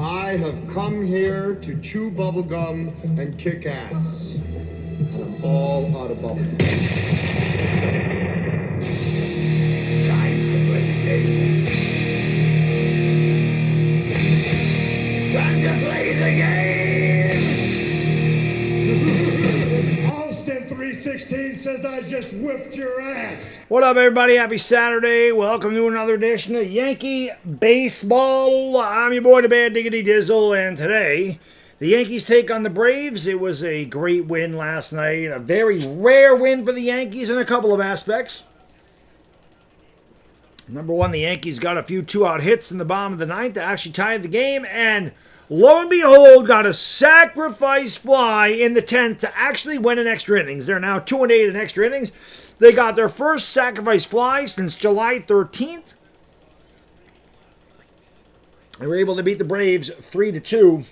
I have come here to chew bubblegum and kick ass. And I'm all out of bubblegum. It's time to play the game. Time to play the game! Austin 316 says I just whipped your ass. What up, everybody? Happy Saturday. Welcome to another edition of Yankee Baseball. I'm your boy, the Bad Diggity Dizzle, and today, the Yankees take on the Braves. It was a great win last night. A very rare win for the Yankees in a couple of aspects. Number one, the Yankees got a few two-out hits in the bottom of the ninth to actually tie the game, and lo and behold, got a sacrifice fly in the 10th to actually win in extra innings. They're now 2-8 in extra innings. They got their first sacrifice fly since July 13th. They were able to beat the Braves 3-2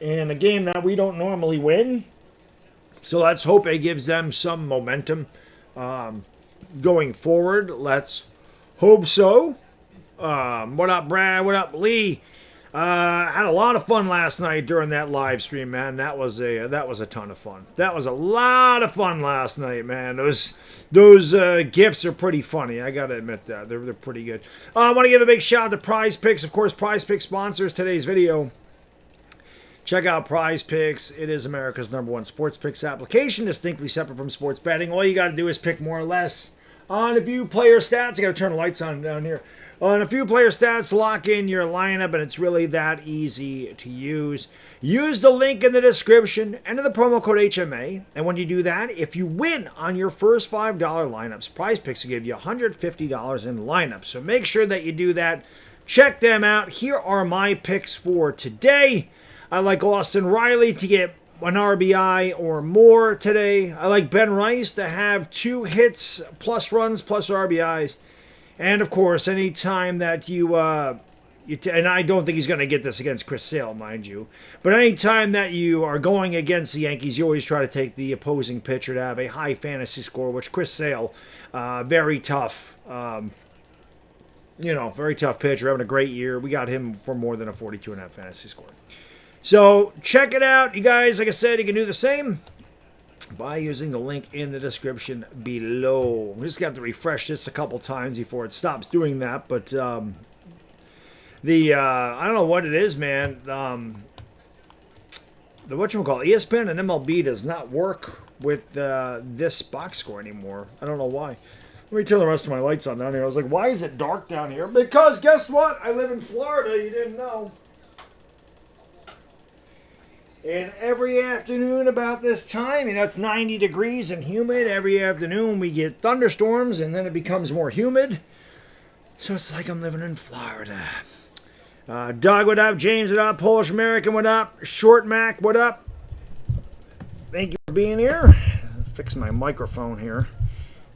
in a game that we don't normally win. So let's hope it gives them some momentum going forward. Let's hope so. What up, Brad? What up, Lee? Had a lot of fun last night during that live stream, man. That was a ton of fun. That was a lot of fun last night, man. Those gifts are pretty funny. I gotta admit that they're pretty good. I want to give a big shout out to Prize Picks. Of course, Prize Picks sponsors today's video. Check out Prize Picks. It is America's #1 sports picks application, distinctly separate from sports betting. All you got to do is pick more or less on a few player stats. I got to turn the lights on down here. On a few player stats, lock in your lineup, and it's really that easy to use. Use the link in the description, enter the promo code HMA, and when you do that, if you win on your first $5 lineups, Prize Picks will give you $150 in lineups. So make sure that you do that. Check them out. Here are my picks for today. I like Austin Riley to get an RBI or more today. I like Ben Rice to have 2 hits, plus runs, plus RBIs. And, of course, any time that and I don't think he's going to get this against Chris Sale, mind you, but any time that you are going against the Yankees, you always try to take the opposing pitcher to have a high fantasy score, which Chris Sale, very tough, very tough pitcher, having a great year. We got him for more than a 42.5 fantasy score. So, check it out, you guys. Like I said, you can do the same by using the link in the description below. I'm just going to have to refresh this a couple times before it stops doing that. But I don't know what it is, man. The whatchamacallit, ESPN and MLB does not work with this box score anymore. I don't know why. Let me turn the rest of my lights on down here. I was like, why is it dark down here? Because guess what? I live in Florida. You didn't know. And every afternoon about this time, it's 90 degrees and humid. Every afternoon we get thunderstorms and then it becomes more humid. So it's like I'm living in Florida. Doug, what up? James, what up? Polish American, what up? Short Mac, what up? Thank you for being here. Fix my microphone here.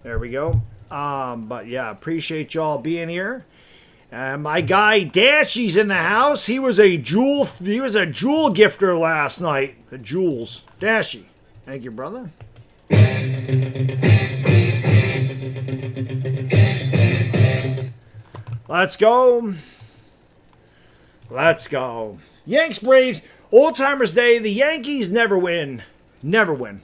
There we go. But yeah, appreciate y'all being here. My guy Dashy's in the house. He was a jewel gifter last night. The jewels. Dashy. Thank you, brother. Let's go. Let's go. Yanks Braves. Old Timers Day. The Yankees never win. Never win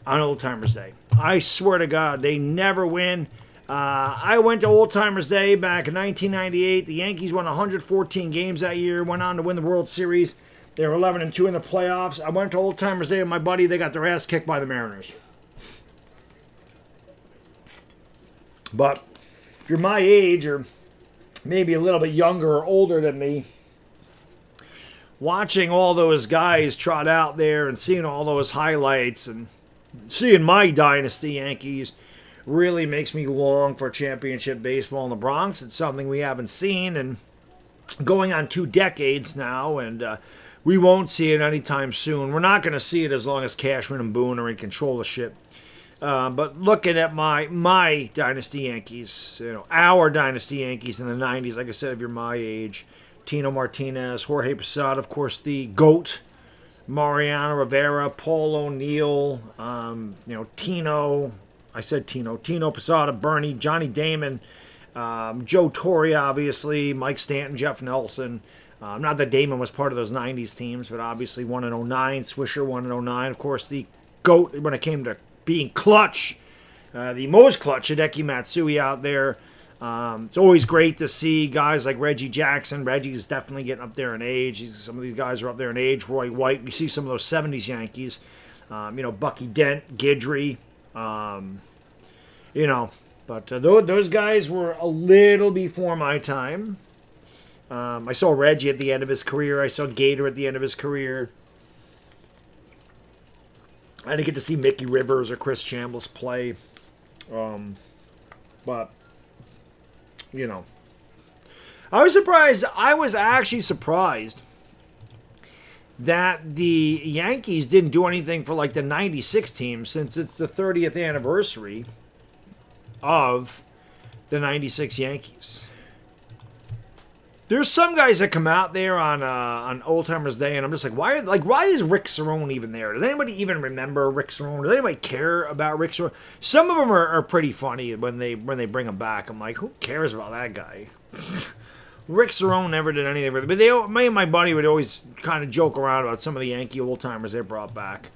on Old Timers Day. I swear to God, they never win. I went to Old Timers Day back in 1998. The Yankees won 114 games that year, went on to win the World Series. They were 11-2 in the playoffs. I went to Old Timers Day with my buddy. They got their ass kicked by the Mariners. But if you're my age or maybe a little bit younger or older than me, watching all those guys trot out there and seeing all those highlights and seeing my dynasty Yankees really makes me long for championship baseball in the Bronx. It's something we haven't seen in going on 2 decades now, and we won't see it anytime soon. We're not going to see it as long as Cashman and Boone are in control of shit. But looking at my dynasty Yankees, our dynasty Yankees in the 90s, like I said, if you're my age, Tino Martinez, Jorge Posada, of course, the GOAT, Mariano Rivera, Paul O'Neill, Tino, Tino Posada, Bernie, Johnny Damon, Joe Torre, obviously, Mike Stanton, Jeff Nelson, Not that Damon was part of those 90s teams, but obviously won in 09. Swisher won in 09. Of course, the GOAT when it came to being clutch. The most clutch, Hideki Matsui out there. It's always great to see guys like Reggie Jackson. Reggie's definitely getting up there in age. Some of these guys are up there in age. Roy White. You see some of those 70s Yankees. Bucky Dent, Guidry. But those guys were a little before my time. I saw Reggie at the end of his career. I saw Gator at the end of his career. I didn't get to see Mickey Rivers or Chris Chambliss play. But, I was surprised. I was actually surprised that the Yankees didn't do anything for like the 96 team since it's the 30th anniversary of the 96 Yankees. There's some guys that come out there on Old Timers Day, and I'm just like, why is Rick Cerrone even there? Does anybody even remember Rick Cerrone? Does anybody care about Rick Cerrone? Some of them are pretty funny when they bring him back. I'm like, who cares about that guy? Rick Cerrone never did anything. But me and my buddy would always kind of joke around about some of the Yankee old timers they brought back.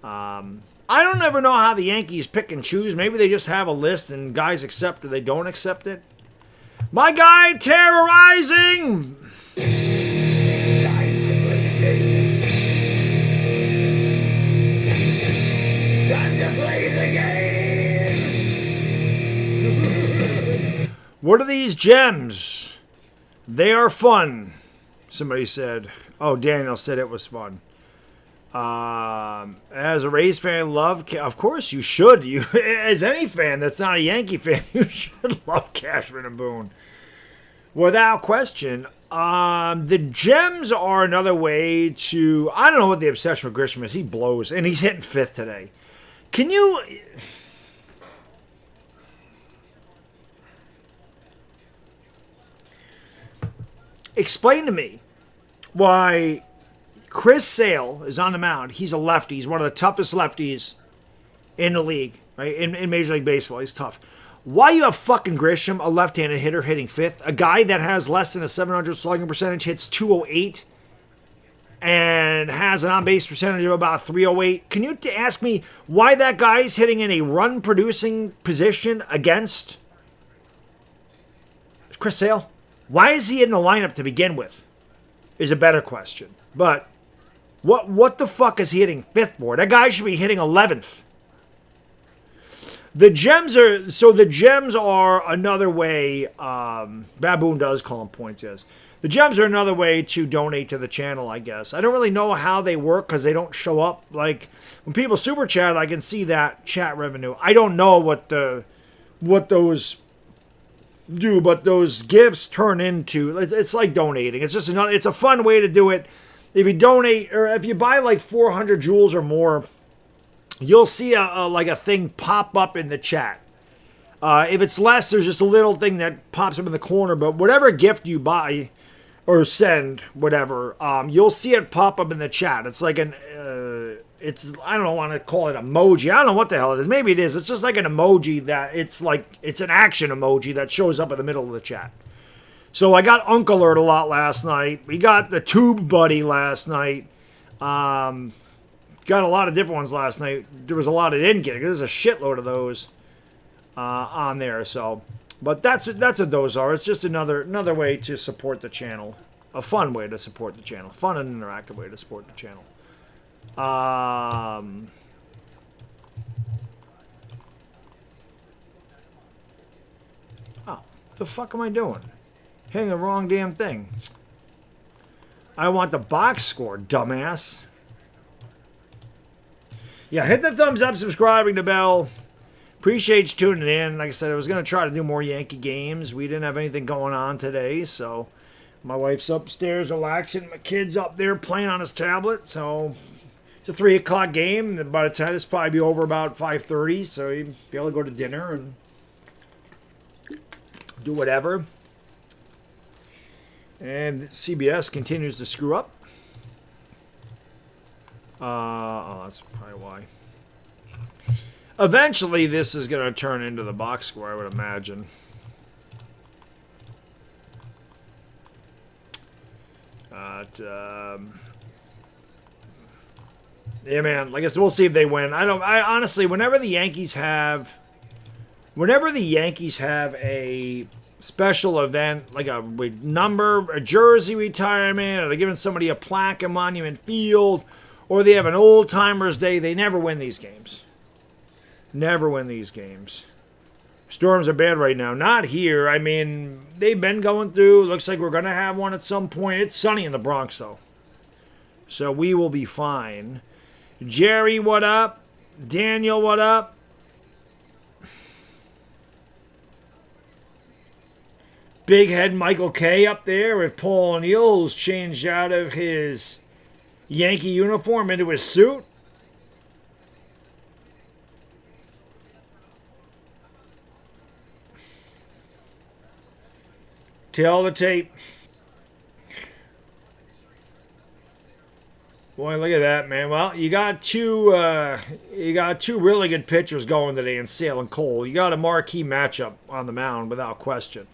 I don't ever know how the Yankees pick and choose. Maybe they just have a list and guys accept or they don't accept it. My guy terrorizing! It's time to play the game. Time to play the game. What are these gems? They are fun, somebody said. Oh, Daniel said it was fun. As a Rays fan, of course you should. You, as any fan that's not a Yankee fan, you should love Cashman and Boone. Without question. The gems are another way to, I don't know what the obsession with Grisham is. He blows, and he's hitting fifth today. Can you... explain to me why Chris Sale is on the mound. He's a lefty. He's one of the toughest lefties in the league, right? In Major League Baseball, he's tough. Why you have fucking Grisham, a left-handed hitter, hitting fifth? A guy that has less than a 700 slugging percentage, hits 208, and has an on-base percentage of about 308. Can you ask me why that guy's hitting in a run-producing position against Chris Sale? Why is he in the lineup to begin with? Is a better question. But what the fuck is he hitting fifth for? That guy should be hitting 11th. The gems are another way. Baboon does call them points, yes. The gems are another way to donate to the channel, I guess. I don't really know how they work because they don't show up. Like when people super chat, I can see that chat revenue. I don't know what those do, but those gifts turn into. It's like donating. It's just it's a fun way to do it. If you donate or if you buy like 400 joules or more, you'll see a thing pop up in the chat. If it's less, there's just a little thing that pops up in the corner. But whatever gift you buy or send, whatever, you'll see it pop up in the chat. It's like I don't want to call it emoji. I don't know what the hell it is. Maybe it is. It's just like an emoji that it's an action emoji that shows up in the middle of the chat. So I got Unk Alert a lot last night. We got the Tube Buddy last night. Got a lot of different ones last night. There was a lot I didn't get. There's a shitload of those on there. So, but that's what those are. It's just another way to support the channel. A fun way to support the channel. Fun and interactive way to support the channel. Oh, the fuck am I doing? Hitting the wrong damn thing. I want the box score, dumbass. Yeah, hit the thumbs up, subscribing the bell. Appreciate you tuning in. Like I said, I was going to try to do more Yankee games. We didn't have anything going on today, so my wife's upstairs relaxing. My kid's up there playing on his tablet, so it's a 3 o'clock game. By the time this will probably be over about 5:30, so you'll be able to go to dinner and do whatever. And CBS continues to screw up. That's probably why. Eventually, this is going to turn into the box score, I would imagine. Yeah, man. Like I said, we'll see if they win. I honestly, whenever the Yankees have a special event, like a jersey retirement, or they're giving somebody a plaque at Monument Field, or they have an old timers day, they never win these games. Never win these games. Storms are bad right now. Not here. I mean, they've been going through. Looks like we're going to have one at some point. It's sunny in the Bronx, though. So we will be fine. Jerry, what up? Daniel, what up? Big head Michael K up there with Paul O'Neill, who's changed out of his Yankee uniform into his suit. Tell the tape. Boy, look at that, man. Well, you got two really good pitchers going today in Sale and Cole. You got a marquee matchup on the mound without question.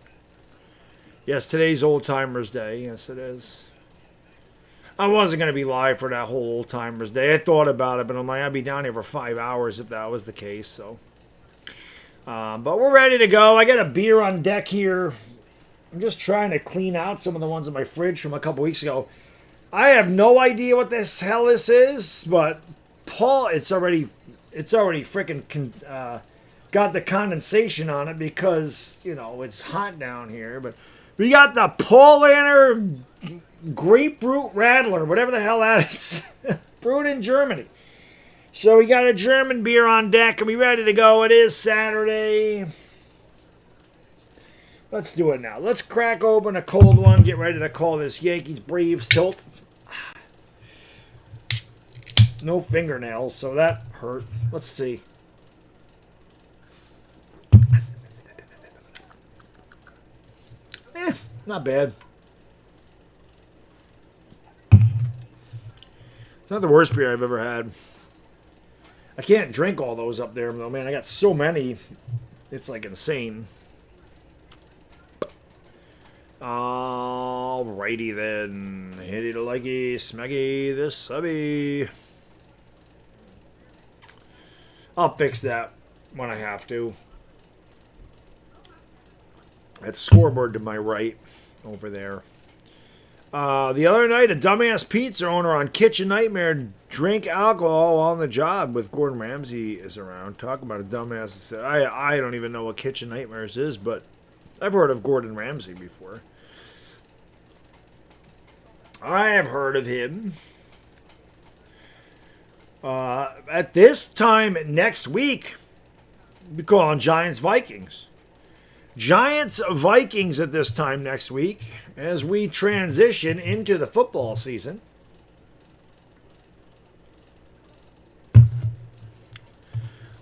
Yes, today's Old Timers Day. Yes, it is. I wasn't going to be live for that whole Old Timers Day. I thought about it, but I'm like, I'd be down here for 5 hours if that was the case. So, but we're ready to go. I got a beer on deck here. I'm just trying to clean out some of the ones in my fridge from a couple weeks ago. I have no idea what the hell this is, but Paul, it's already freaking got the condensation on it because, you know, it's hot down here. But we got the Paulaner Grapefruit Rattler, whatever the hell that is, brewed in Germany. So we got a German beer on deck, and we ready to go. It is Saturday. Let's do it now. Let's crack open a cold one. Get ready to call this Yankees Braves tilt. No fingernails, so that hurt. Let's see. Not bad. It's not the worst beer I've ever had. I can't drink all those up there, though, man. I got so many. It's like insane. Alrighty then. Hit it like a smaggy this subby. I'll fix that when I have to. That's scoreboard to my right over there. The other night, a dumbass pizza owner on Kitchen Nightmare drank alcohol on the job with Gordon Ramsay is around. Talk about a dumbass. I don't even know what Kitchen Nightmares is, but I've heard of Gordon Ramsay before. I have heard of him. At this time next week, we call on Giants-Vikings. Giants-Vikings at this time next week as we transition into the football season.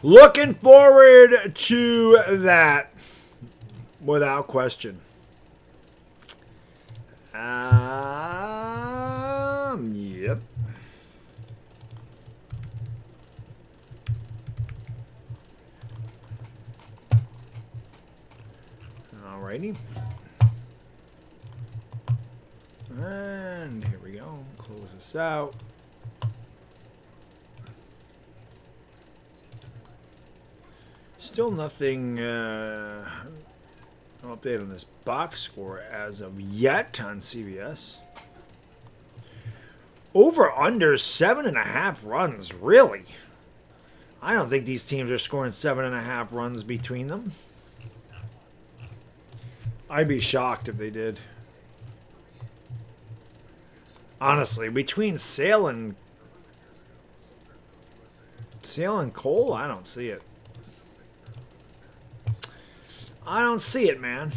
Looking forward to that without question. Yep. Alrighty. And here we go. Close this out. Still nothing update on this box score as of yet on CBS. Over under 7.5 runs, really? I don't think these teams are scoring 7.5 runs between them. I'd be shocked if they did. Honestly, between Sale and Cole, I don't see it. I don't see it, man.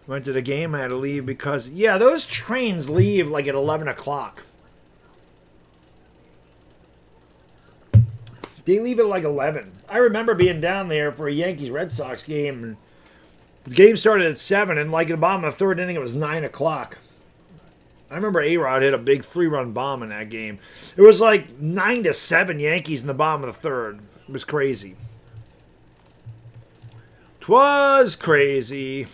Went to the game, I had to leave because, yeah, those trains leave like at 11 o'clock. They leave at like 11. I remember being down there for a Yankees-Red Sox game, and the game started at 7, and like at the bottom of the third inning, it was 9 o'clock. I remember A-Rod hit a big 3-run bomb in that game. It was like 9-7 Yankees in the bottom of the third. It was crazy. 'Twas crazy.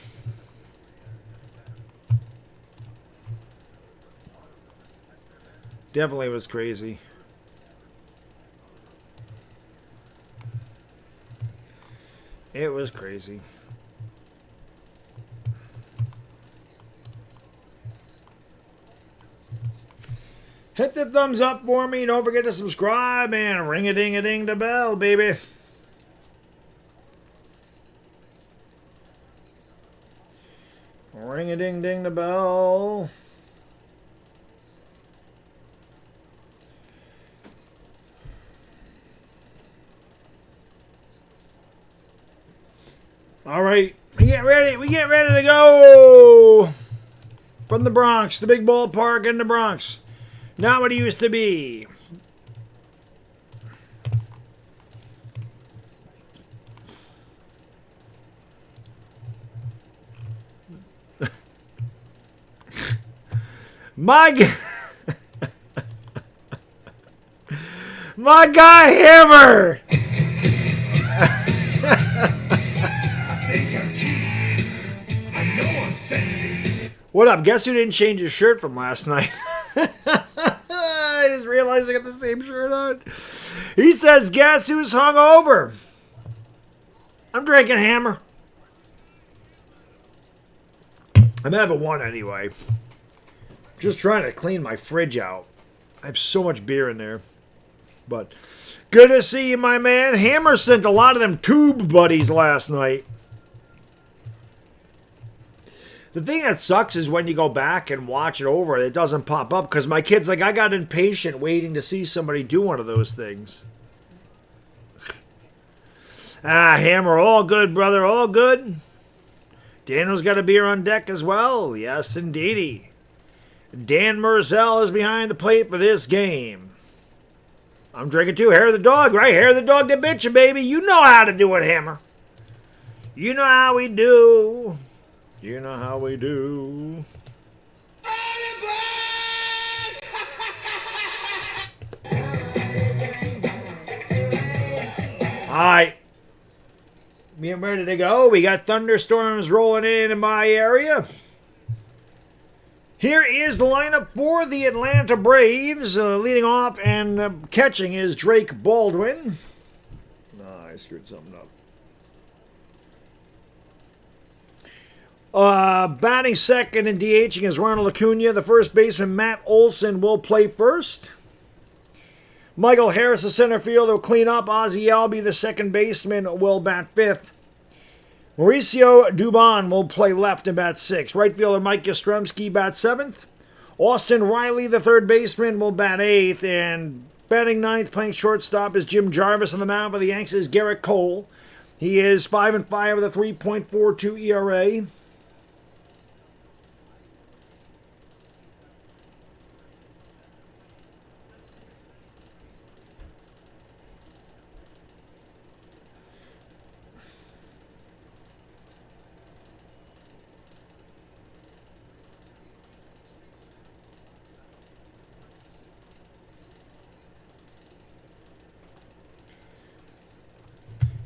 Definitely was crazy. It was crazy. Hit the thumbs up for me. Don't forget to subscribe and ring-a-ding-a-ding the bell, baby. Ring-a-ding-ding the bell. All right, we get ready. We get ready to go from the Bronx, the big ballpark in the Bronx. Not what it used to be. My guy Hammer. What up? Guess who didn't change his shirt from last night? I just realized I got the same shirt on. He says, guess who's hungover? I'm drinking Hammer. I'm having one anyway. Just trying to clean my fridge out. I have so much beer in there. But good to see you, my man. Hammer sent a lot of them tube buddies last night. The thing that sucks is when you go back and watch it over, it doesn't pop up because my kid's like, I got impatient waiting to see somebody do one of those things. Hammer, all good, brother, all good. Daniel's got a beer on deck as well. Yes, indeedy. Dan Merzel is behind the plate for this game. I'm drinking too. Hair of the dog, right? Hair of the dog that bitch you, baby. You know how to do it, Hammer. You know how we do. You know how we do. Alright. Getting ready to go. We got thunderstorms rolling in my area. Here is the lineup for the Atlanta Braves. Leading off and catching is Drake Baldwin. I screwed something up. Batting second and DHing is Ronald Acuna. The first baseman, Matt Olson, will play first. Michael Harris, the center fielder, will clean up. Ozzie Albies, the second baseman, will bat fifth. Mauricio Dubon will play left and bat sixth. Right fielder Mike Yastrzemski bats seventh. Austin Riley, the third baseman, will bat eighth. And batting ninth, playing shortstop, is Jim Jarvis. On the mound for the Yankees is Garrett Cole. He is 5-5 with a 3.42 ERA.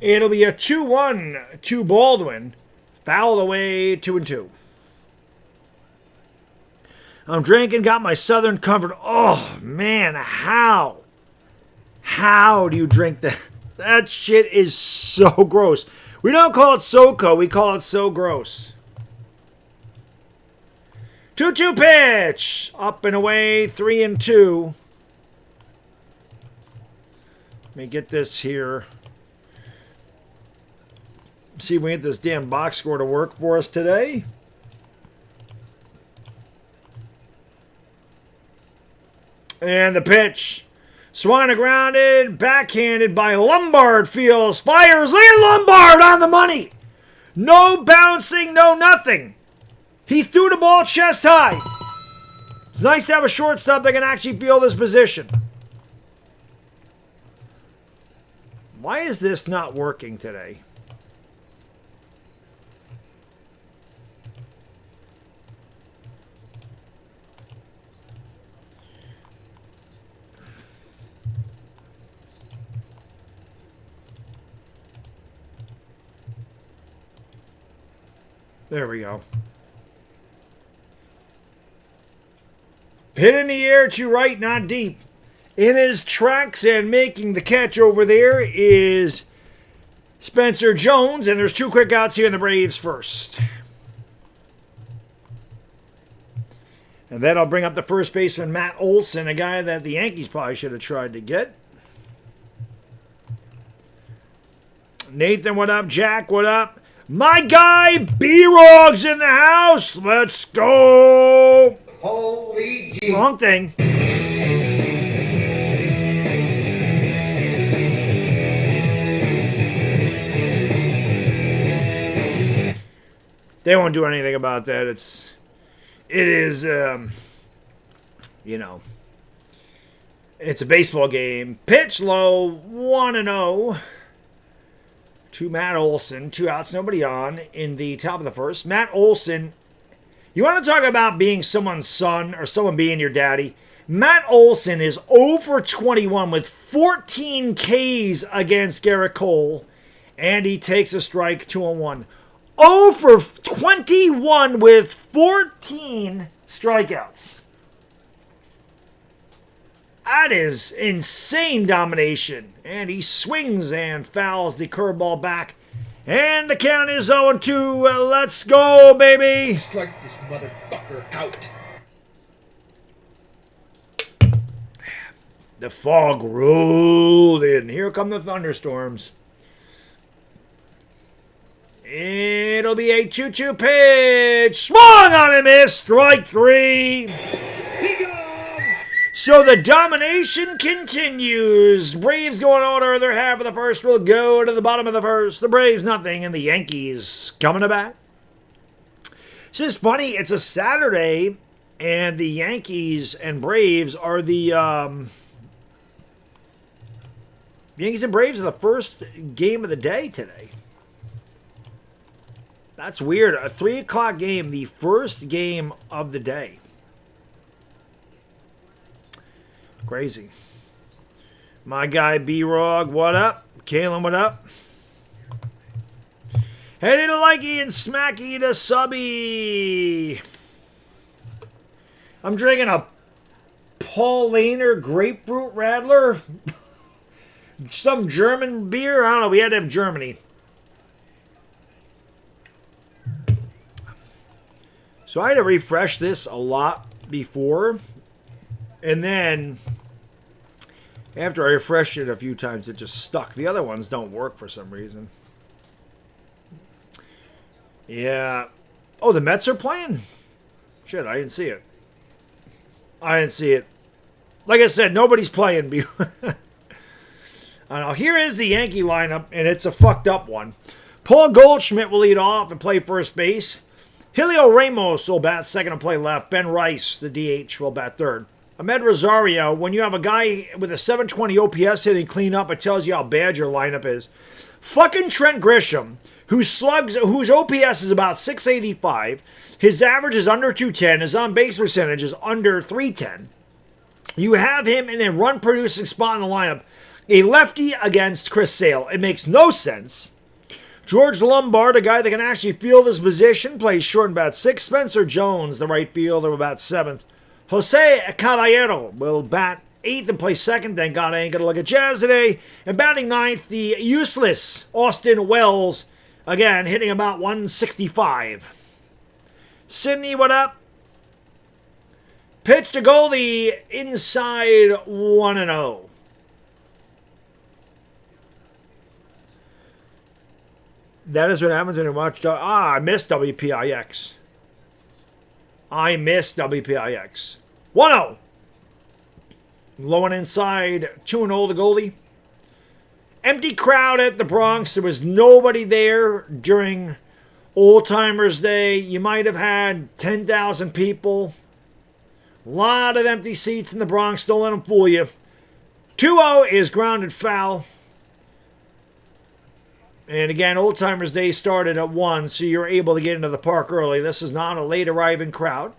It'll be a 2-1 to Baldwin. Fouled away 2-2. I'm drinking, got my Southern Comfort. Oh, man, how? How do you drink that? That shit is so gross. We don't call it SoCo, we call it so gross. 2-2 pitch. Up and away, 3-2. Let me get this here. See if we get this damn box score to work for us today. And the pitch. Swung and grounded. Backhanded by Lombard. Fields. Fires. Leon Lombard on the money. No bouncing. No nothing. He threw the ball chest high. It's nice to have a shortstop that can actually field this position. Why is this not working today? There we go. Hit in the air to right, not deep. In his tracks and making the catch over there is Spencer Jones. And there's 2 quick outs here in the Braves first. And then I'll bring up the first baseman, Matt Olson, a guy that the Yankees probably should have tried to get. Nathan, what up? Jack, what up? My guy, B-Rog's in the house. Let's go. Holy G. Wrong thing. They won't do anything about that. It is, you know, it's a baseball game. Pitch low, 1-0 to Matt Olson. 2 outs, nobody on in the top of the first. Matt Olson, you want to talk about being someone's son or someone being your daddy? Matt Olson is 0 for 21 with 14 Ks against Garrett Cole, and he takes a strike, 2-1. 0 for 21 with 14 strikeouts. That is insane domination. And he swings and fouls the curveball back. And the count is 0-2. Let's go, baby. Strike this motherfucker out. The fog rolled in. Here come the thunderstorms. It'll be a 2-2 pitch. Swung on and missed. Strike 3. So the domination continues. Braves going on to their half of the first. Will go to the bottom of the first. The Braves nothing, and the Yankees coming to bat. It's just funny. It's a Saturday, and the Yankees and Braves are the Yankees and Braves are the first game of the day today. That's weird. A 3 o'clock game, the first game of the day. Crazy. My guy B-Rog, what up? Kalen, what up? Headed to Likey and Smacky to Subby. I'm drinking a Paulaner Grapefruit Radler. Some German beer. I don't know. We had to have Germany. So I had to refresh this a lot before. And then after I refreshed it a few times, it just stuck. The other ones don't work for some reason. Yeah. Oh, the Mets are playing? Shit, I didn't see it. I didn't see it. Like I said, nobody's playing. I know. Here is the Yankee lineup, and it's a fucked up one. Paul Goldschmidt will lead off and play first base. Helio Ramos will bat second and play left. Ben Rice, the DH, will bat third. Ahmed Rosario, when you have a guy with a 720 OPS hitting cleanup, it tells you how bad your lineup is. Fucking Trent Grisham, whose OPS is about 685. His average is under 210. His on-base percentage is under 310. You have him in a run-producing spot in the lineup. A lefty against Chris Sale. It makes no sense. George Lombard, a guy that can actually field his position, plays short and bat 6th. Spencer Jones, the right fielder, will bat 7th. Jose Caballero will bat 8th and play 2nd. Thank God I ain't going to look at Jazz today. And batting 9th, the useless Austin Wells. Again, hitting about 165. Sydney, what up? Pitch to Goldie, inside 1-0. That is what happens when you watch. I missed WPIX. I missed WPIX. 1-0. Low and inside. 2-0 to Goldie. Empty crowd at the Bronx. There was nobody there during Old Timers Day. You might have had 10,000 people. A lot of empty seats in the Bronx. Don't let them fool you. 2-0 is grounded foul. And again, Old Timers Day started at 1, so you're able to get into the park early. This is not a late arriving crowd.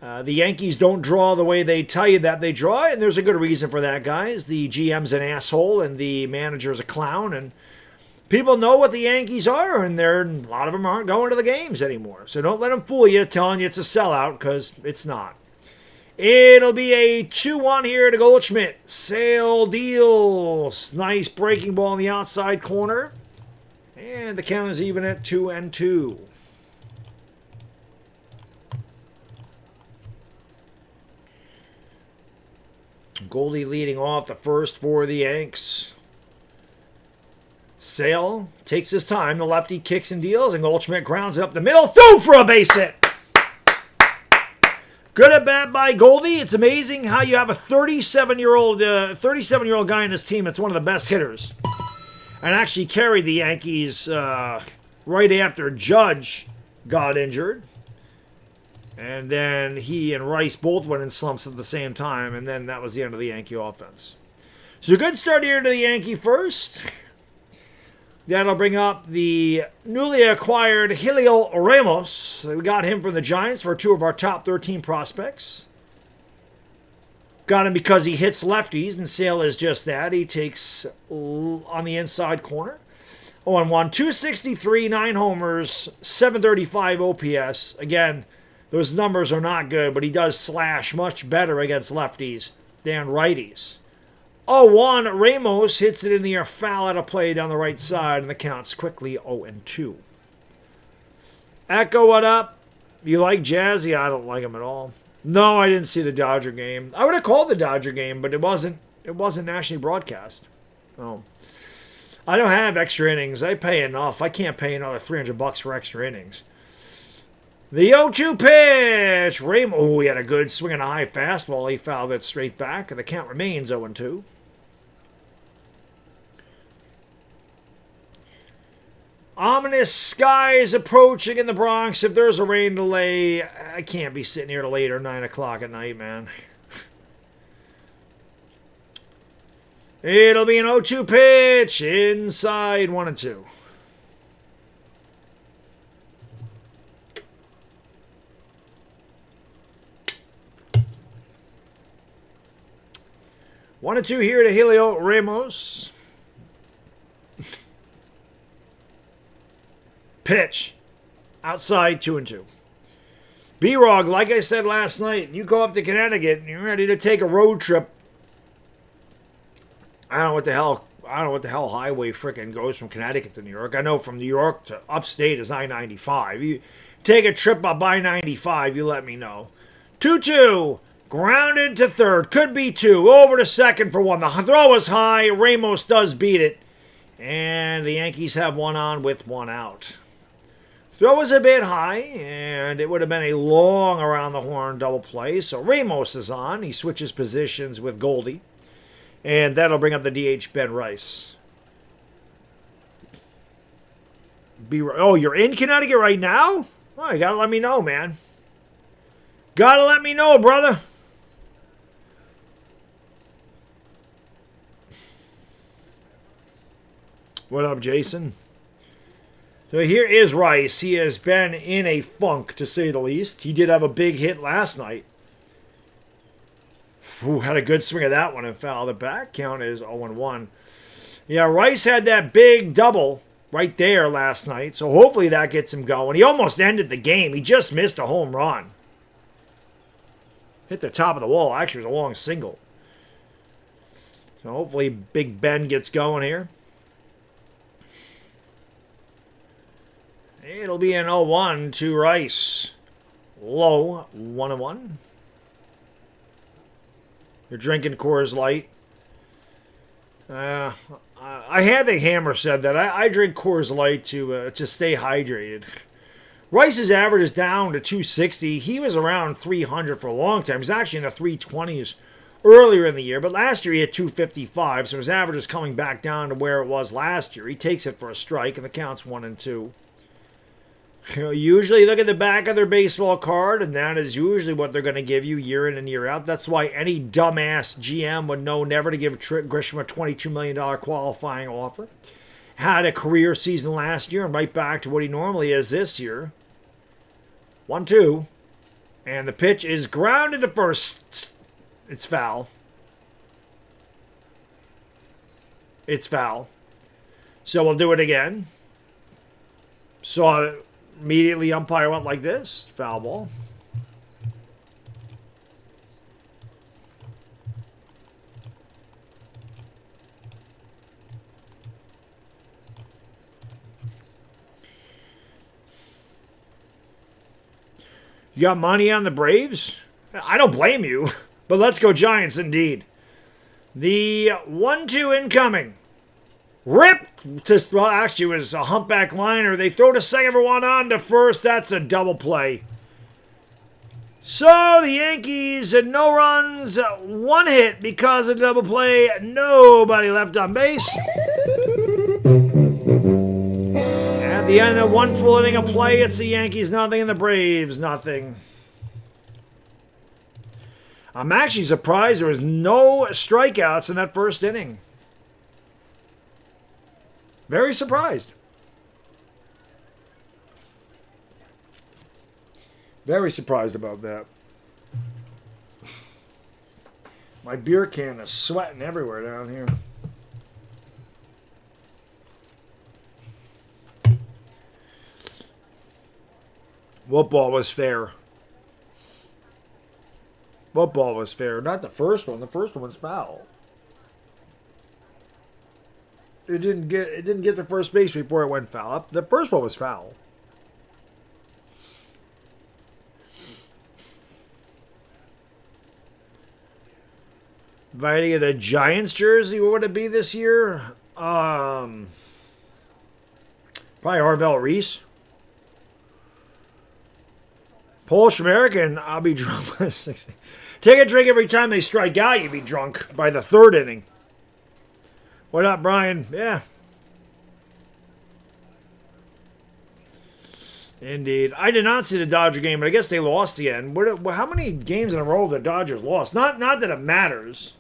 The Yankees don't draw the way they tell you that they draw, and there's a good reason for that, guys. The GM's an asshole, and the manager's a clown, and people know what the Yankees are, and a lot of them aren't going to the games anymore. So don't let them fool you telling you it's a sellout, because it's not. It'll be a 2-1 here to Goldschmidt. Sale deals. Nice breaking ball in the outside corner. And the count is even at 2-2. Goldie leading off the first for the Yanks. Sale takes his time. The lefty kicks and deals, and Goldschmidt grounds it up the middle. Through for a base hit. Good at bat by Goldie. It's amazing how you have a 37-year-old guy in this team that's one of the best hitters, and actually carried the Yankees right after Judge got injured. And then he and Rice both went in slumps at the same time, and then that was the end of the Yankee offense. So a good start here to the Yankee first. That'll bring up the newly acquired Helio Ramos. We got him from the Giants for 2 of our top 13 prospects. Got him because he hits lefties, and Sale is just that. He takes on the inside corner. 0-1, 263, 9 homers, 735 OPS. Again, those numbers are not good, but he does slash much better against lefties than righties. 0-1, Ramos hits it in the air, foul out of play down the right side, and the count's quickly 0-2. Echo, what up? You like Jazzy? I don't like him at all. No, I didn't see the Dodger game. I would have called the Dodger game, but it wasn't nationally broadcast. Oh. I don't have extra innings. I pay enough. I can't pay another $300 for extra innings. The 0-2 pitch. Ramos, he had a good swing and a high fastball. He fouled it straight back, and the count remains 0-2. Ominous skies approaching in the Bronx. If there's a rain delay, I can't be sitting here till 8 or 9 o'clock at night, man. It'll be an 0-2 pitch. Inside 1-2. One and two here to Helio Ramos. Pitch. Outside 2-2. B-Rog, like I said last night, you go up to Connecticut and you're ready to take a road trip. I don't know what the hell highway frickin' goes from Connecticut to New York. I know from New York to upstate is I-95. You take a trip up I-95, you let me know. 2-2. Grounded to third. Could be 2. Over to second for 1. The throw is high. Ramos does beat it. And the Yankees have 1 on with 1 out. Throw is a bit high, and it would have been a long around the horn double play. So Ramos is on. He switches positions with Goldie. And that'll bring up the DH Ben Rice. Oh, you're in Connecticut right now? Oh, you gotta let me know, man. Gotta let me know, brother. What up, Jason? So here is Rice. He has been in a funk, to say the least. He did have a big hit last night. Had a good swing of that one and fouled it back. Count is 0-1. Yeah, Rice had that big double right there last night, so hopefully that gets him going. He almost ended the game. He just missed a home run. Hit the top of the wall. Actually, it was a long single. So hopefully Big Ben gets going here. It'll be an 0-1 to Rice. Low, 1-1. You're drinking Coors Light. I had the Hammer said that. I drink Coors Light to stay hydrated. Rice's average is down to 260. He was around 300 for a long time. He's actually in the 320s earlier in the year, but last year he had 255, so his average is coming back down to where it was last year. He takes it for a strike, and the count's 1-2. Usually look at the back of their baseball card, and that is usually what they're going to give you year in and year out. That's why any dumbass GM would know never to give Grisham a $22 million qualifying offer. Had a career season last year and right back to what he normally is this year. 1-2. And the pitch is grounded to first. It's foul. It's foul. So we'll do it again. Saw it immediately. Umpire went like this. Foul ball. You got money on the Braves? I don't blame you. But let's go Giants indeed. The 1-2 incoming. Rip! Well, actually, it was a humpback liner. They throw the second for one on to first. That's a double play. So the Yankees had no runs, one hit because of the double play. Nobody left on base. At the end of one full inning of play, it's the Yankees nothing and the Braves nothing. I'm actually surprised there was no strikeouts in that first inning. Very surprised. Very surprised about that. My beer can is sweating everywhere down here. What ball was fair? What ball was fair? Not the first one. The first one was foul. It didn't get to first base before it went foul. The first one was foul. If I had to get a Giants jersey, what would it be this year? Probably Arvel Reese. Polish American, I'll be drunk. Take a drink every time they strike out, you'd be drunk by the third inning. What up, Brian? Yeah. Indeed. I did not see the Dodger game, but I guess they lost again. How many games in a row have the Dodgers lost? Not that it matters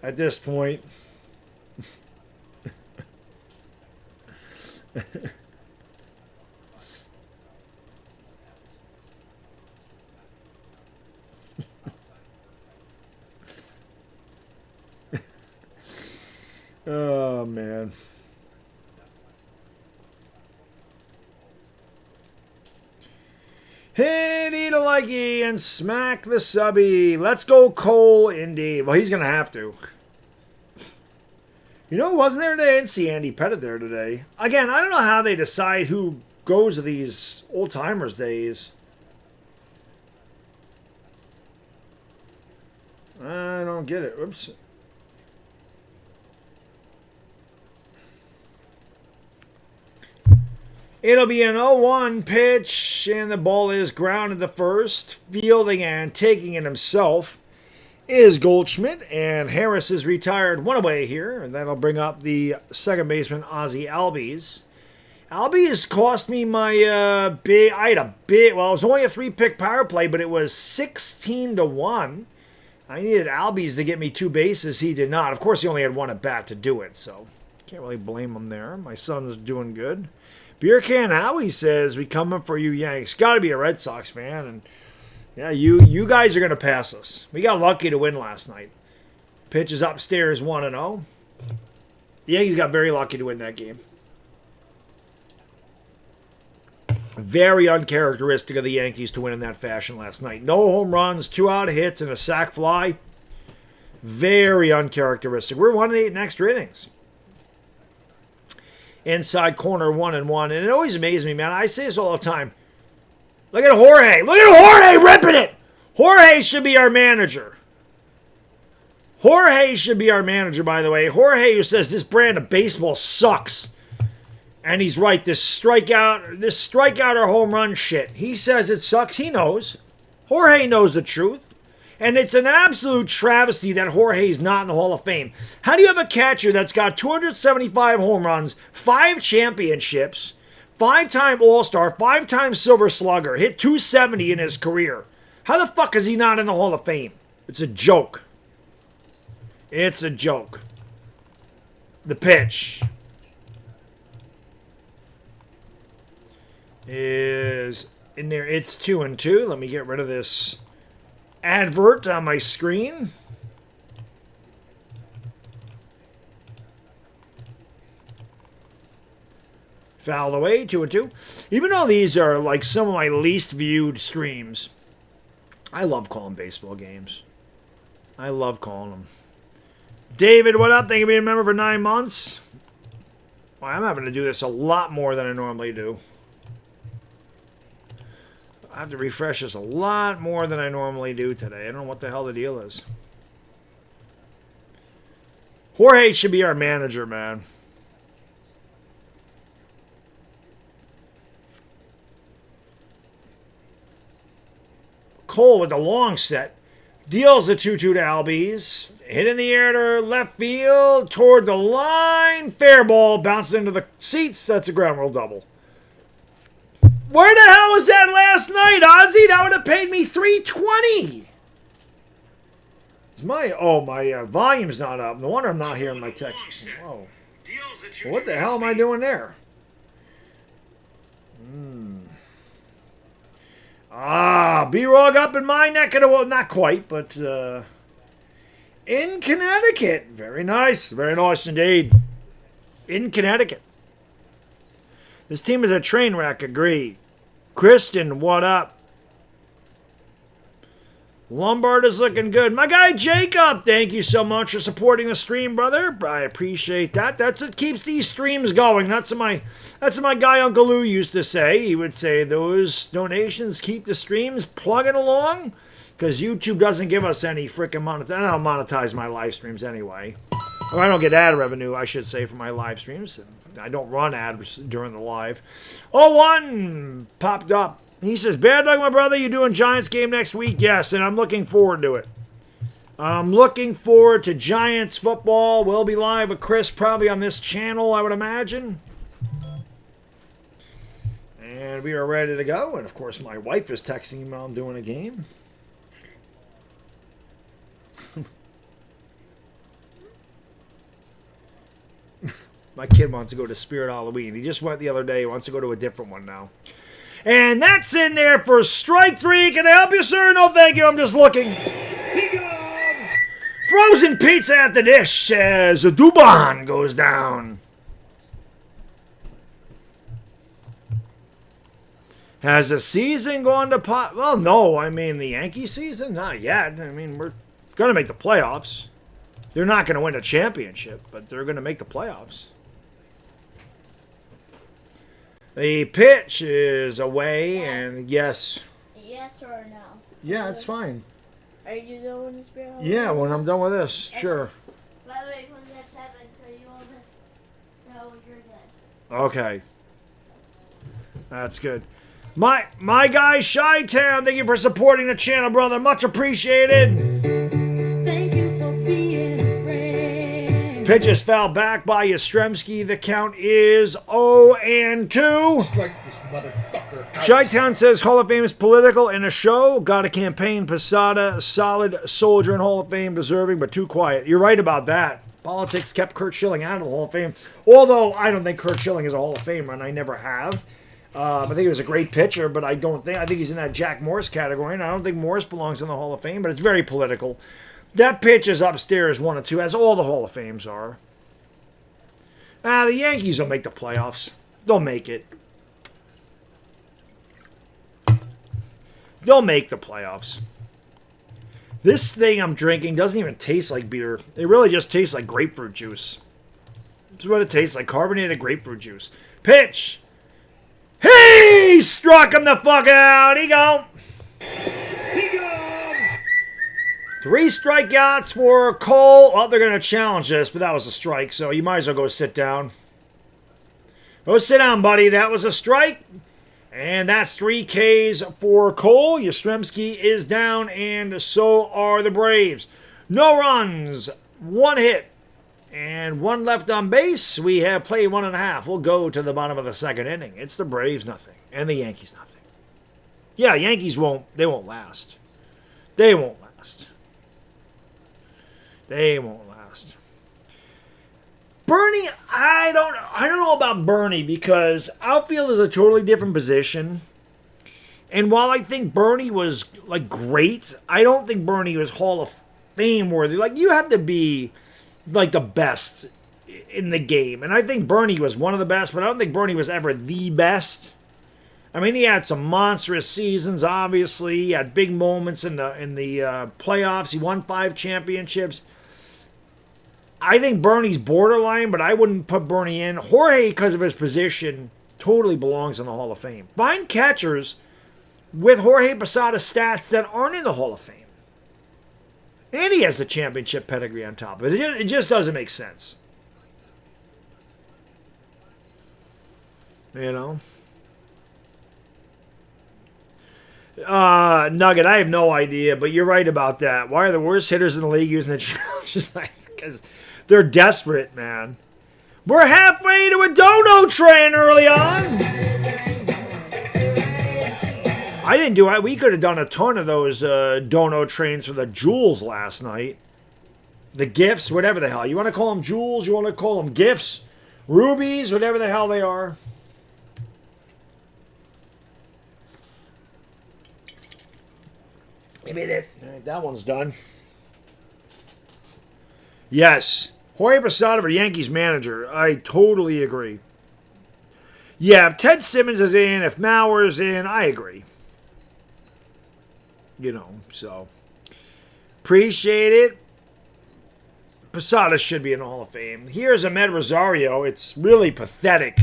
at this point. Oh, man. Hit eat a likey and smack the subby. Let's go Cole, indeed. Well, he's going to have to. You know who wasn't there today? I didn't see Andy Pettit there today. Again, I don't know how they decide who goes to these old-timers days. I don't get it. Oops. It'll be an 0-1 pitch, and the ball is grounded to first. Fielding and taking it himself is Goldschmidt, and Harris is retired one away here, and that'll bring up the second baseman, Ozzie Albies. Albies cost me my it was only a 3-pick power play, but it was 16-1. I needed Albies to get me 2 bases. He did not. Of course, he only had 1 at bat to do it, so can't really blame him there. My son's doing good. Beer Can Howie says, we coming for you Yanks. Got to be a Red Sox fan. And yeah, you guys are going to pass us. We got lucky to win last night. Pitch is upstairs 1-0. The Yankees got very lucky to win that game. Very uncharacteristic of the Yankees to win in that fashion last night. No home runs, 2 out hits, and a sac fly. Very uncharacteristic. We're 1-8 in extra innings. Inside corner 1-1. And it always amazes me, man. I say this all the time. Look at Jorge. Look at Jorge ripping it. Jorge should be our manager. Jorge should be our manager, by the way. Jorge who says this brand of baseball sucks. And he's right. This strikeout or home run shit. He says it sucks. He knows. Jorge knows the truth. And it's an absolute travesty that Jorge's not in the Hall of Fame. How do you have a catcher that's got 275 home runs, 5 championships, 5-time All-Star, 5-time Silver Slugger, hit 270 in his career? How the fuck is he not in the Hall of Fame? It's a joke. It's a joke. The pitch is in there. It's 2-2. Let me get rid of this advert on my screen. Fouled away, 2-2. Even though these are like some of my least viewed streams, I love calling baseball games. I love calling them. David, what up? Thank you for being a member for 9 months. Well, I'm having to do this a lot more than I normally do. I have to refresh this a lot more than I normally do today. I don't know what the hell the deal is. Jorge should be our manager, man. Cole with the long set. Deals the 2-2 to Albies. Hit in the air to left field. Toward the line. Fair ball. Bounces into the seats. That's a ground rule double. Where the hell was that last night, Ozzy? That would have paid me $320. My volume's not up. No wonder I'm not hearing my text. Whoa. What the hell am I doing there? B-Rog up in my neck of the woods. Not quite, but in Connecticut. Very nice. Very nice indeed. In Connecticut. This team is a train wreck, agreed. Kristen, what up? Lombard is looking good. My guy Jacob, thank you so much for supporting the stream, brother. I appreciate that. That's what keeps these streams going. That's what my guy Uncle Lou used to say. He would say those donations keep the streams plugging along because YouTube doesn't give us any freaking monetization. I don't monetize my live streams anyway. Or I don't get ad revenue, I should say, for my live streams. I don't run ads during the live. 01 popped up. He says, Baddog, my brother, you doing Giants game next week? Yes, and I'm looking forward to it. I'm looking forward to Giants football. We'll be live with Chris probably on this channel, I would imagine. And we are ready to go. And, of course, my wife is texting me while I'm doing a game. My kid wants to go to Spirit Halloween. He just went the other day. He wants to go to a different one now. And that's in there for strike 3. Can I help you, sir? No, thank you. I'm just looking. Frozen pizza at the dish as Dubon goes down. Has the season gone to pot? Well, no. I mean, the Yankee season? Not yet. I mean, we're going to make the playoffs. They're not going to win a championship, but they're going to make the playoffs. The pitch is away, and yes. Yes or no? Yeah, it's fine. Are you done with the Spirit? Yeah, when I'm done with this, sure. By the way, it comes at 7, so you won't miss. So you're good. Okay. That's good. My guy, Chi-Town, thank you for supporting the channel, brother. Much appreciated. Thank you for being a friend. Pitch is fouled back by Yastrzemski. The count is 0-2. Strike this motherfucker out. Chi-Town says Hall of Fame is political in a show. Got a campaign. Posada, solid soldier in Hall of Fame, deserving, but too quiet. You're right about that. Politics kept Curt Schilling out of the Hall of Fame. Although I don't think Curt Schilling is a Hall of Famer, and I never have. I think he was a great pitcher, but I think he's in that Jack Morris category, and I don't think Morris belongs in the Hall of Fame, but it's very political. That pitch is upstairs 1-2, as all the Hall of Fames are. The Yankees will make the playoffs. They'll make it. They'll make the playoffs. This thing I'm drinking doesn't even taste like beer. It really just tastes like grapefruit juice. That's what it tastes like, carbonated grapefruit juice. Pitch! He struck him the fuck out. He go. 3 strikeouts for Cole. Oh, they're going to challenge this, but that was a strike, so you might as well go sit down. Go sit down, buddy. That was a strike. And that's 3 Ks for Cole. Yastrzemski is down, and so are the Braves. No runs, 1 hit, and 1 left on base. We have played 1.5. We'll go to the bottom of the 2nd inning. It's the Braves, nothing, and the Yankees, nothing. Yeah, Yankees won't last. They won't last. They won't last. Bernie, I don't know about Bernie because outfield is a totally different position. And while I think Bernie was like great, I don't think Bernie was Hall of Fame worthy. Like you have to be like the best in the game. And I think Bernie was one of the best, but I don't think Bernie was ever the best. I mean, he had some monstrous seasons, obviously. He had big moments in the playoffs. He won 5 championships. I think Bernie's borderline, but I wouldn't put Bernie in. Jorge, because of his position, totally belongs in the Hall of Fame. Find catchers with Jorge Posada stats that aren't in the Hall of Fame. And he has the championship pedigree on top of it. It just doesn't make sense. You know? Nugget, I have no idea, but you're right about that. Why are the worst hitters in the league using the challenge? Just like, because they're desperate, man. We're halfway to a dono train early on. I didn't do it. We could have done a ton of those dono trains for the jewels last night. The gifts, whatever the hell. You want to call them jewels? You want to call them gifts? Rubies? Whatever the hell they are. I mean it. All right, that one's done. Yes. Jorge Posada for Yankees manager. I totally agree. Yeah, if Ted Simmons is in, if Mauer's in, I agree. You know, so. Appreciate it. Posada should be in the Hall of Fame. Here's Ahmed Rosario. It's really pathetic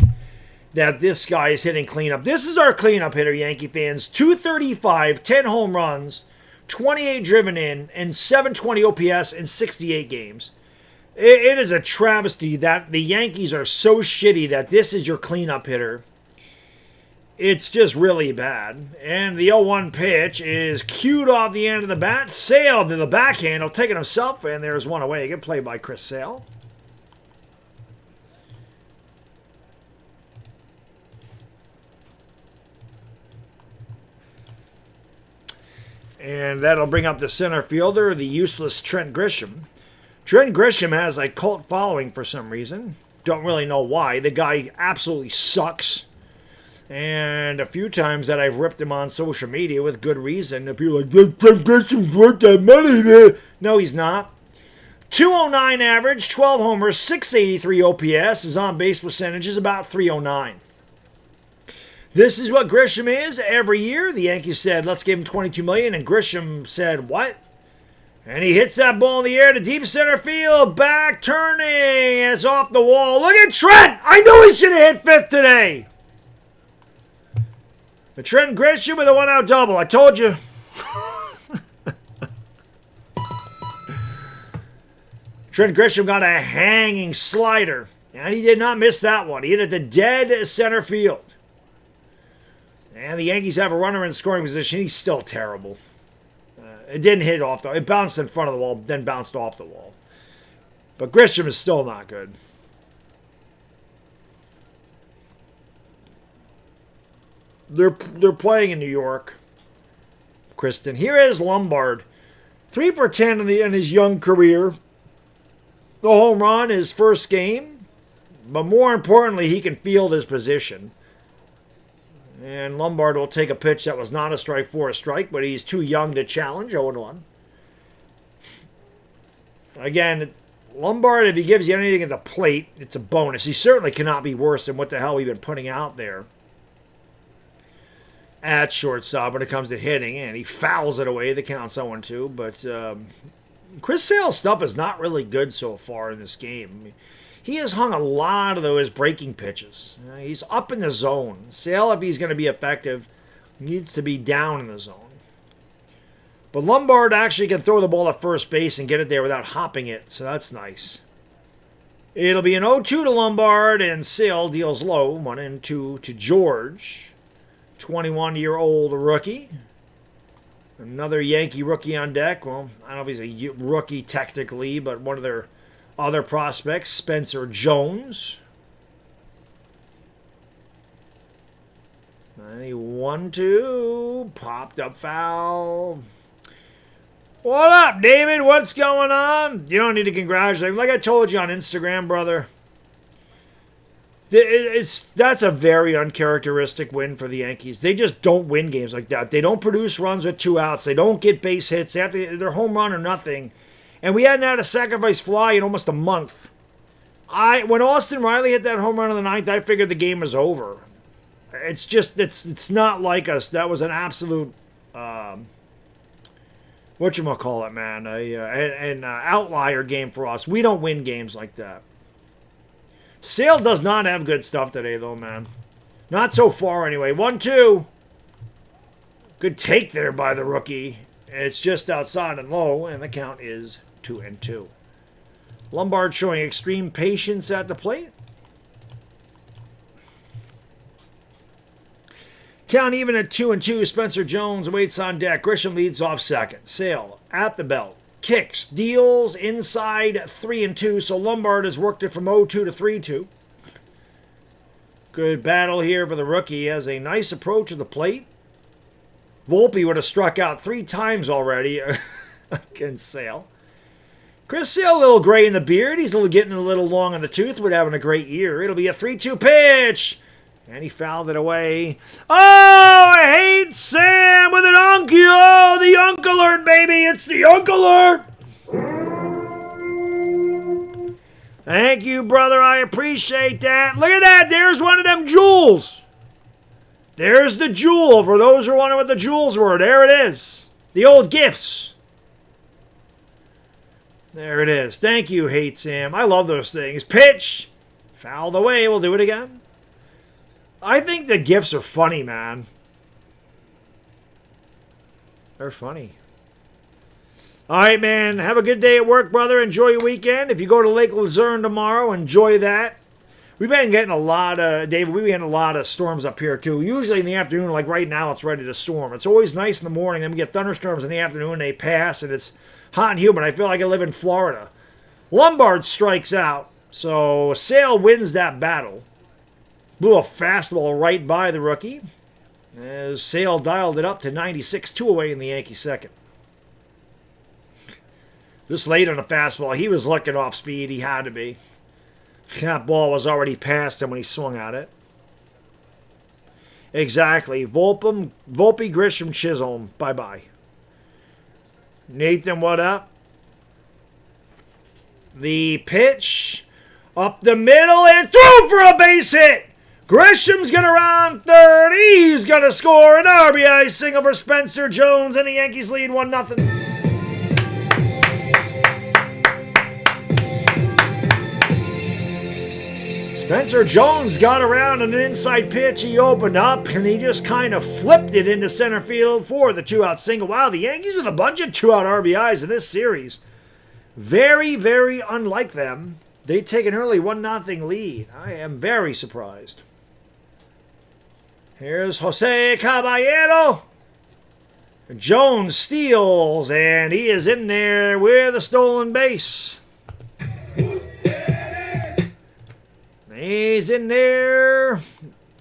that this guy is hitting cleanup. This is our cleanup hitter, Yankee fans. 235, 10 home runs, 28 driven in, and 720 OPS in 68 games. It is a travesty that the Yankees are so shitty that this is your cleanup hitter. It's just really bad. And the 0-1 pitch is cued off the end of the bat. Sale to the backhand. He'll take it himself, and there's one away. Good play by Chris Sale. And that'll bring up the center fielder, the useless Trent Grisham. Trent Grisham has a cult following for some reason. Don't really know why. The guy absolutely sucks. And a few times that I've ripped him on social media with good reason. People are like, Trent Grisham's worth that money, man. No, he's not. 209 average, 12 homers, 683 OPS. His on-base percentage is about 309. This is what Grisham is every year. The Yankees said, let's give him $22 million. And Grisham said, what? And he hits that ball in the air to deep center field. Back turning. And it's off the wall. Look at Trent. I knew he should have hit fifth today. The Trent Grisham with a one-out double. I told you. Trent Grisham got a hanging slider. And he did not miss that one. He hit it to dead center field. And the Yankees have a runner in scoring position. He's still terrible. It didn't hit off the... It bounced in front of the wall, then bounced off the wall. But Grisham is still not good. They're playing in New York. Kristen. Here is Lombard. 3 for 10 in his young career. The home run, his first game. But more importantly, he can field his position. And Lombard will take a pitch that was not a strike for a strike, but he's too young to challenge. 0-1. Again, Lombard, if he gives you anything at the plate, it's a bonus. He certainly cannot be worse than what the hell we've been putting out there at shortstop when it comes to hitting. And he fouls it away. The count's 0-2. But Chris Sale's stuff is not really good so far in this game. He has hung a lot of those breaking pitches. He's up in the zone. Sale, if he's going to be effective, needs to be down in the zone. But Lombard actually can throw the ball at first base and get it there without hopping it, so that's nice. It'll be an 0-2 to Lombard, and Sale deals low, 1-2 to George. 21-year-old rookie. Another Yankee rookie on deck. Well, I don't know if he's a rookie technically, but one of their other prospects, Spencer Jones. 1-2. Popped up foul. What up, David? What's going on? You don't need to congratulate him. Like I told you on Instagram, brother. That's a very uncharacteristic win for the Yankees. They just don't win games like that. They don't produce runs with 2 outs. They don't get base hits. They're home run or nothing. And we hadn't had a sacrifice fly in almost a month. When Austin Riley hit that home run in the ninth, I figured the game was over. It's just it's not like us. That was an absolute whatchamacallit, man, an outlier game for us. We don't win games like that. Sale does not have good stuff today, though, man. Not so far, anyway. 1-2. Good take there by the rookie. It's just outside and low, and the count is 2-2. Lombard showing extreme patience at the plate. Count even at 2-2. Spencer Jones waits on deck. Grisham leads off second. Sale at the belt. Kicks, deals inside 3-2. So Lombard has worked it from 0-2 to 3-2. Good battle here for the rookie. He has a nice approach to the plate. Volpe would have struck out 3 times already against Sale. Chris Sale, a little gray in the beard. He's getting a little long in the tooth, but having a great year. It'll be a 3-2 pitch. And he fouled it away. Oh, I hate Sam with an uncle. Oh, the uncle alert, baby. It's the uncle alert. Thank you, brother. I appreciate that. Look at that. There's one of them jewels. There's the jewel. For those who wonder what the jewels were, there it is. The old gifts. There it is. Thank you, Hate Sam. I love those things. Pitch. Fouled away. We'll do it again. I think the gifts are funny, man. They're funny. All right, man. Have a good day at work, brother. Enjoy your weekend. If you go to Lake Luzerne tomorrow, enjoy that. We've been getting a lot of, David, we've been getting a lot of storms up here, too. Usually in the afternoon, like right now, it's ready to storm. It's always nice in the morning. Then we get thunderstorms in the afternoon. They pass, and it's hot and humid. I feel like I live in Florida. Lombard strikes out. So Sale wins that battle. Blew a fastball right by the rookie. As Sale dialed it up to 96, 2 away in the Yankee second. This late on a fastball, he was looking off speed. He had to be. That ball was already past him when he swung at it. Exactly. Volpe, Grisham, Chisholm. Bye-bye. Nathan, what up? The pitch. Up the middle and through for a base hit. Grisham's going to round third. He's going to score an RBI single for Spencer Jones, and the Yankees lead 1-0. Spencer Jones got around an inside pitch. He opened up, and he just kind of flipped it into center field for the 2-out single. Wow, the Yankees with a bunch of 2-out RBIs in this series. Very, very unlike them. They take an early 1-0 lead. I am very surprised. Here's Jose Caballero. Jones steals, and he is in there with a stolen base. He's in there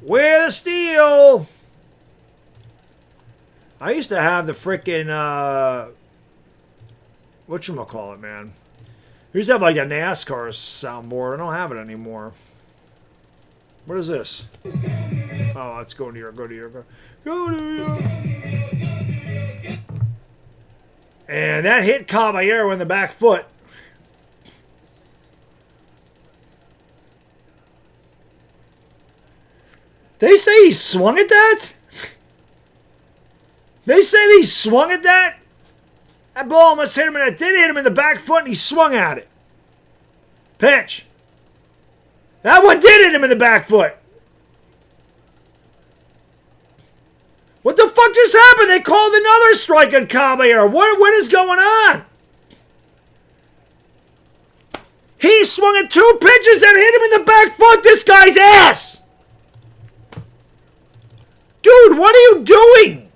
with a steal. I used to have the frickin' whatchamacallit, man. I used to have like a NASCAR soundboard. I don't have it anymore. What is this? Oh, let's go to your, go to your, go to your. And that hit Caballero in the back foot. They say he swung at that? They said he swung at that? That ball almost hit him, and it did hit him in the back foot, and he swung at it. Pitch. That one did hit him in the back foot. What the fuck just happened? They called another strike on Caballero. What is going on? He swung at 2 pitches and hit him in the back foot. This guy's ass. Dude, what are you doing?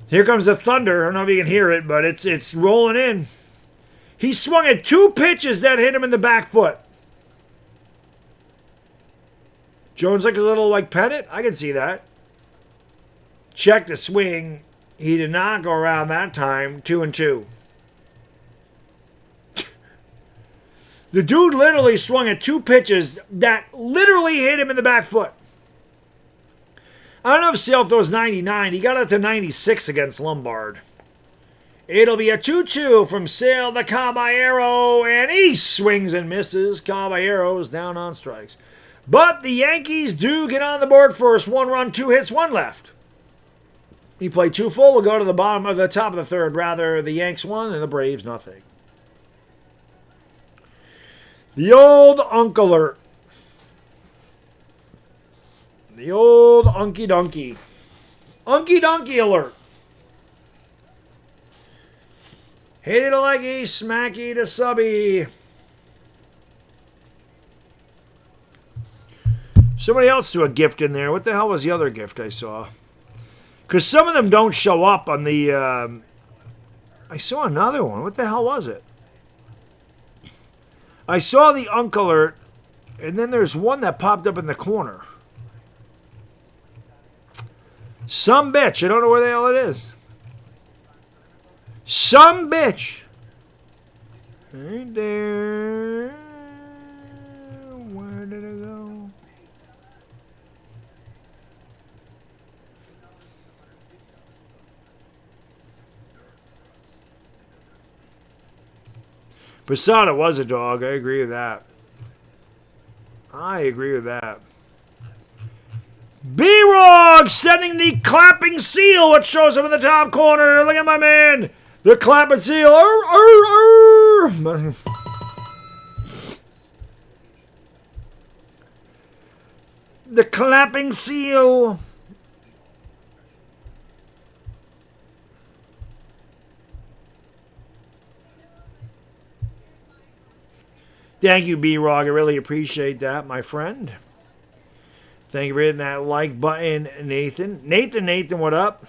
Here comes the thunder. I don't know if you can hear it, but it's rolling in. He swung at 2 pitches that hit him in the back foot. Jones like a little pennant? I can see that. Check the swing. He did not go around that time. 2-2. The dude literally swung at 2 pitches that literally hit him in the back foot. I don't know if Sale throws 99. He got up to 96 against Lombard. It'll be a 2-2 from Sale the Caballero, and he swings and misses. Caballero's down on strikes. But the Yankees do get on the board first. 1 run, 2 hits, 1 left. He played 2 full. We'll go to the bottom of the top of the third. Rather, the Yanks won and the Braves nothing. The old Unk alert. The old Unky Dunky. Unky Dunky alert. Hit it a leggy, smacky to subby. Somebody else threw a gift in there. What the hell was the other gift I saw? Because some of them don't show up on the... I saw another one. What the hell was it? I saw the Unk alert, and then there's one that popped up in the corner. Some bitch. I don't know where the hell it is. Some bitch. Right there. Where did it go? Posada was a dog. I agree with that. I agree with that. B-Rog sending the clapping seal, which shows up in the top corner. Look at my man. The clapping seal. The clapping seal. Thank you, B-Rog. I really appreciate that, my friend. Thank you for hitting that like button, Nathan. Nathan, what up?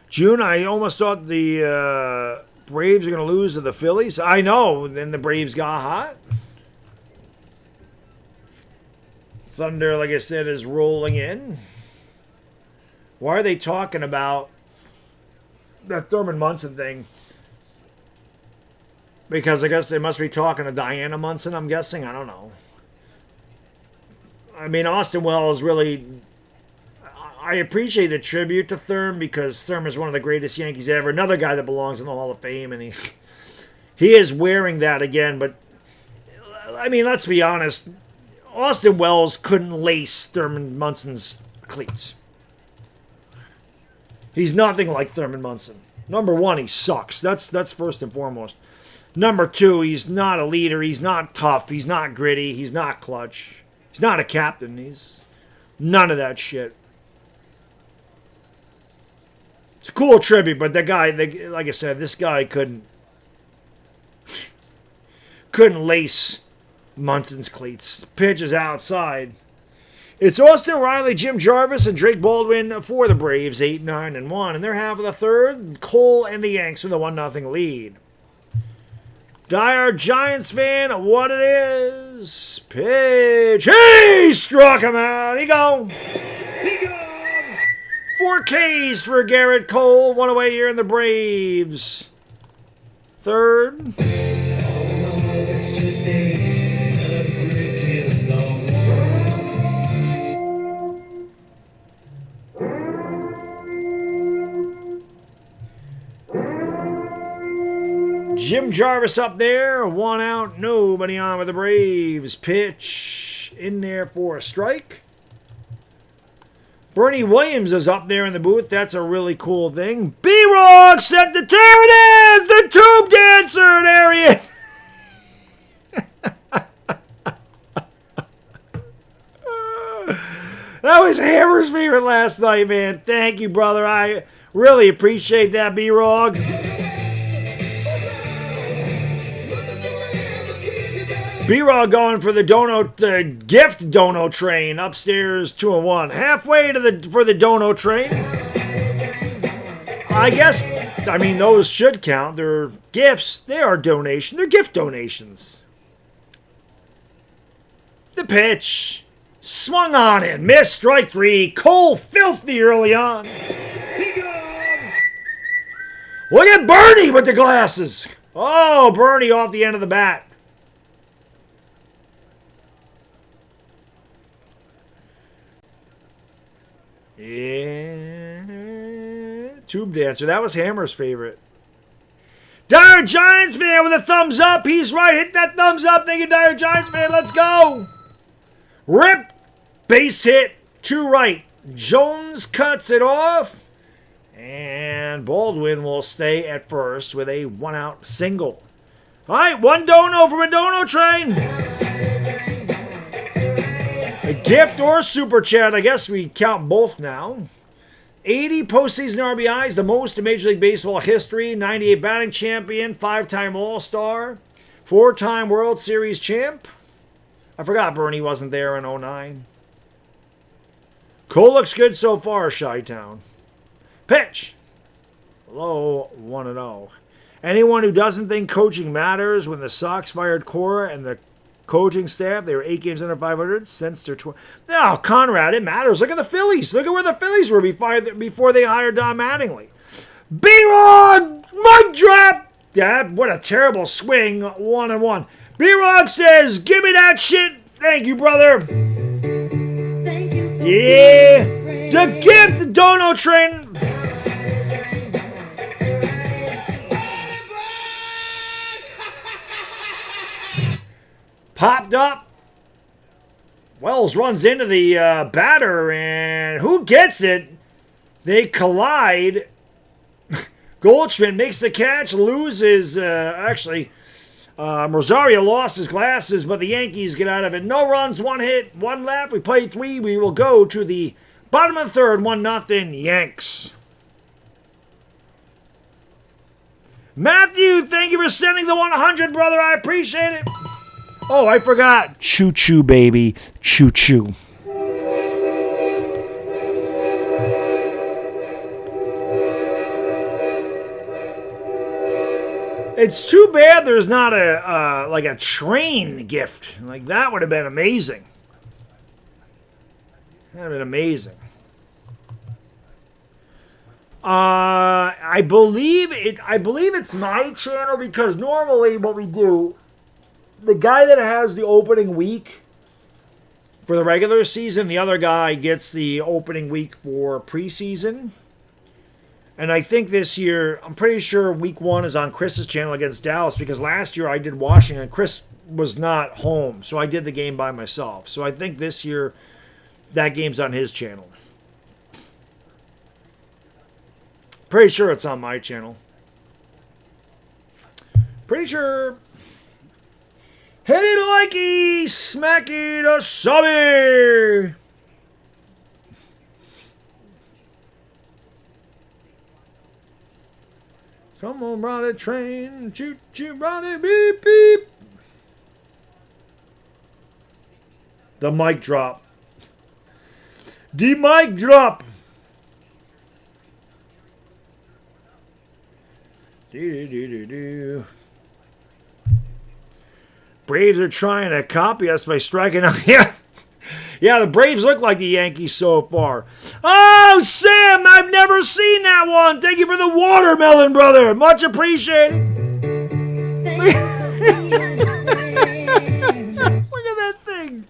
June, I almost thought the Braves are going to lose to the Phillies. I know. Then the Braves got hot. Thunder, like I said, is rolling in. Why are they talking about that Thurman Munson thing? Because I guess they must be talking to Diana Munson, I'm guessing. I don't know. I mean, Austin Wells really... I appreciate the tribute to Thurman because Thurman is one of the greatest Yankees ever. Another guy that belongs in the Hall of Fame, and he is wearing that again. But, I mean, let's be honest. Austin Wells couldn't lace Thurman Munson's cleats. He's nothing like Thurman Munson. Number one, he sucks. That's first and foremost. Number two, he's not a leader. He's not tough. He's not gritty. He's not clutch. He's not a captain. He's none of that shit. It's a cool tribute, but the guy, like I said, this guy couldn't lace Munson's cleats. Pitch is outside. It's Austin Riley, Jim Jarvis, and Drake Baldwin for the Braves, 8-9-1. And they're half of the third. Cole and the Yanks with a 1-0 lead. Dire Giants fan, what it is. Pitch. He struck him out. He gone. He gone. 4 Ks for Garrett Cole. One away here in the Braves. Third. Jim Jarvis up there, 1 out, nobody on with the Braves. Pitch in there for a strike. Bernie Williams is up there in the booth. That's a really cool thing. B-Rock set the... There it is! The tube dancer! There he is! That was Hammer's favorite last night, man. Thank you, brother. I really appreciate that, B-Rog. B-Rog going for the gift dono train upstairs 2-1. Halfway for the dono train. I guess, I mean, those should count. They're gifts. They are donation. They're gift donations. The pitch. Swung on and missed. Strike 3. Cole filthy early on. Look at Bernie with the glasses. Oh, Bernie off the end of the bat. Yeah. Tube Dancer. That was Hammer's favorite. Dire Giants fan with a thumbs up. He's right. Hit that thumbs up. Thank you, Dire Giants fan. Let's go. Rip. Base hit to right. Jones cuts it off. And Baldwin will stay at first with a 1-out single. All right, one dono from a dono train. A gift or super chat. I guess we count both now. 80 postseason RBIs, the most in Major League Baseball history. 98 batting champion, 5-time All-Star, 4-time World Series champ. I forgot Bernie wasn't there in 09. Cole looks good so far, Chi-Town. Pitch. Low 1-0. Anyone who doesn't think coaching matters, when the Sox fired Cora and the coaching staff, they were 8 games under 500 since their No, Conrad, it matters. Look at the Phillies. Look at where the Phillies were before they hired Don Mattingly. B-Rod! Mic drop! Dad, what a terrible swing. 1-1. B-Rod says, give me that shit. Thank you, brother. Thank you for Yeah. being a friend. The gift, the dono train. Popped up. Wells runs into the batter, and who gets it? They collide. Goldschmidt makes the catch, loses. Rosario lost his glasses, but the Yankees get out of it. No runs, 1 hit, 1 left. We played 3. We will go to the bottom of the third, 1-0 Yanks. Matthew, thank you for sending the 100, brother. I appreciate it. Oh, I forgot. Choo-choo, baby. Choo-choo. It's too bad there's not a train gift. Like, that would have been amazing. That would have been amazing. I believe it's my channel, because normally what we do, the guy that has the opening week for the regular season, the other guy gets the opening week for preseason. And I think this year, I'm pretty sure week 1 is on Chris's channel against Dallas, because last year I did Washington. Chris was not home, so I did the game by myself. So I think this year that game's on his channel. Pretty sure it's on my channel. Pretty sure. Hit it likey, smacky the subby. Come on, ride a train, choo choo, ride it, beep beep. The mic drop. The mic drop. Do. Braves are trying to copy us by striking out. Yeah, the Braves look like the Yankees so far. Oh, Sam, I've never seen that one. Thank you for the watermelon, brother. Much appreciated. Thank you for being a friend. Look at that thing.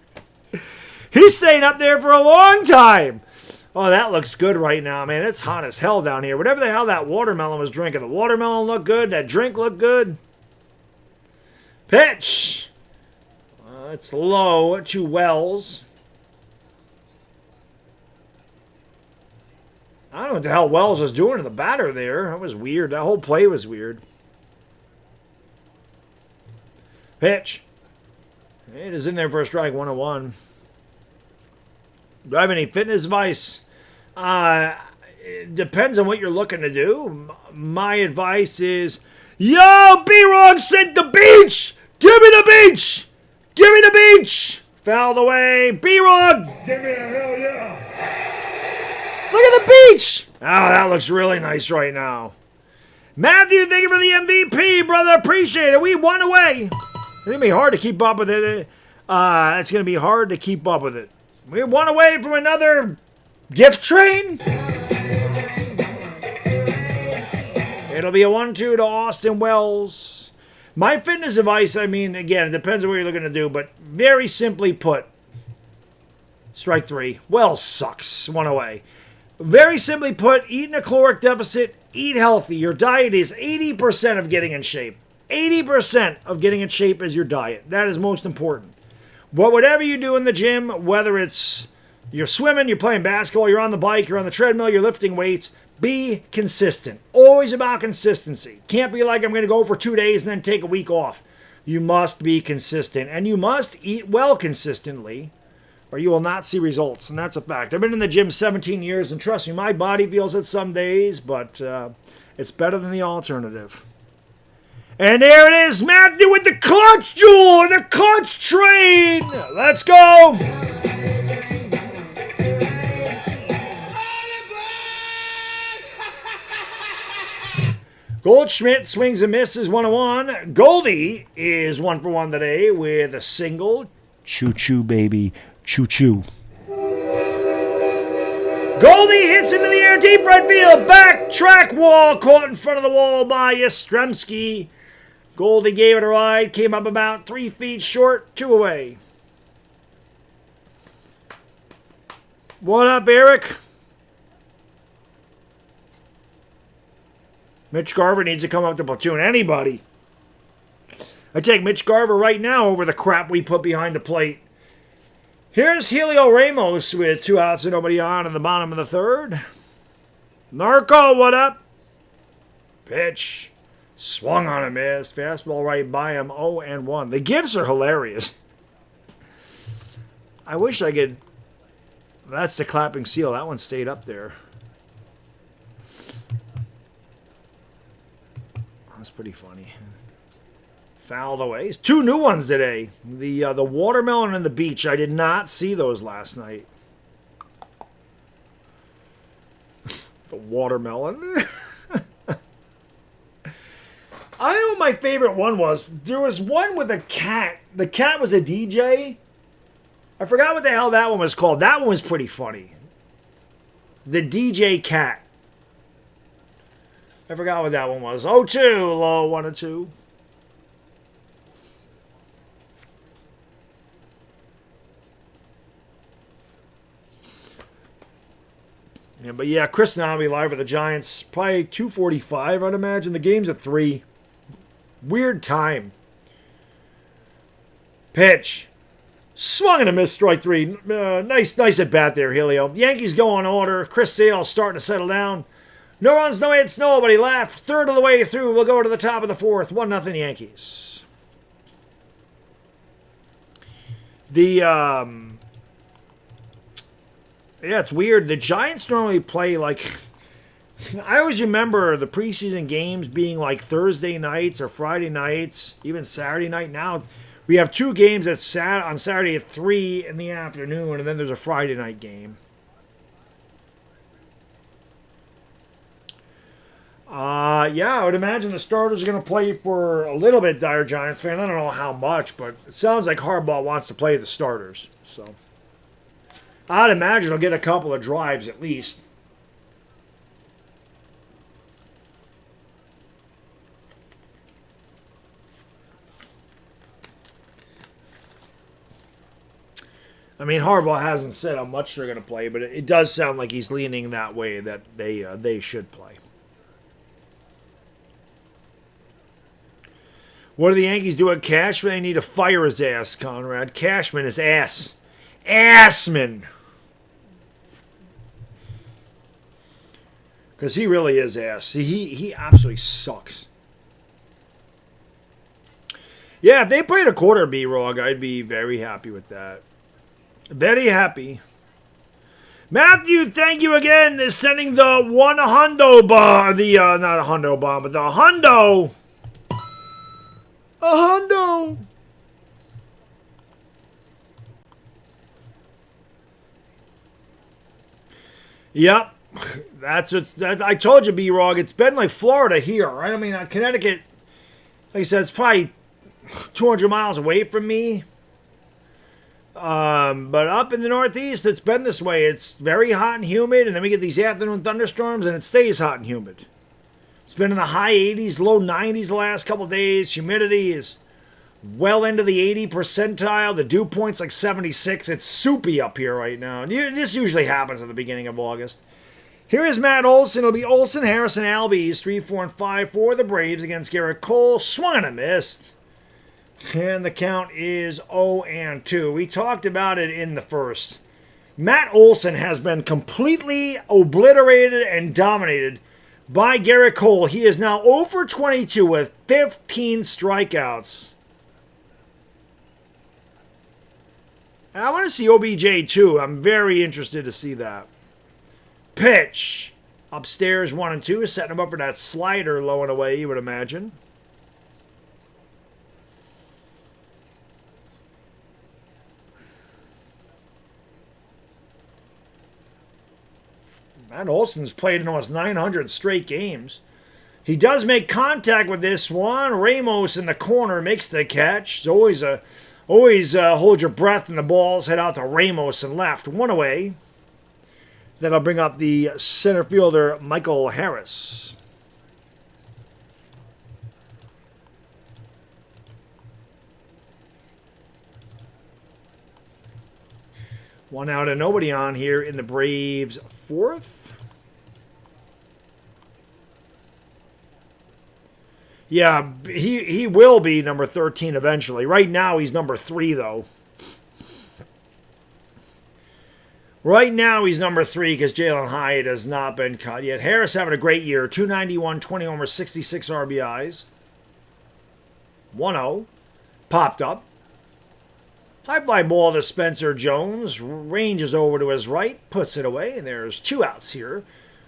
He's staying up there for a long time. Oh, that looks good right now, man. It's hot as hell down here. Whatever the hell that watermelon was drinking. The watermelon looked good. That drink looked good. Pitch. It's low to Wells. I don't know what the hell Wells was doing to the batter there. That was weird. That whole play was weird. Pitch. It is in there for a strike, 1-1. Do I have any fitness advice? It depends on what you're looking to do. My advice is, yo, B-Rog said the beach! Give me the beach! Give me the beach! Fouled away. B-Rog! Give me a hell yeah. Look at the beach! Oh, that looks really nice right now. Matthew, thank you for the MVP, brother. Appreciate it. We won away. It's going to be hard to keep up with it. It's going to be hard to keep up with it. We won away from another gift train. It'll be a 1-2 to Austin Wells. My fitness advice, I mean, again, it depends on what you're looking to do, but very simply put, strike 3. Wells sucks. 1 away. Very simply put, eat in a caloric deficit, eat healthy. Your diet is 80% of getting in shape. 80% of getting in shape is your diet. That is most important. But whatever you do in the gym, whether it's you're swimming, you're playing basketball, you're on the bike, you're on the treadmill, you're lifting weights, be consistent. Always about consistency. Can't be like I'm going to go for 2 days and then take a week off. You must be consistent. And you must eat well consistently, or you will not see results. And that's a fact. I've been in the gym 17 years, and trust me, my body feels it some days, but it's better than the alternative. And there it is, Matthew with the clutch jewel and the clutch train. Let's go. Goldschmidt swings and misses 1-1. Goldie is 1 for 1 today with a single. Choo-choo, baby. Choo-choo. Goldie hits into the air, deep right field. Back track wall, caught in front of the wall by Yastrzemski. Goldie gave it a ride, came up about 3 feet short, 2 away. What up, Eric? Mitch Garver needs to come up to platoon anybody. I take Mitch Garver right now over the crap we put behind the plate. Here's Helio Ramos with 2 outs and nobody on in the bottom of the 3rd. Narco, what up? Pitch. Swung on a miss. Fastball right by him. 0-1. The gifts are hilarious. I wish I could. That's the clapping seal. That one stayed up there. That's pretty funny. Fouled away. It's 2 new ones today. The watermelon and the beach. I did not see those last night. The watermelon. I know what my favorite one was. There was one with a cat. The cat was a DJ. I forgot what the hell that one was called. That one was pretty funny. The DJ cat. I forgot what that one was. 0-2, low 1-2. Yeah, but yeah, Chris and I will be live with the Giants. Probably 2:45, I'd imagine. The game's at 3. Weird time. Pitch. Swung and a miss, strike 3. Nice at bat there, Helio. The Yankees go on order. Chris Sale's starting to settle down. No runs, no hits, nobody left. 3rd of the way through. We'll go to the top of the 4th. 1-0 Yankees. Yeah, it's weird. The Giants normally play like... I always remember the preseason games being like Thursday nights or Friday nights, even Saturday night. Now we have 2 games on Saturday at 3 in the afternoon, and then there's a Friday night game. Yeah, I would imagine the starters are going to play for a little bit, Dire Giants fan. I don't know how much, but it sounds like Harbaugh wants to play the starters. So I'd imagine he'll get a couple of drives at least. I mean, Harbaugh hasn't said how much they're going to play, but it does sound like he's leaning that way, that they should play. What do the Yankees do at Cashman? They need to fire his ass, Conrad. Cashman is ass. Assman. Because he really is ass. He absolutely sucks. Yeah, if they played a quarter B-Rog, I'd be very happy with that. Very happy. Matthew, thank you again for sending the 1 hundo bomb. Not a hundo bomb, but the hundo. A hundo. Yep. That's I told you, B-Rog. It's been like Florida here, right? I mean, Connecticut, like I said, it's probably 200 miles away from me. But up in the Northeast, it's been this way. It's very hot and humid, and then we get these afternoon thunderstorms, and it stays hot and humid. It's been in the high 80s, low 90s the last couple of days. Humidity is well into the 80 percentile. The dew point's like 76. It's soupy up here right now. And this usually happens at the beginning of August. Here is Matt Olson. It'll be Olson, Harrison, Albies, 3, 4, and 5 for the Braves against Garrett Cole. Swung and a missed. And the count is 0-2. We talked about it in the first. Matt Olson has been completely obliterated and dominated by Garrett Cole. He is now 0 for 22 with 15 strikeouts. I want to see OBJ too. I'm very interested to see that. Pitch. Upstairs 1-2. Setting him up for that slider low and away, you would imagine. Matt Olson's played in almost 900 straight games. He does make contact with this one. Ramos in the corner makes the catch. It's always hold your breath and the balls head out to Ramos and left. One away. That'll bring up the center fielder, Michael Harris. One out and nobody on here in the Braves' fourth. Yeah, he will be number 13 eventually. Right now he's number 3 though. Right now he's number 3 because Jalen Hyatt has not been cut yet. Harris having a great year. 291, 20 homers, 66 RBIs. 1-0. Popped up. High fly ball to Spencer Jones. Ranges over to his right. Puts it away. And there's 2 outs here.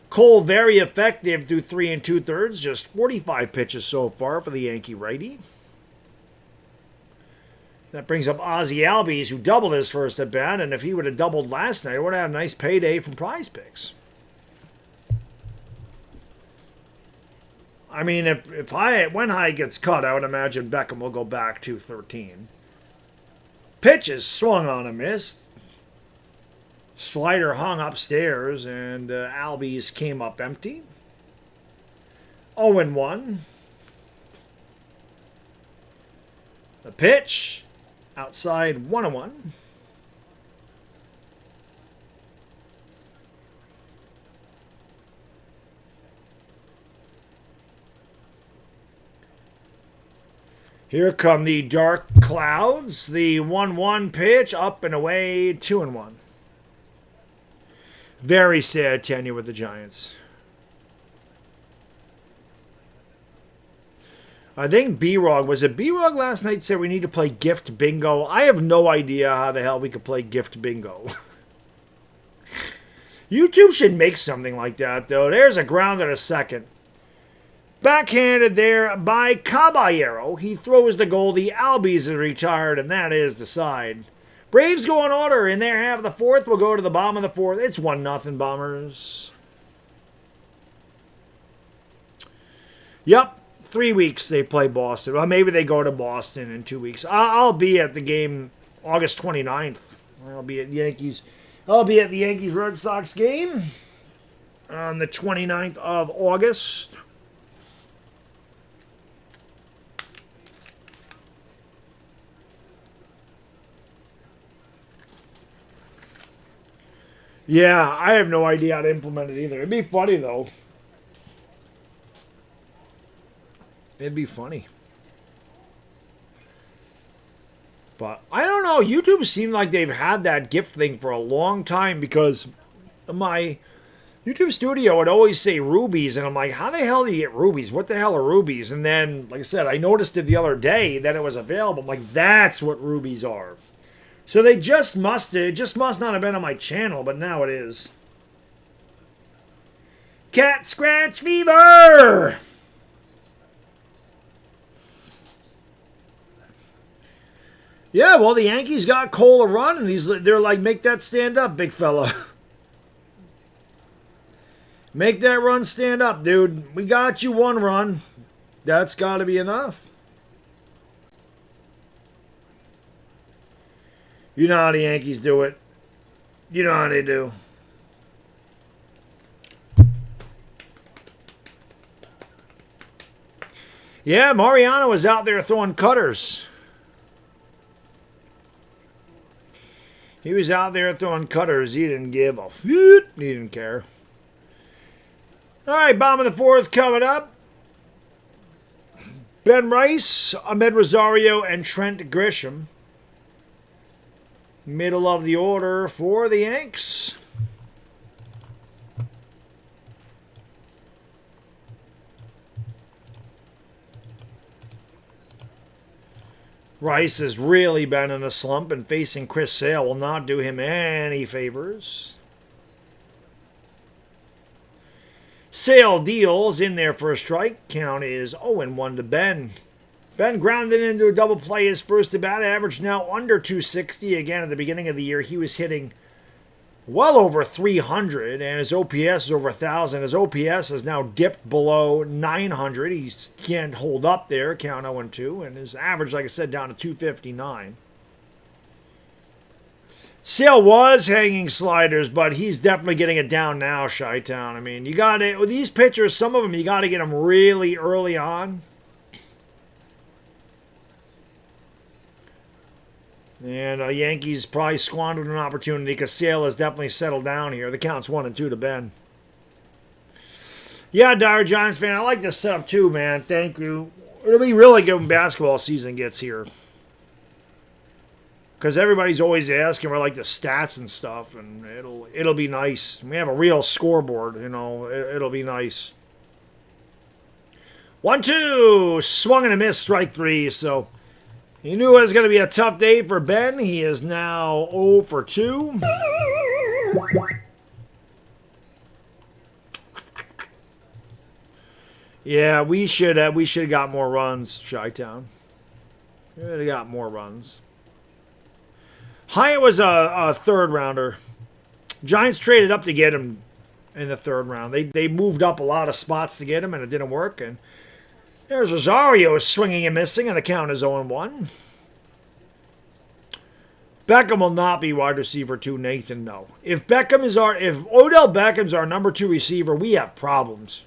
Cole very effective through 3 2/3. Just 45 pitches so far for the Yankee righty. That brings up Ozzie Albies, who doubled his first at bat. And if he would have doubled last night, would have had a nice payday from Prize Picks. I mean, when Hyatt gets cut, I would imagine Beckham will go back to 13. Pitches swung on a miss. Slider hung upstairs, and Albies came up empty. 0-1. The pitch outside 1-1. Here come the dark clouds. The 1-1 pitch up and away, 2-1. Very sad tenure with the Giants. I think B-Rog, was it B-Rog last night said we need to play gift bingo? I have no idea how the hell we could play gift bingo. YouTube should make something like that, though. There's a grounder to second. Backhanded there by Caballero. He throws the Goldie. Albies is retired, and that is the side. Braves go in order in their half of the fourth. We'll go to the bottom of the fourth. It's 1-0 Bombers. Yep, 3 weeks they play Boston. Well, maybe they go to Boston in 2 weeks. I'll be at the game August 29th. I'll be at the Yankees Red Sox game on the 29th of August. Yeah, I have no idea how to implement it either. It'd be funny, though. It'd be funny. But I don't know. YouTube seemed like they've had that gift thing for a long time because my YouTube studio would always say rubies. And I'm like, how the hell do you get rubies? What the hell are rubies? And then, like I said, I noticed it the other day that it was available. I'm like, that's what rubies are. So it just must not have been on my channel, but now it is. Cat scratch fever! Yeah, well, the Yankees got Cole a run, and they're like, make that stand up, big fella. Make that run stand up, dude. We got you 1 run. That's got to be enough. You know how the Yankees do it. You know how they do. Yeah, Mariano was out there throwing cutters. He was out there throwing cutters. He didn't give a foot. He didn't care. All right, bottom of the fourth coming up. Ben Rice, Ahmed Rosario, and Trent Grisham. Middle of the order for the Yanks. Rice has really been in a slump, and facing Chris Sale will not do him any favors. Sale deals in there for a strike. Count is 0-1 to Ben. Ben grounded into a double play his first at bat, average now under 260. Again, at the beginning of the year, he was hitting well over 300, and his OPS is over 1,000. His OPS has now dipped below 900. He can't hold up there, count 0-2, and his average, like I said, down to 259. Sale was hanging sliders, but he's definitely getting it down now, Chi-Town. I mean, you got it. With these pitchers, some of them, you got to get them really early on. And Yankees probably squandered an opportunity because Sale has definitely settled down here. The count's 1-2 to Ben. Yeah, Dire Giants fan, I like this setup too, man. Thank you. It'll be really good when basketball season gets here. Because everybody's always asking for like the stats and stuff, and it'll be nice. We have a real scoreboard, you know. It'll be nice. 1-2, swung and a miss, strike three. So he knew it was going to be a tough day for Ben. He is now 0 for 2. Yeah, we should have got more runs, Chi-Town. We should have got more runs. Hyatt was a third rounder. Giants traded up to get him in the third round. They moved up a lot of spots to get him, and it didn't work. And there's Rosario swinging and missing, and the count is 0-1. Beckham will not be wide receiver 2, Nathan. No. If Odell Beckham's our number 2 receiver, we have problems.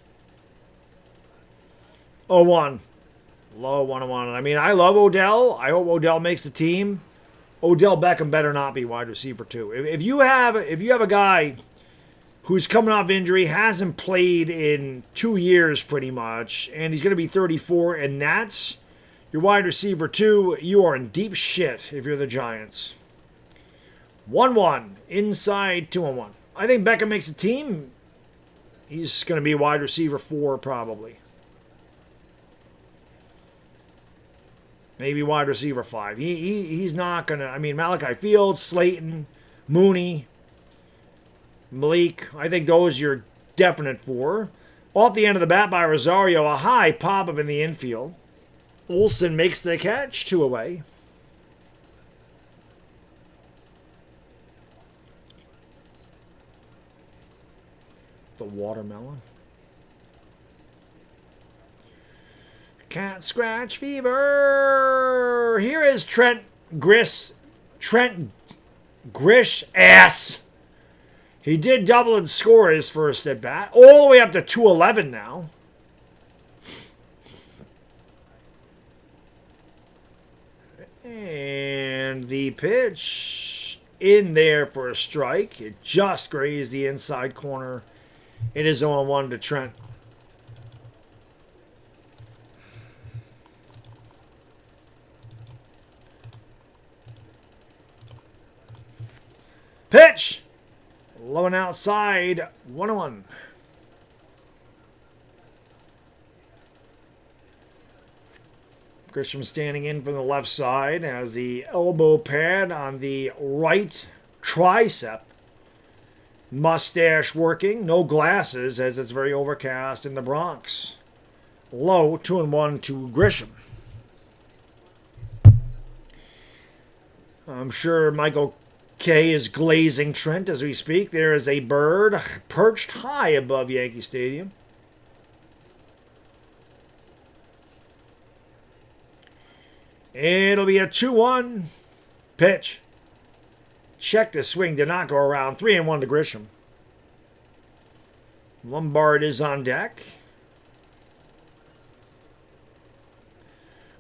0-1. Low 1-1. I mean, I love Odell. I hope Odell makes the team. Odell Beckham better not be wide receiver 2. If you have a guy who's coming off injury, hasn't played in 2 years pretty much, and he's going to be 34, and that's your wide receiver 2, you are in deep shit if you're the Giants. 1-1, inside 2-1. I think Beckham makes the team. He's going to be wide receiver 4 probably. Maybe wide receiver 5. He's not going to... I mean, Malachi Fields, Slayton, Mooney, Malik. I think those you're definite for. Off the end of the bat by Rosario, a high pop-up in the infield. Olsen makes the catch, 2 away. The watermelon. Cat scratch fever. Here is Trent Grish ass. He did double and score his first at bat. All the way up to 211 now. And the pitch in there for a strike. It just grazed the inside corner. It is 0-1 to Trent. Pitch! Low and outside, 1-1. Grisham standing in from the left side has the elbow pad on the right tricep. Mustache working, no glasses as it's very overcast in the Bronx. Low, 2-1 to Grisham. I'm sure Michael K is glazing Trent as we speak. There is a bird perched high above Yankee Stadium. It'll be a 2-1 pitch. Check the swing, did not go around. 3-1 to Grisham. Lombard is on deck.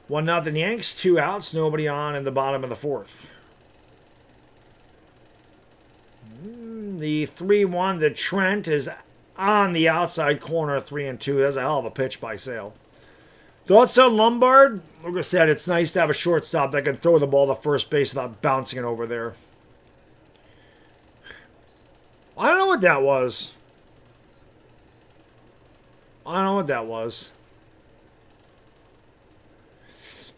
1-0 Yanks, 2 outs, nobody on in the bottom of the fourth. The 3-1 to Trent is on the outside corner, 3-2. That's a hell of a pitch by Sale. Thoughts on Lombard? Like I said, it's nice to have a shortstop that can throw the ball to first base without bouncing it over there. I don't know what that was.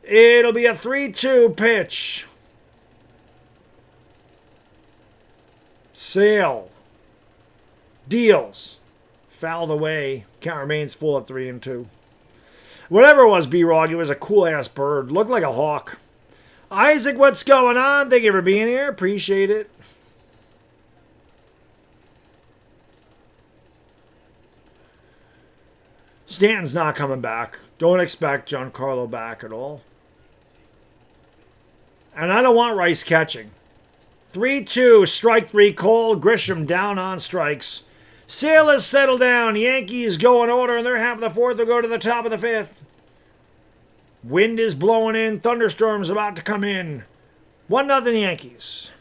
It'll be a 3-2 pitch. Sale. Deals. Fouled away. Count remains full at 3-2. Whatever it was, B-Rog, it was a cool-ass bird. Looked like a hawk. Isaac, what's going on? Thank you for being here. Appreciate it. Stanton's not coming back. Don't expect Giancarlo back at all. And I don't want Rice catching. 3-2, strike 3 call. Grisham down on strikes. Sale has settled down. Yankees go in order in their half of the fourth. They'll go to the top of the fifth. Wind is blowing in. Thunderstorms about to come in. 1-0 Yankees.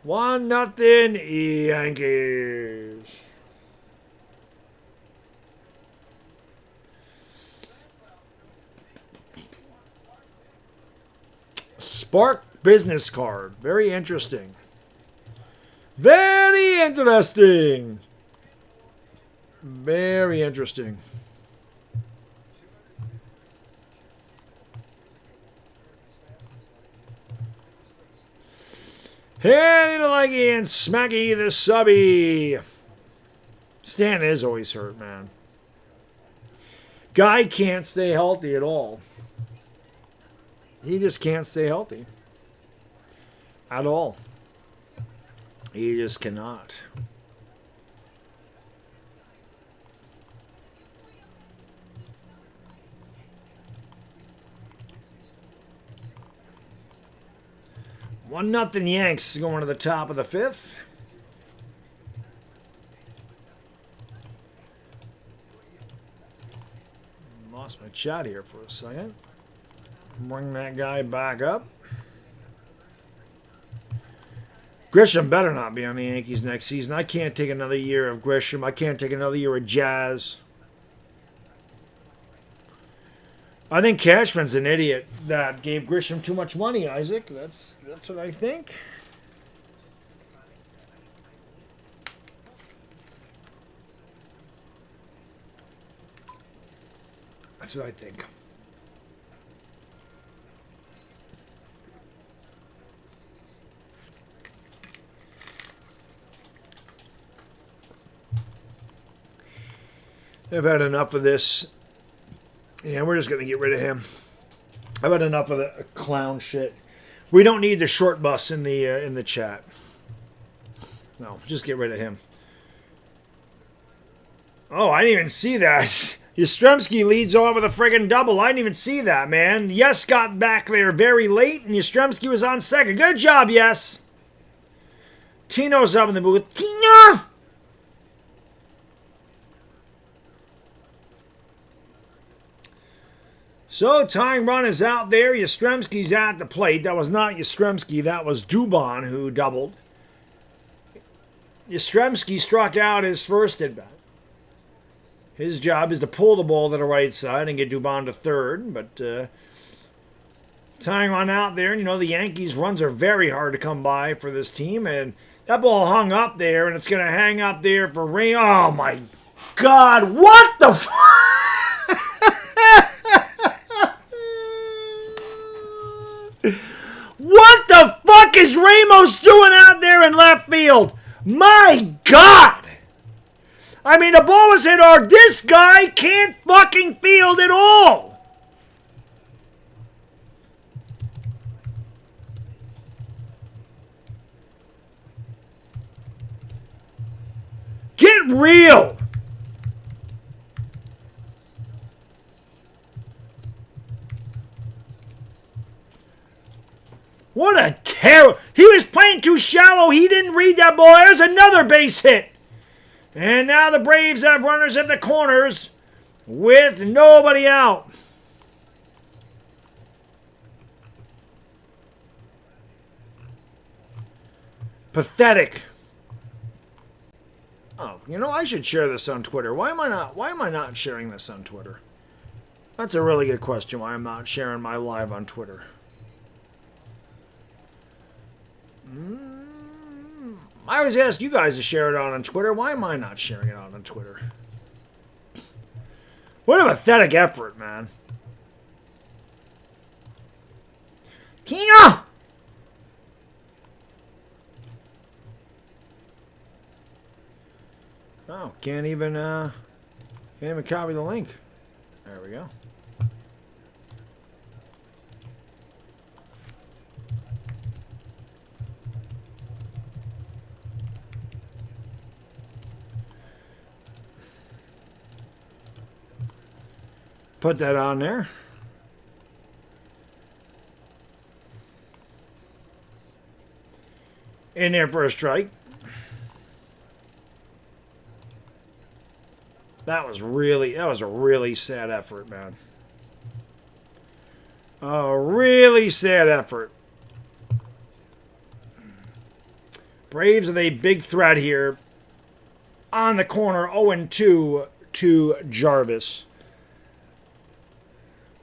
1-0 Yankees. Spark business card. Very interesting. Very interesting. Very interesting. Handy the leggy and smacky the subby. Stan is always hurt, man. Guy can't stay healthy at all. He just can't stay healthy. At all. He just cannot. One nothing Yanks going to the top of the fifth. Lost my chat here for a second. Bring that guy back up. Grisham better not be on the Yankees next season. I can't take another year of Grisham. I can't take another year of Jazz. I think Cashman's an idiot that gave Grisham too much money, Isaac. That's what I think. That's what I think. I've had enough of this. Yeah, we're just going to get rid of him. I've had enough of the clown shit. We don't need the short bus in the chat. No, just get rid of him. Oh, I didn't even see that. Yastrzemski leads off with a friggin' double. I didn't even see that, man. Yes got back there very late, and Yastrzemski was on second. Good job, Yes. Tino's up in the booth. Tino! So, tying run is out there. Yastrzemski's at the plate. That was not Yastrzemski. That was Dubon who doubled. Yastrzemski struck out his first at bat. His job is to pull the ball to the right side and get Dubon to third. But tying run out there. And, you know, the Yankees' runs are very hard to come by for this team. And that ball hung up there, and it's going to hang up there for rain. Oh, my God. What the fuck? What the fuck is Ramos doing out there in left field? My God! I mean, the ball was hit hard. This guy can't fucking field at all. Get real. What a terror. He was playing too shallow. He didn't read that ball. There's another base hit. And now the Braves have runners at the corners with nobody out. Pathetic. Oh, you know, I should share this on Twitter. Why am I not sharing this on Twitter? That's a really good question, why I'm not sharing my live on Twitter. I always ask you guys to share it on Twitter. Why am I not sharing it on Twitter? What a pathetic effort, man. Kia! Oh, can't even copy the link. There we go. Put that on there. In there for a strike. That was a really sad effort, man. A really sad effort. Braves with a big threat here. On the corner, 0-2 to Jarvis.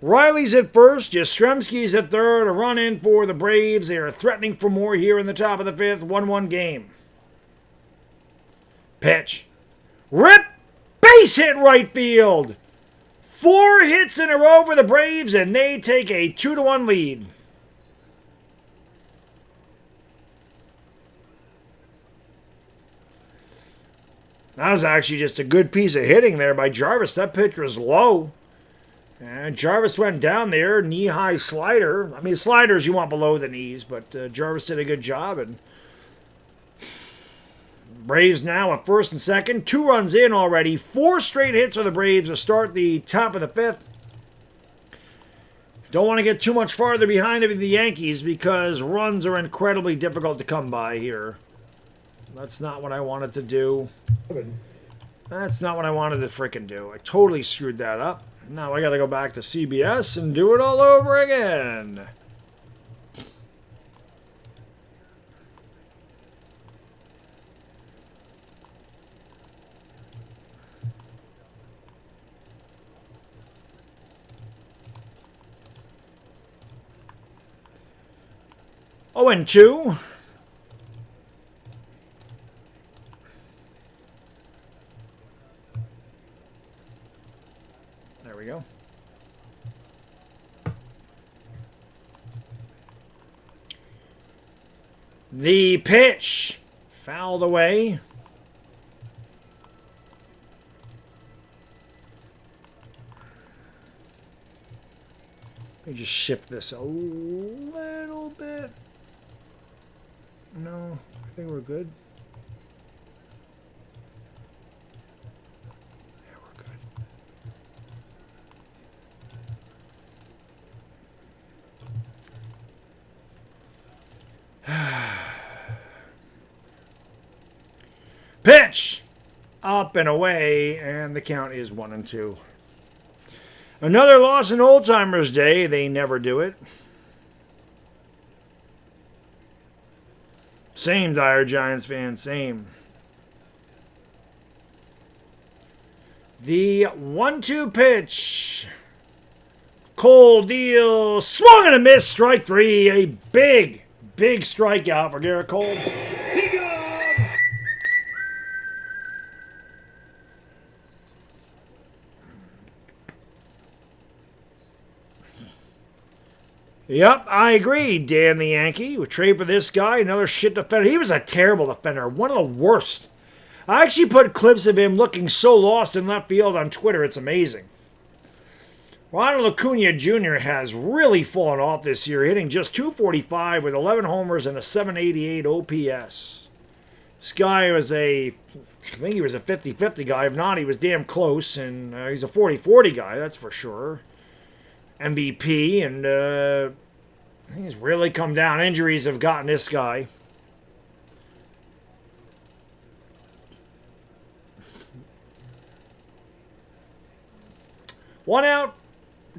Riley's at first, Yastrzemski's at third, a run in for the Braves. They are threatening for more here in the top of the fifth, 1-1 game. Pitch. Rip! Base hit right field! 4 hits in a row for the Braves, and they take a 2-1 lead. That was actually just a good piece of hitting there by Jarvis. That pitch was low. And Jarvis went down there, knee-high slider. I mean, sliders you want below the knees, but Jarvis did a good job. And Braves now at first and second. 2 runs in already. 4 straight hits for the Braves to start the top of the fifth. Don't want to get too much farther behind of the Yankees because runs are incredibly difficult to come by here. That's not what I wanted to do. That's not what I wanted to frickin' do. I totally screwed that up. Now I gotta go back to CBS and do it all over again. Oh, and 2. There we go. The pitch fouled away. Let me just shift this a little bit. No, I think we're good. Yeah, we're good. Pitch! Up and away, and the count is 1-2. Another loss in Old Timers Day. They never do it. Same, Dire Giants fan, same. The 1-2 pitch. Cole deal. Swung and a miss. Strike 3. A big strikeout for Garrett Cole. He gone! Yep, I agree, Dan the Yankee. We trade for this guy, another shit defender. He was a terrible defender, one of the worst. I actually put clips of him looking so lost in left field on Twitter, it's amazing. Ronald Acuna Jr. has really fallen off this year, hitting just .245 with 11 homers and a .788 OPS. This guy was I think he was a 50-50 guy. If not, he was damn close, and he's a 40-40 guy, that's for sure. MVP, and I think he's really come down. Injuries have gotten this guy. One out,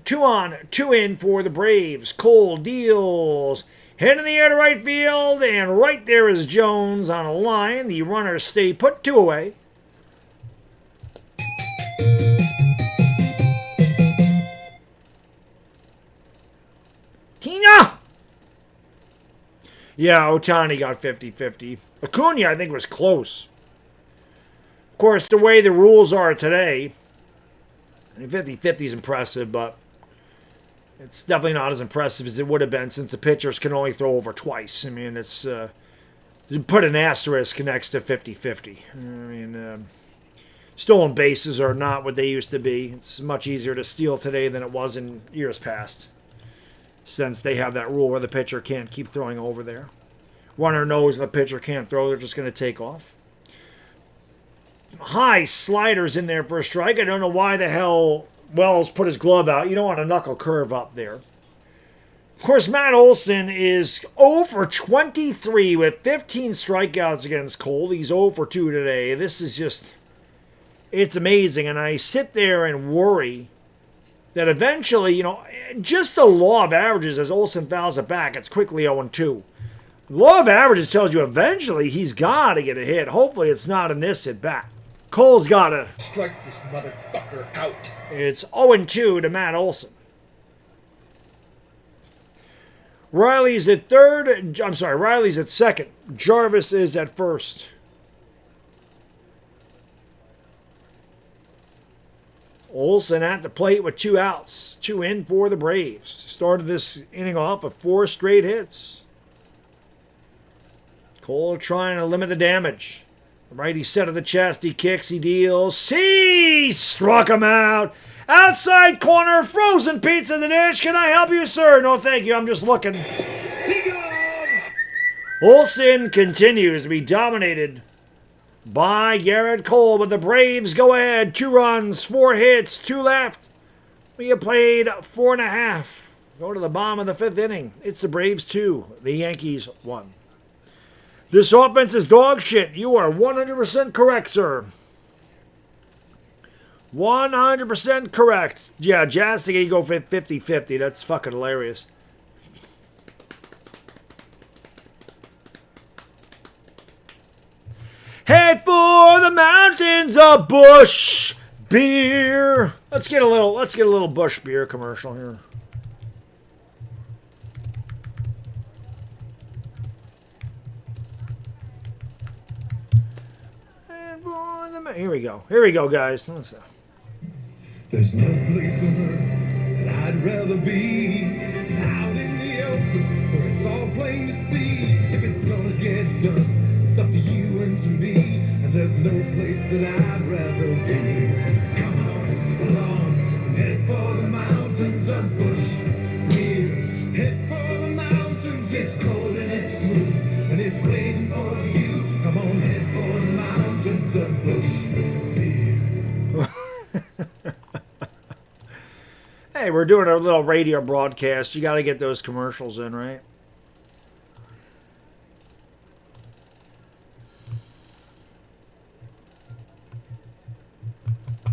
2 on, 2 in for the Braves. Cole deals. Head in the air to right field, and right there is Jones on a line. The runners stay put, 2 away. Tina! Yeah, Otani got 50-50. Acuna, I think, was close. Of course, the way the rules are today, 50-50 is impressive, but it's definitely not as impressive as it would have been since the pitchers can only throw over twice. I mean, it's put an asterisk next to 50-50. I mean, stolen bases are not what they used to be. It's much easier to steal today than it was in years past, since they have that rule where the pitcher can't keep throwing over there. Runner knows the pitcher can't throw, they're just going to take off. High sliders in there for a strike. I don't know why the hell Wells put his glove out. You don't want a knuckle curve up there. Of course, Matt Olson is 0 for 23 with 15 strikeouts against Cole. He's 0 for 2 today. This is just, it's amazing. And I sit there and worry that eventually, just the law of averages, as Olson fouls it back, it's quickly 0-2. The law of averages tells you eventually he's got to get a hit. Hopefully it's not in this at bat. Cole's got to Strike this motherfucker out. It's 0-2 to Matt Olson. Riley's at third. I'm sorry, Riley's at second. Jarvis is at first. Olson at the plate with 2 outs. 2 in for the Braves. Started this inning off with 4 straight hits. Cole trying to limit the damage. Righty set of the chest. He kicks. He deals. He struck him out. Outside corner. Frozen pizza in the dish. Can I help you, sir? No, thank you. I'm just looking. Olson continues to be dominated by Garrett Cole, but the Braves go ahead. 2 runs, 4 hits, 2 left. We have played 4.5. Go to the bottom of the 5th inning. It's the Braves 2, the Yankees 1. This offense is dog shit. You are 100% correct, sir. 100% correct. Yeah, Jastic, you go for 50-50. That's fucking hilarious. Head for the mountains of Bush beer. Let's get a little Bush beer commercial here. Here we go. Here we go, guys. There's no place on earth that I'd rather be than out in the open where it's all plain to see. If it's gonna get done, it's up to you and to me. And there's no place that I'd rather be. Come on along and head for the mountains of Bush. Here, head for the mountains. It's cold and it's smooth and it's waiting for you. Come on, head for the mountains of Bush. Hey, we're doing a little radio broadcast. You got to get those commercials in, right?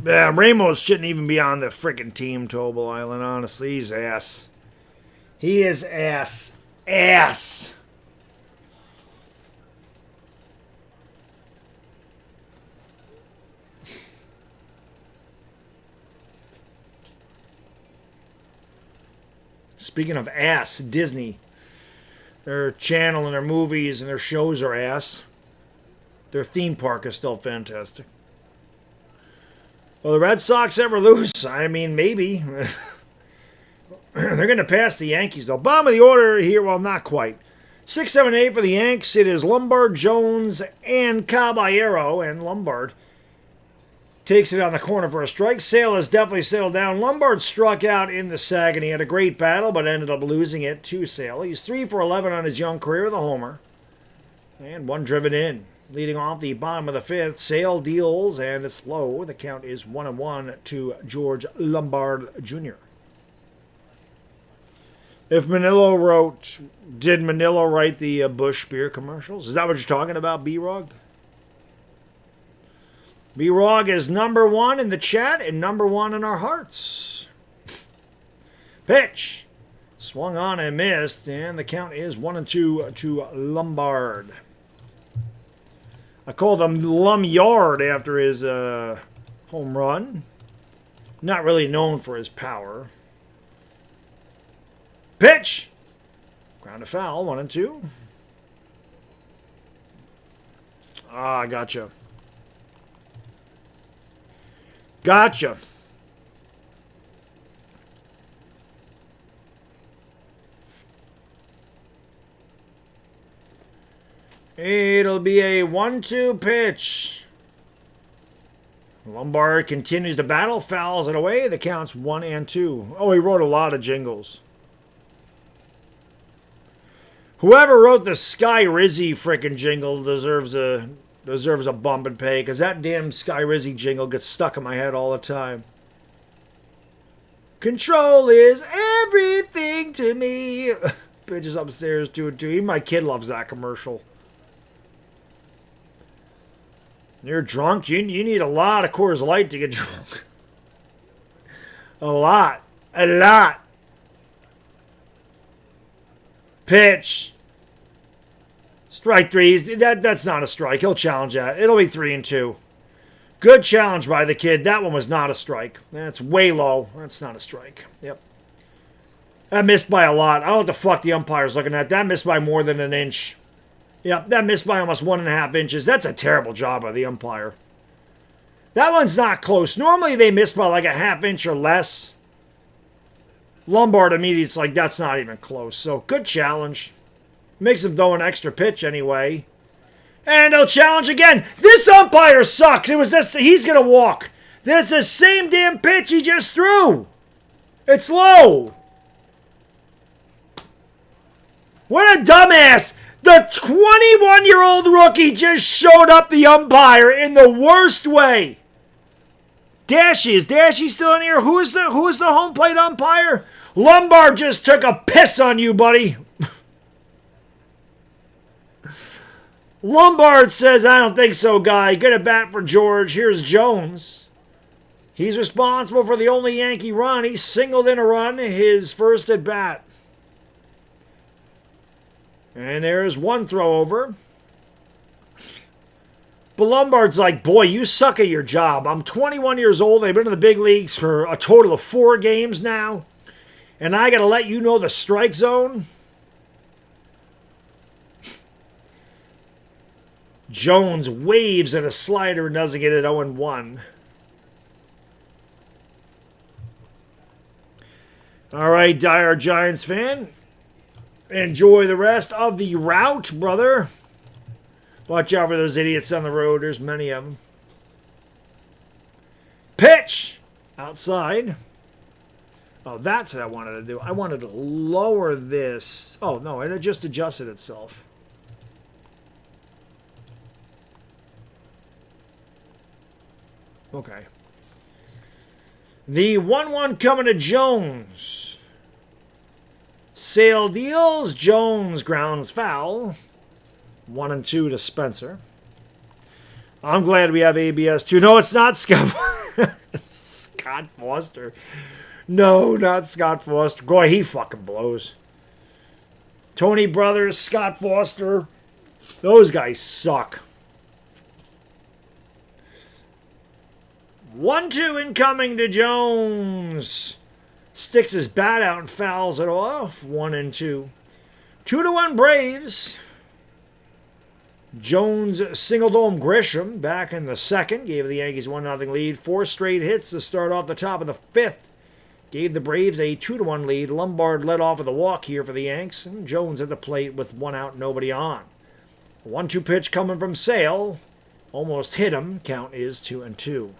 Yeah, Ramos shouldn't even be on the freaking team, Tobel Island, honestly. He's ass. He is ass. Ass. Speaking of ass, Disney. Their channel and their movies and their shows are ass. Their theme park is still fantastic. Will the Red Sox ever lose? I mean, maybe. They're going to pass the Yankees, though. Bottom of the order here, well, not quite. 6, 7, 8 for the Yanks. It is Lombard, Jones, and Caballero. And Lombard takes it on the corner for a strike. Sale has definitely settled down. Lombard struck out in the second. He had a great battle, but ended up losing it to Sale. He's 3 for 11 on his young career with a homer. And 1 driven in. Leading off the bottom of the 5th, Sale deals, and it's low. The count is 1-1 to George Lombard Jr. If Manilo wrote, did Manilo write the Bush beer commercials? Is that what you're talking about, B-Rog? B-Rog is number 1 in the chat and number 1 in our hearts. Pitch. Swung on and missed, and the count is 1-2 to Lombard. I called him Lumyard after his home run. Not really known for his power. Pitch. Ground to foul, 1 and 2. Ah, gotcha. Gotcha. It'll be a 1-2 pitch. Lombard continues to battle, fouls it away. The count's 1 and 2. Oh, he wrote a lot of jingles. Whoever wrote the Sky Rizzy frickin' jingle deserves a bump and pay, because that damn Sky Rizzy jingle gets stuck in my head all the time. Control is everything to me. Bitches upstairs do it too. Even my kid loves that commercial. You're drunk? You need a lot of Coors Light to get drunk. A lot. A lot. Pitch. Strike 3. That's not a strike. He'll challenge that. It'll be 3 and 2. Good challenge by the kid. That one was not a strike. That's way low. That's not a strike. Yep. That missed by a lot. I don't know what the fuck the umpire's looking at. That missed by more than an inch. Yep, that missed by almost 1.5 inches. That's a terrible job by the umpire. That one's not close. Normally they miss by like a ½ inch or less. Lombard immediately, it's like, that's not even close. So, good challenge. Makes him throw an extra pitch anyway. And he'll challenge again. This umpire sucks. It was this. He's going to walk. That's the same damn pitch he just threw. It's low. What a dumbass. The 21-year-old rookie just showed up the umpire in the worst way. Dashy, is Dashy still in here? Who is the home plate umpire? Lombard just took a piss on you, buddy. Lombard says, I don't think so, guy. Get a bat for George. Here's Jones. He's responsible for the only Yankee run. He singled in a run, his first at bat. And there's one throw over. But Lombard's like, boy, you suck at your job. I'm 21 years old. I've been in the big leagues for a total of 4 games now. And I got to let you know the strike zone. Jones waves at a slider and doesn't get it 0-1. All right, dire Giants fan. Enjoy the rest of the route, brother. Watch out for those idiots on the road. There's many of them. Pitch! Outside. Oh, that's what I wanted to do. I wanted to lower this. Oh, no, it just adjusted itself. Okay. The 1-1 coming to Jones. Sale deals. Jones grounds foul. 1 and 2 to Spencer. I'm glad we have ABS too. No, it's not Scott. Scott Foster. No, not Scott Foster. Boy, he fucking blows. Tony Brothers, Scott Foster. Those guys suck. 1-2 incoming to Jones. Sticks his bat out and fouls it off. 1 and 2. 2-1 Braves. Jones singled home Grisham back in the second. Gave the Yankees 1-0 lead. 4 straight hits to start off the top of the 5th. Gave the Braves a 2-1 lead. Lombard led off with a walk here for the Yanks. And Jones at the plate with 1 out, nobody on. 1-2 pitch coming from Sale. Almost hit him. Count is 2-2.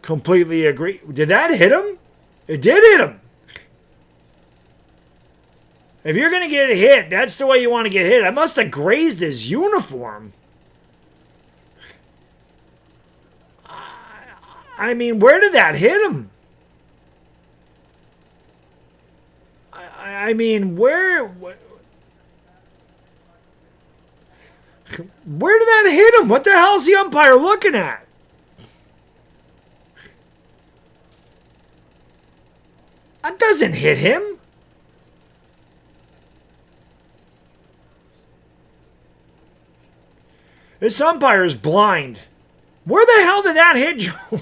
Completely agree. Did that hit him? It did hit him. If you're going to get hit, that's the way you want to get hit. I must have grazed his uniform. I mean, where did that hit him? I mean, where did that hit him? What the hell is the umpire looking at? That doesn't hit him. This umpire is blind. Where the hell did that hit, Joe?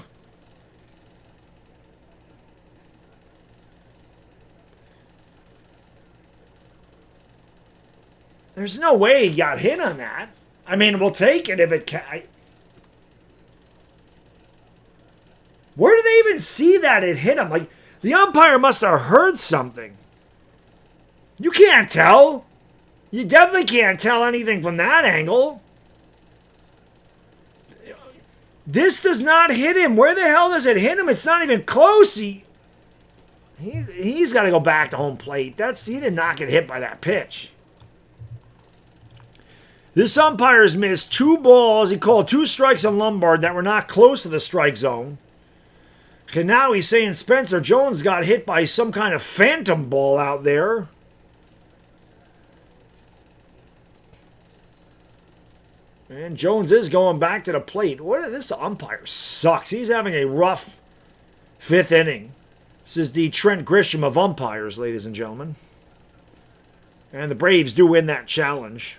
There's no way he got hit on that. I mean, we'll take it if it can. Where did they even see that it hit him? Like, the umpire must have heard something. You can't tell. You definitely can't tell anything from that angle. This does not hit him. Where the hell does it hit him? It's not even close. He's got to go back to home plate. He did not get hit by that pitch. This umpire's missed 2 balls. He called 2 strikes on Lombard that were not close to the strike zone. And now he's saying Spencer Jones got hit by some kind of phantom ball out there. And Jones is going back to the plate. This umpire sucks. He's having a rough 5th inning. This is the Trent Grisham of umpires, ladies and gentlemen. And the Braves do win that challenge.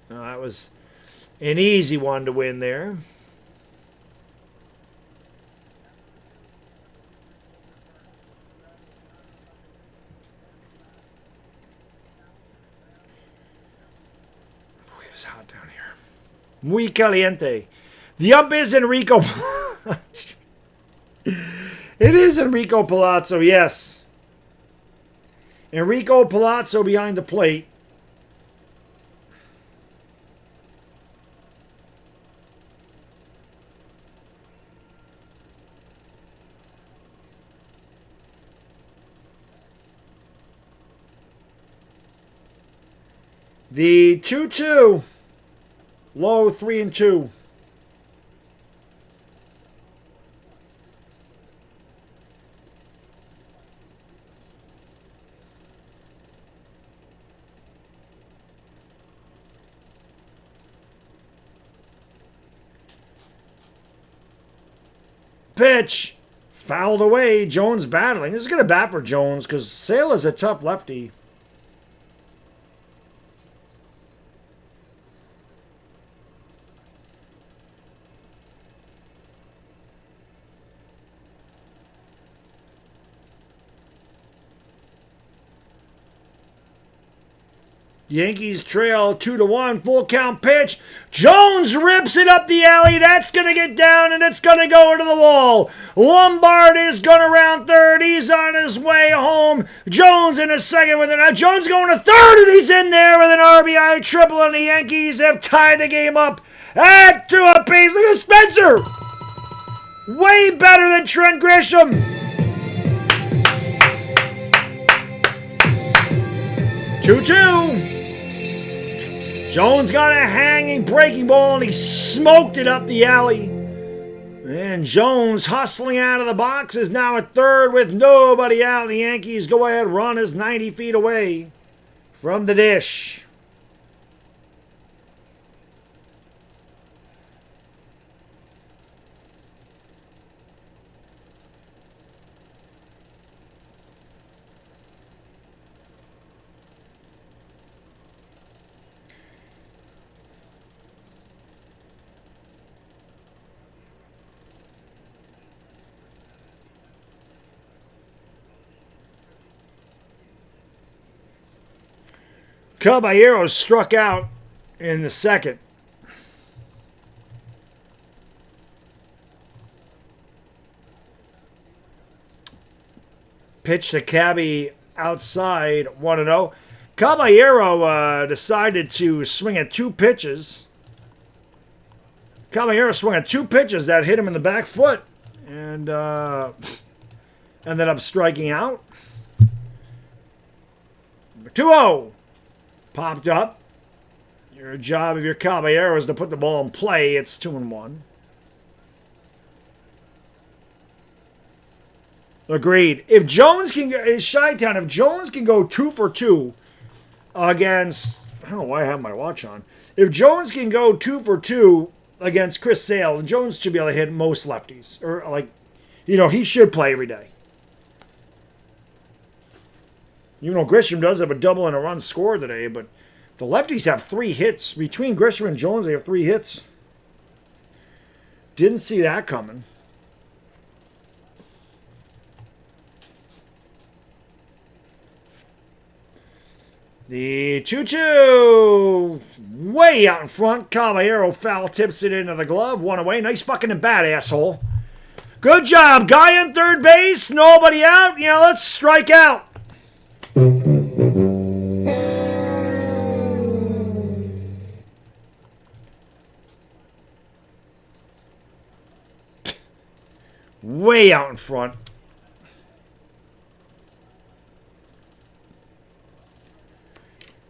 That was an easy one to win there. Boy, it's hot down here. Muy caliente. The ump is Enrico. It is Enrico Palazzo, yes. Enrico Palazzo behind the plate. The 2-2, low 3-2. Pitch, fouled away. Jones battling. This is going to bat for Jones because Sale is a tough lefty. Yankees trail 2-1, full count pitch. Jones rips it up the alley. That's going to get down and it's going to go into the wall. Lombard is going to round third. He's on his way home. Jones in a second with it. Jones going to third and he's in there with an RBI triple and the Yankees have tied the game up at 2 apiece. Look at Spencer. Way better than Trent Grisham. 2-2. Jones got a hanging breaking ball and he smoked it up the alley. And Jones hustling out of the box is now at third with nobody out. The Yankees go ahead, run is 90 feet away from the dish. Caballero struck out in the second. Pitch to Cabby outside, 1-0. Caballero decided to swing at 2 pitches. Caballero swung at 2 pitches that hit him in the back foot and ended up striking out. 2-0. Popped up. Your job of your Caballero is to put the ball in play. It's 2-1. Agreed. If Jones can go, Chi-Town, if Jones can go 2 for 2 against, I don't know why I have my watch on. If Jones can go 2 for 2 against Chris Sale, Jones should be able to hit most lefties. Or, like, you know, he should play every day. You know, Grisham does have a double and a run scored today, but The lefties have 3 hits. Between Grisham and Jones, they have 3 hits. Didn't see that coming. The 2-2. Way out in front. Caballero foul tips it into the glove. 1 away. Nice fucking at bat, asshole. Good job. Guy on third base. Nobody out. You know, let's strike out. Way out in front.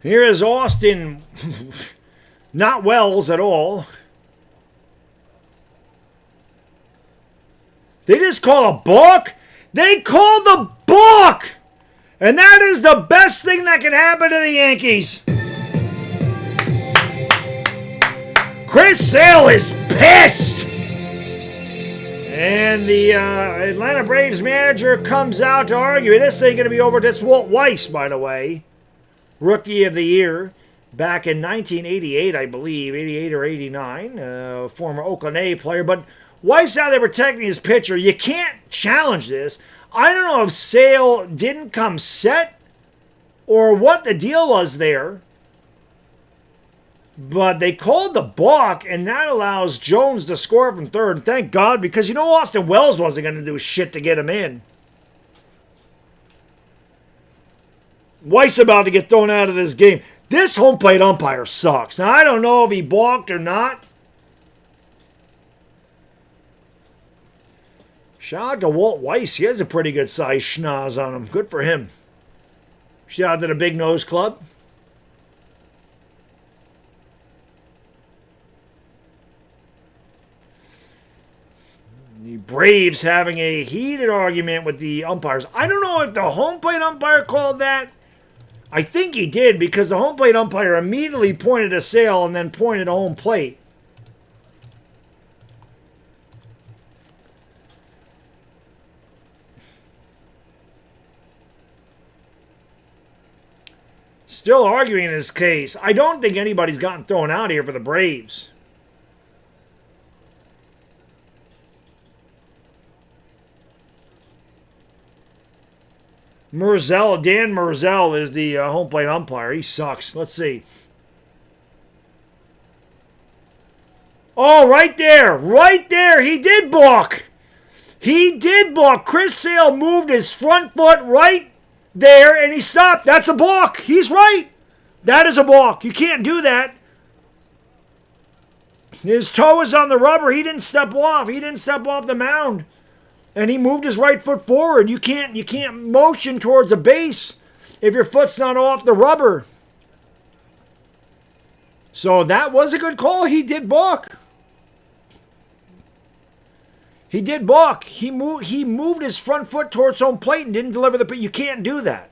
Here is Austin. Not Wells at all. They just call a balk? They called the balk! And that is the best thing that can happen to the Yankees. Chris Sale is pissed! And the Atlanta Braves manager comes out to argue. This ain't going to be over. That's Walt Weiss, by the way. Rookie of the Year back in 1988, I believe. 88 or 89. Former Oakland A player. But Weiss out there protecting his pitcher. You can't challenge this. I don't know if Sale didn't come set or what the deal was there. But they called the balk, and that allows Jones to score from third. Thank God, because you know Austin Wells wasn't going to do shit to get him in. Weiss about to get thrown out of this game. This home plate umpire sucks. Now, I don't know if he balked or not. Shout out to Walt Weiss. He has a pretty good size schnoz on him. Good for him. Shout out to the Big Nose Club. The Braves having a heated argument with the umpires. I don't know if the home plate umpire called that. I think he did, because the home plate umpire immediately pointed to Sale and then pointed to home plate. Still arguing his case. I don't think anybody's gotten thrown out here for the Braves. Dan Merzel is the home plate umpire. He sucks. Let's see. Oh, right there. Right there. He did balk. He did balk. Chris Sale moved his front foot right there, and he stopped. That's a balk. He's right. That is a balk. You can't do that. His toe was on the rubber. He didn't step off. He didn't step off the mound. And he moved his right foot forward. You can't motion towards a base if your foot's not off the rubber. So that was a good call. He did balk. He did balk. He moved his front foot towards home plate and didn't deliver the. You can't do that.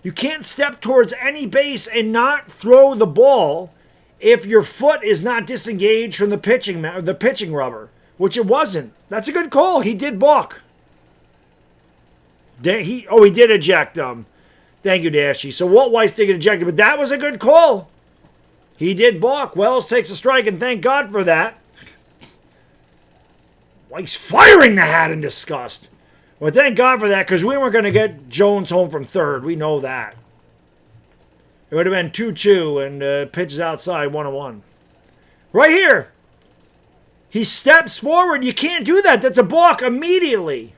You can't step towards any base and not throw the ball if your foot is not disengaged from the pitching rubber, which it wasn't. That's a good call. He did balk. He did eject him. Thank you, Dashy. So Walt Weiss did get ejected, but that was a good call. He did balk. Wells takes a strike, and thank God for that. Weiss firing the hat in disgust. Well, thank God for that, because we weren't going to get Jones home from third. We know that. It would have been 2-2, and pitches outside 1-1. Right here. He steps forward. You can't do that. That's a balk immediately.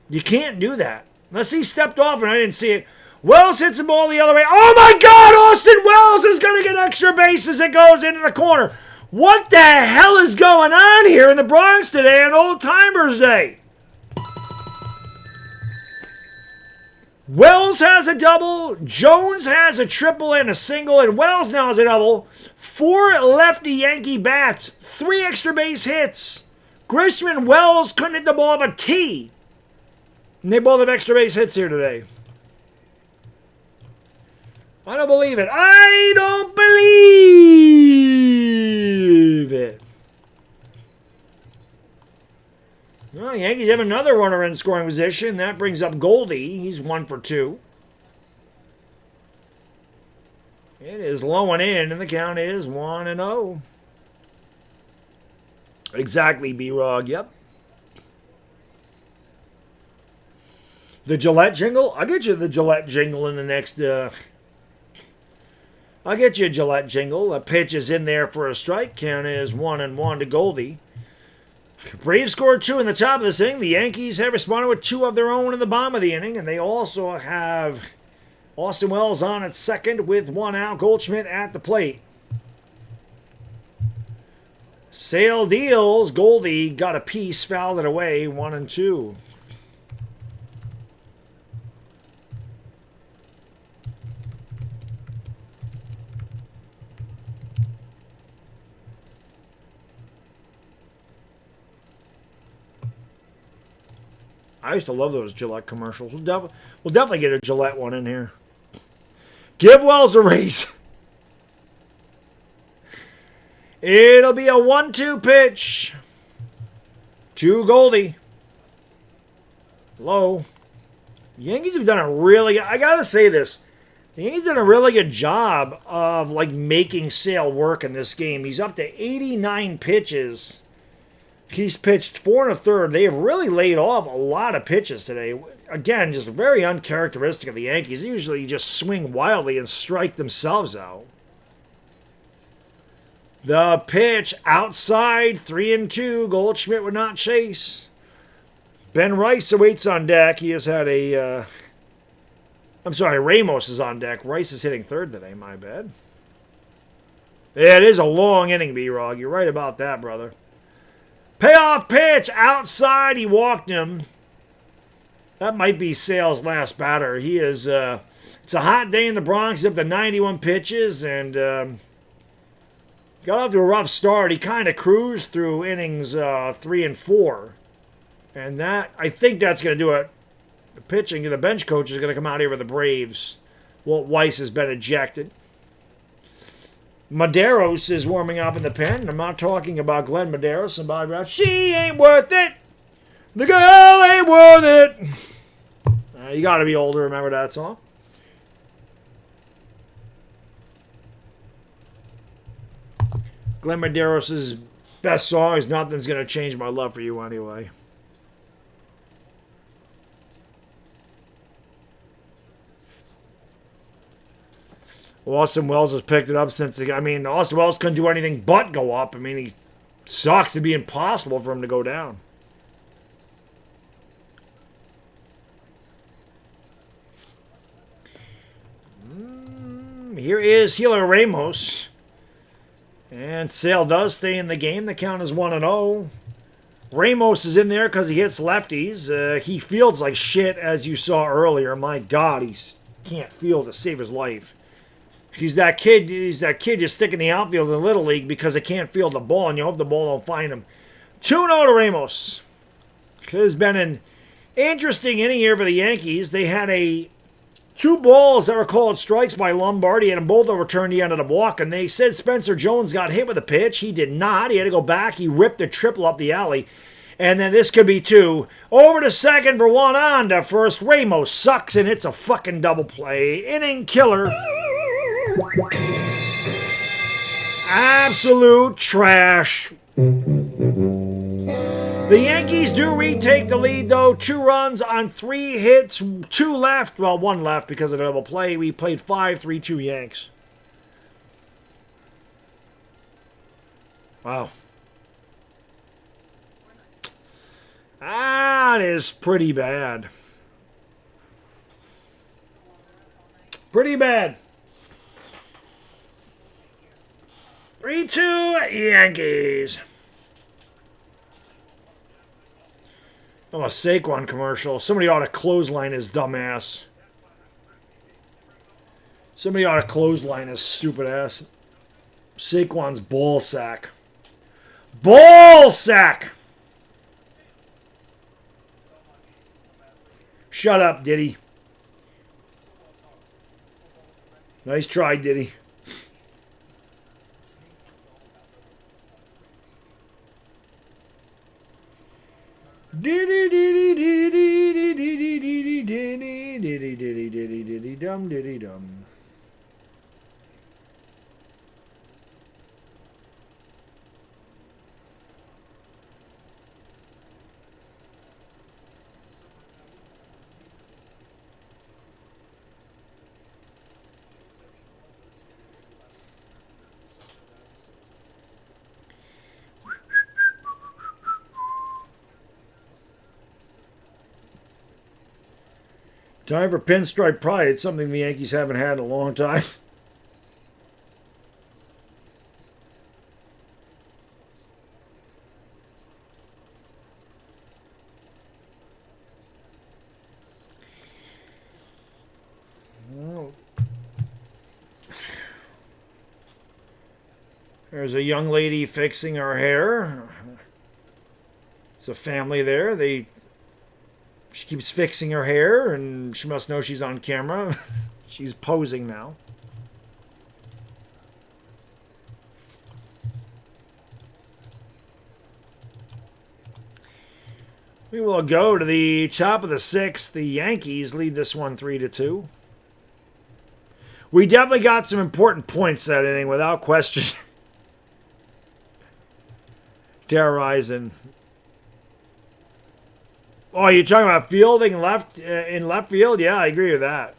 You can't do that. Unless he stepped off and I didn't see it. Wells hits the ball the other way. Oh my God! Austin Wells is going to get extra bases. It goes into the corner. What the hell is going on here in the Bronx today on Old Timers Day? Wells has a double, Jones has a triple and a single, and Wells now has a double. 4 lefty Yankee bats, 3 extra base hits. Grisham and Wells couldn't hit the ball of a tee. And they both have extra base hits here today. I don't believe it. I don't believe it. All Well, Yankees have another runner in scoring position. That brings up Goldie. He's 1 for 2. It is low and in, and the count is 1-0. Exactly, B-Rog. Yep. The Gillette jingle? I'll get you the Gillette jingle in the next... I'll get you a Gillette jingle. A pitch is in there for a strike. Count is 1-1 to Goldie. Braves scored 2 in the top of this inning. The Yankees have responded with 2 of their own in the bottom of the inning, and they also have Austin Wells on at second with 1 out. Goldschmidt at the plate. Sale deals. Goldie got a piece, fouled it away, 1-2. I used to love those Gillette commercials. We'll definitely get a Gillette one in here. Give Wells a raise. It'll be a 1-2 pitch to Goldie. Low. The Yankees have done a really, I gotta say this. The Yankees done a really good job of like making Sale work in this game. He's up to 89 pitches. He's pitched 4 1/3. They have really laid off a lot of pitches today. Again, just very uncharacteristic of the Yankees. They usually just swing wildly and strike themselves out. The pitch outside, 3-2. Goldschmidt would not chase. Ben Rice awaits on deck. He has had a... I'm sorry, Ramos is on deck. Rice is hitting third today, my bad. Yeah, it is a long inning, B-Rog. You're right about that, brother. Payoff pitch outside. He walked him. That might be Sale's last batter. He is. It's a hot day in the Bronx. He's up to 91 pitches and got off to a rough start. He kind of cruised through innings 3 and 4, and that I think that's going to do it. The pitching, the bench coach is going to come out here with the Braves. Walt Weiss has been ejected. Medeiros is warming up in the pen. I'm not talking about Glenn Medeiros and Bobby Brown. She ain't worth it. The girl ain't worth it. You got to be old to remember that song. Glenn Medeiros' best song is Nothing's Gonna Change My Love for You Anyway. Austin Wells has picked it up since... Austin Wells couldn't do anything but go up. He sucks. It'd be impossible for him to go down. Here is Healer Ramos. And Sale does stay in the game. The count is 1-0. Ramos is in there because he hits lefties. He fields like shit, as you saw earlier. My God, he can't field to save his life. He's that kid just sticking the outfield in the Little League because they can't field the ball, and you hope the ball don't find him. 2-0 to Ramos. It's been an interesting inning here for the Yankees. They had 2 balls that were called strikes by Lombardi, and both overturned. He ended up walking. They said Spencer Jones got hit with a pitch. He did not. He had to go back. He ripped the triple up the alley. And then this could be 2. Over to second for 1 on to first. Ramos sucks, and it's a fucking double play. Inning killer. Absolute trash. The Yankees do retake the lead, though. 2 runs on 3 hits, 2 left. Well, 1 left because of the double play. We played 5-3-2 Yanks. Wow. That is pretty bad. Pretty bad. 3-2 Yankees. Oh, a Saquon commercial. Somebody ought to clothesline his dumbass. Somebody ought to clothesline his stupid ass. Saquon's ball sack. Ball sack! Shut up, Diddy. Nice try, Diddy. Diddy! diddy diddy diddy diddy diddy dum diddy dum. Time for pinstripe pride. It's something the Yankees haven't had in a long time. Well, there's a young lady fixing her hair. There's a family there. She keeps fixing her hair, and she must know she's on camera. She's posing now. We will go to the top of the sixth. The Yankees lead this one 3-2. We definitely got some important points that inning, without question. Terrorizing. Oh, you're talking about fielding left in left field? Yeah, I agree with that.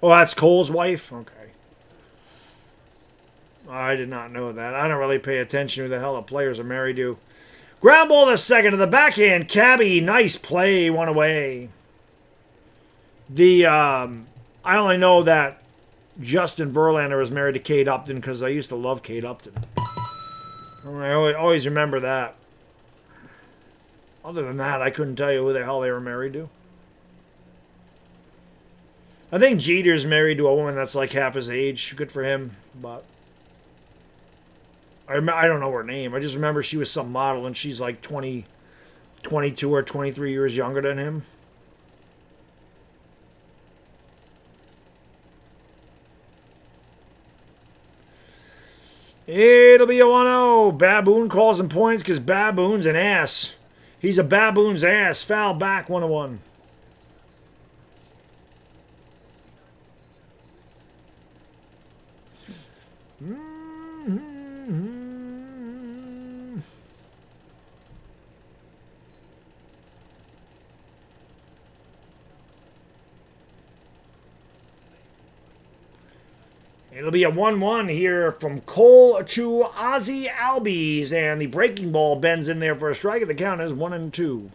Oh, that's Cole's wife? Okay. I did not know that. I don't really pay attention to who the hell the players are married to. Ground ball to second to the backhand. Cabby, nice play, one away. I only know that Justin Verlander was married to Kate Upton because I used to love Kate Upton. I always remember that. Other than that, I couldn't tell you who the hell they were married to. I think Jeter's married to a woman that's like half his age. Good for him, but I don't know her name. I just remember she was some model, and she's like 22 or 23 years younger than him. It'll be a 1-0. Baboon calls some points because Baboon's an ass. He's a baboon's ass. Foul back, 1-1. It'll be a 1-1 here from Cole to Ozzy Albies, and the breaking ball bends in there for a strike. The count is 1-2.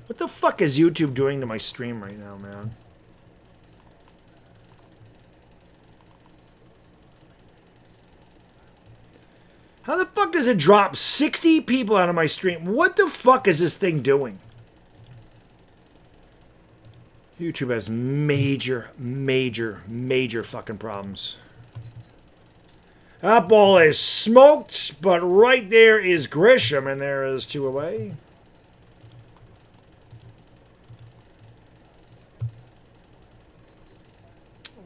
What the fuck is YouTube doing to my stream right now, man? How the fuck does it drop 60 people out of my stream? What the fuck is this thing doing? YouTube has major fucking problems. That ball is smoked, but right there is Grisham, and there is 2 away.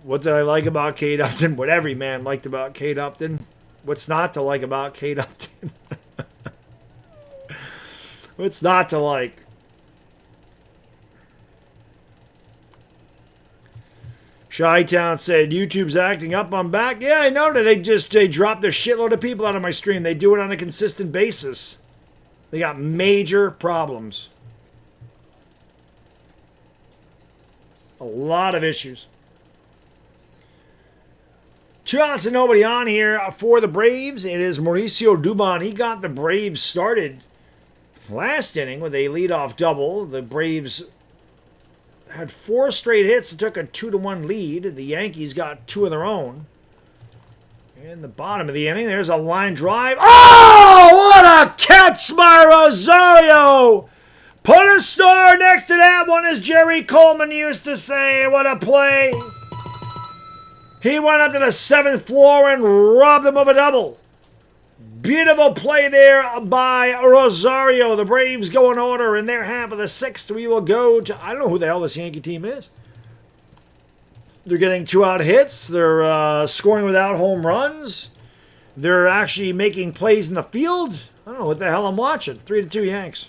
What did I like about Kate Upton? What every man liked about Kate Upton. What's not to like about Kate Upton? What's not to like? Chi-Town said, YouTube's acting up, I'm back. Yeah, I know that they dropped a shitload of people out of my stream. They do it on a consistent basis. They got major problems. A lot of issues. 2 outs and nobody on here for the Braves. It is Mauricio Dubon. He got the Braves started last inning with a leadoff double. The Braves had 4 straight hits and took a 2-1 lead. The Yankees got 2 of their own. In the bottom of the inning, there's a line drive. Oh, what a catch by Rosario! Put a star next to that one, as Jerry Coleman used to say. What a play! He went up to the 7th floor and robbed him of a double. Beautiful play there by Rosario. The Braves go in order in their half of the 6th. We will go to, I don't know who the hell this Yankee team is. They're getting 2-out hits. They're scoring without home runs. They're actually making plays in the field. I don't know what the hell I'm watching. 3-2 Yanks.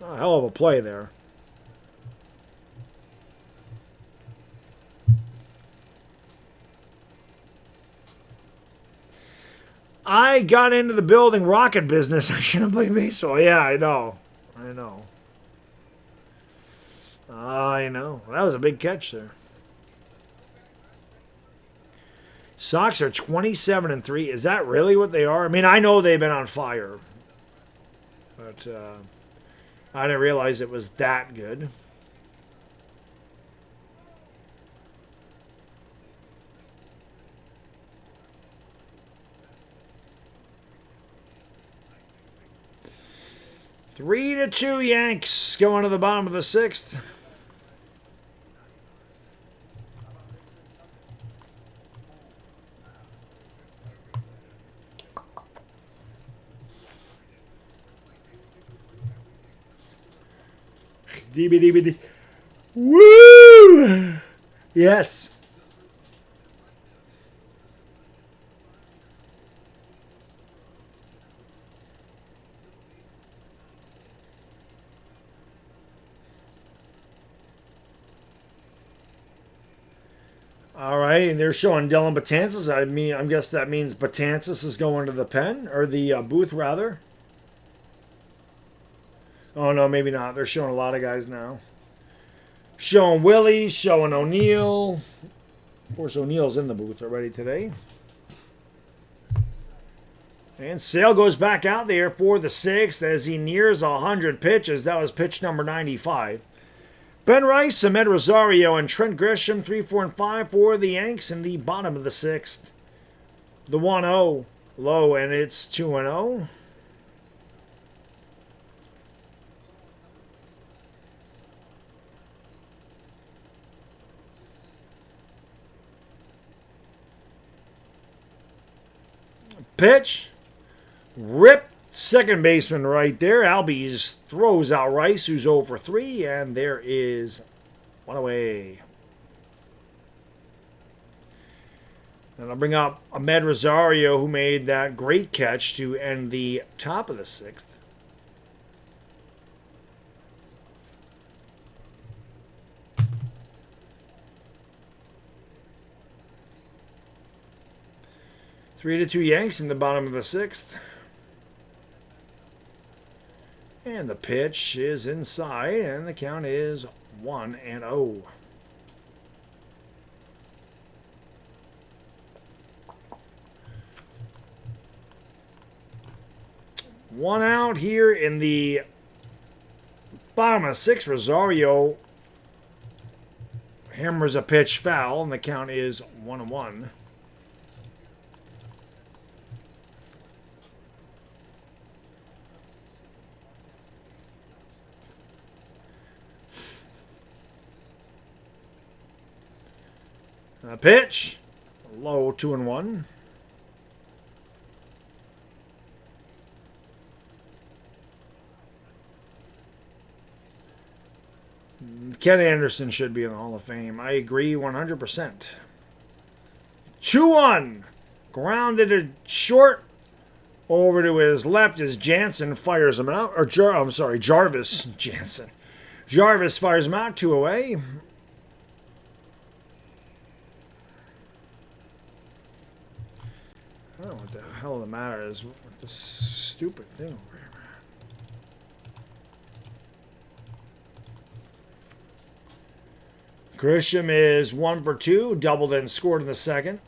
A hell of a play there. I got into the building rocket business. I shouldn't play baseball. Yeah, I know. I know. I know. That was a big catch there. Sox are 27-3. Is that really what they are? I mean, I know they've been on fire. But I didn't realize it was that good. Three to two Yanks going to the bottom of the sixth. DBDBD. Woo! Yes. All right, and they're showing Dylan Betances. I guess that means Betances is going to the pen, or the booth, rather. Oh, no, maybe not. They're showing a lot of guys now. Showing Willie, showing O'Neill. Of course, O'Neill's in the booth already today. And Sale goes back out there for the sixth as he nears 100 pitches. That was pitch number 95. Ben Rice, Ahmed Rosario, and Trent Grisham, 3, 4, and 5 for the Yanks in the bottom of the sixth. The 1-0 low, and it's 2-0. Pitch. Rip. Second baseman right there. Albies throws out Rice, who's 0 for 3, and there is one away. And I'll bring up Ahmed Rosario, who made that great catch to end the top of the sixth. Three to two Yanks in the bottom of the sixth. And the pitch is inside, and the count is 1-0. One out here in the bottom of sixth. Rosario hammers a pitch foul, and the count is 1-1. A pitch, low 2-1. Ken Anderson should be in the Hall of Fame. I agree 100%. 2-1. Grounded it short. Over to his left as Jansen fires him out. Jarvis Jansen. Jarvis fires him out, 2 away. I don't know what the hell the matter is with this stupid thing over here, man. Grisham is 1 for 2, doubled and scored in the second.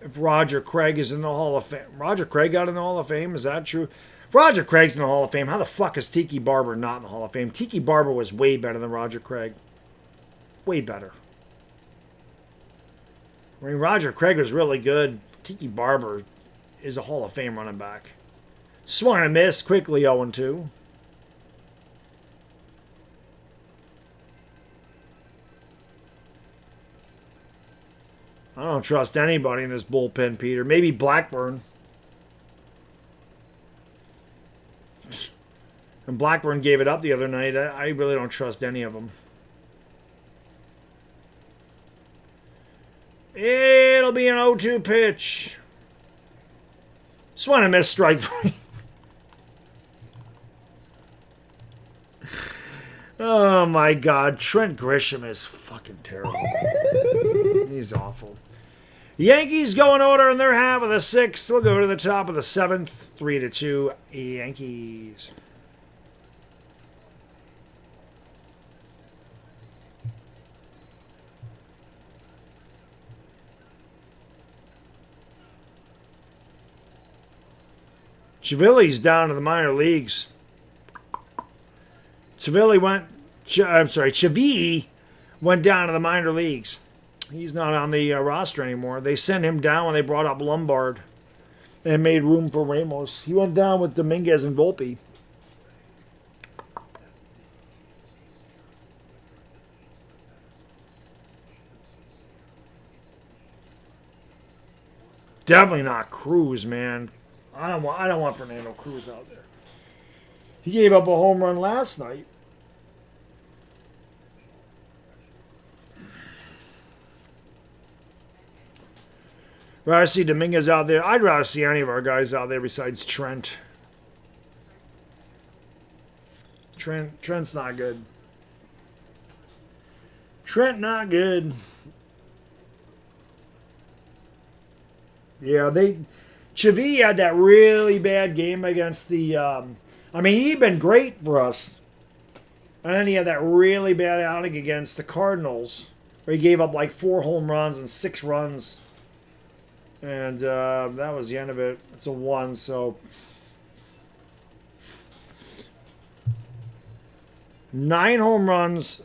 If Roger Craig is in the Hall of Fame. Roger Craig got in the Hall of Fame, is that true? If Roger Craig's in the Hall of Fame, how the fuck is Tiki Barber not in the Hall of Fame? Tiki Barber was way better than Roger Craig. Way better. I mean, Roger Craig was really good. Tiki Barber is a Hall of Fame running back. Swung and missed, quickly 0-2. I don't trust anybody in this bullpen, Peter. Maybe Blackburn. And When Blackburn gave it up the other night, I really don't trust any of them. It'll be an 0-2 pitch. Just want to miss strike 3. Oh my God, Trent Grisham is fucking terrible. He's awful. Yankees go in order in their half of the 6th. We'll go to the top of the 7th. 3-2 Yankees. Chivilli's down to the minor leagues. Chivilli went down to the minor leagues. He's not on the roster anymore. They sent him down when they brought up Lombard and made room for Ramos. He went down with Dominguez and Volpe. Definitely not Cruz, man. I don't want Fernando Cruz out there. He gave up a home run last night. Rather see Dominguez out there. I'd rather see any of our guys out there besides Trent. Trent's not good. Trent not good. Yeah, Chavi had that really bad game against the. He'd been great for us, and then he had that really bad outing against the Cardinals, where he gave up like 4 home runs and 6 runs. And that was the end of it. It's a 1, so 9 home runs,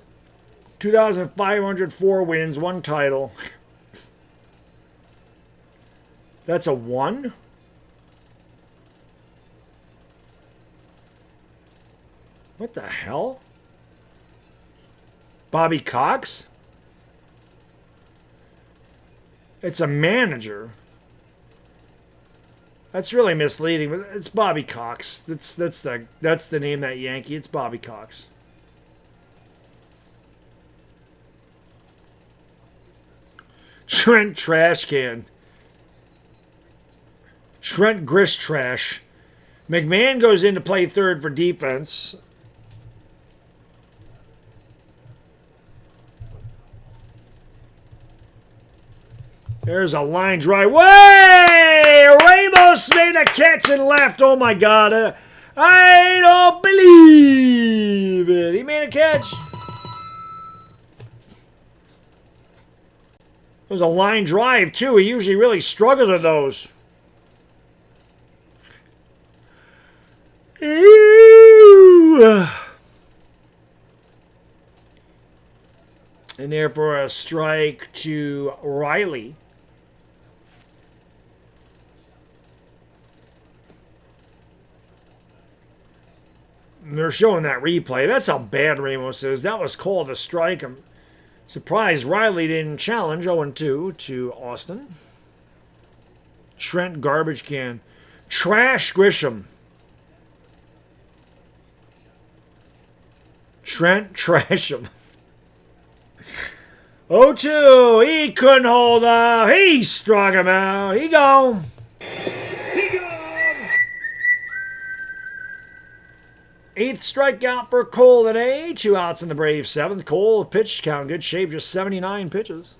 2,504 wins, 1 title. That's a 1? What the hell? Bobby Cox? It's a manager. That's really misleading, but it's Bobby Cox. That's the name of that Yankee. It's Bobby Cox. Trent Trash Can. Trent Grish Trash. McMahon goes in to play third for defense. There's a line drive. Way! Ramos made a catch and left. Oh my God. I don't believe it. He made a catch. It was a line drive, too. He usually really struggles with those. Ooh. And therefore a strike to Riley. And they're showing that replay. That's how bad Ramos is. That was called a strike. I'm surprised Riley didn't challenge 0-2 to Austin. Trent Garbage Can. Trash Grisham. Trent Trasham. 0-2. He couldn't hold up. He struck him out. He gone. He gone. 8th strikeout for Cole today. 2 outs in the Braves 7th. Cole pitch count in good shape. Just 79 pitches.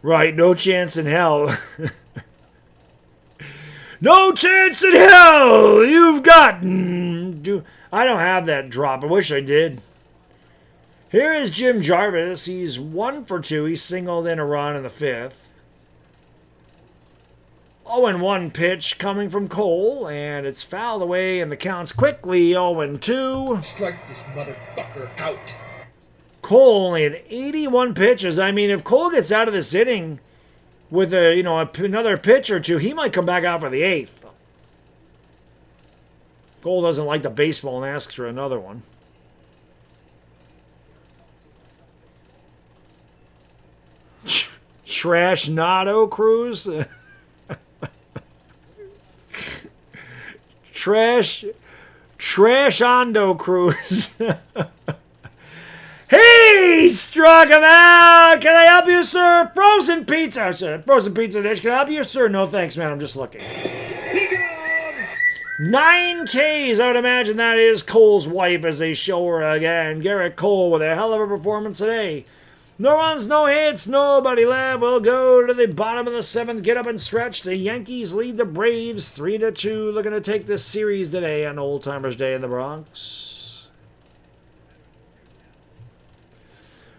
Right, no chance in hell. No chance in hell you've gotten. I don't have that drop. I wish I did. Here is Jim Jarvis. He's 1 for 2. He singled in a run in the 5th. 0-1 pitch coming from Cole, and it's fouled away, and the count's quickly 0-2. Strike this motherfucker out. Cole only had 81 pitches. I mean, if Cole gets out of this inning with another pitch or 2, he might come back out for the 8th. Cole doesn't like the baseball and asks for another one. Trash Nado Cruz. Trash Ondo Cruz. He struck him out. Can I help you, sir? Frozen pizza. Frozen pizza dish. Can I help you, sir? No thanks, man. I'm just looking. 9 Ks. I would imagine that is Cole's wife as they show her again. Garrett Cole with a hell of a performance today. No runs, no hits, nobody left. We'll go to the bottom of the 7th. Get up and stretch. The Yankees lead the Braves 3-2. Looking to take this series today on Old Timers Day in the Bronx.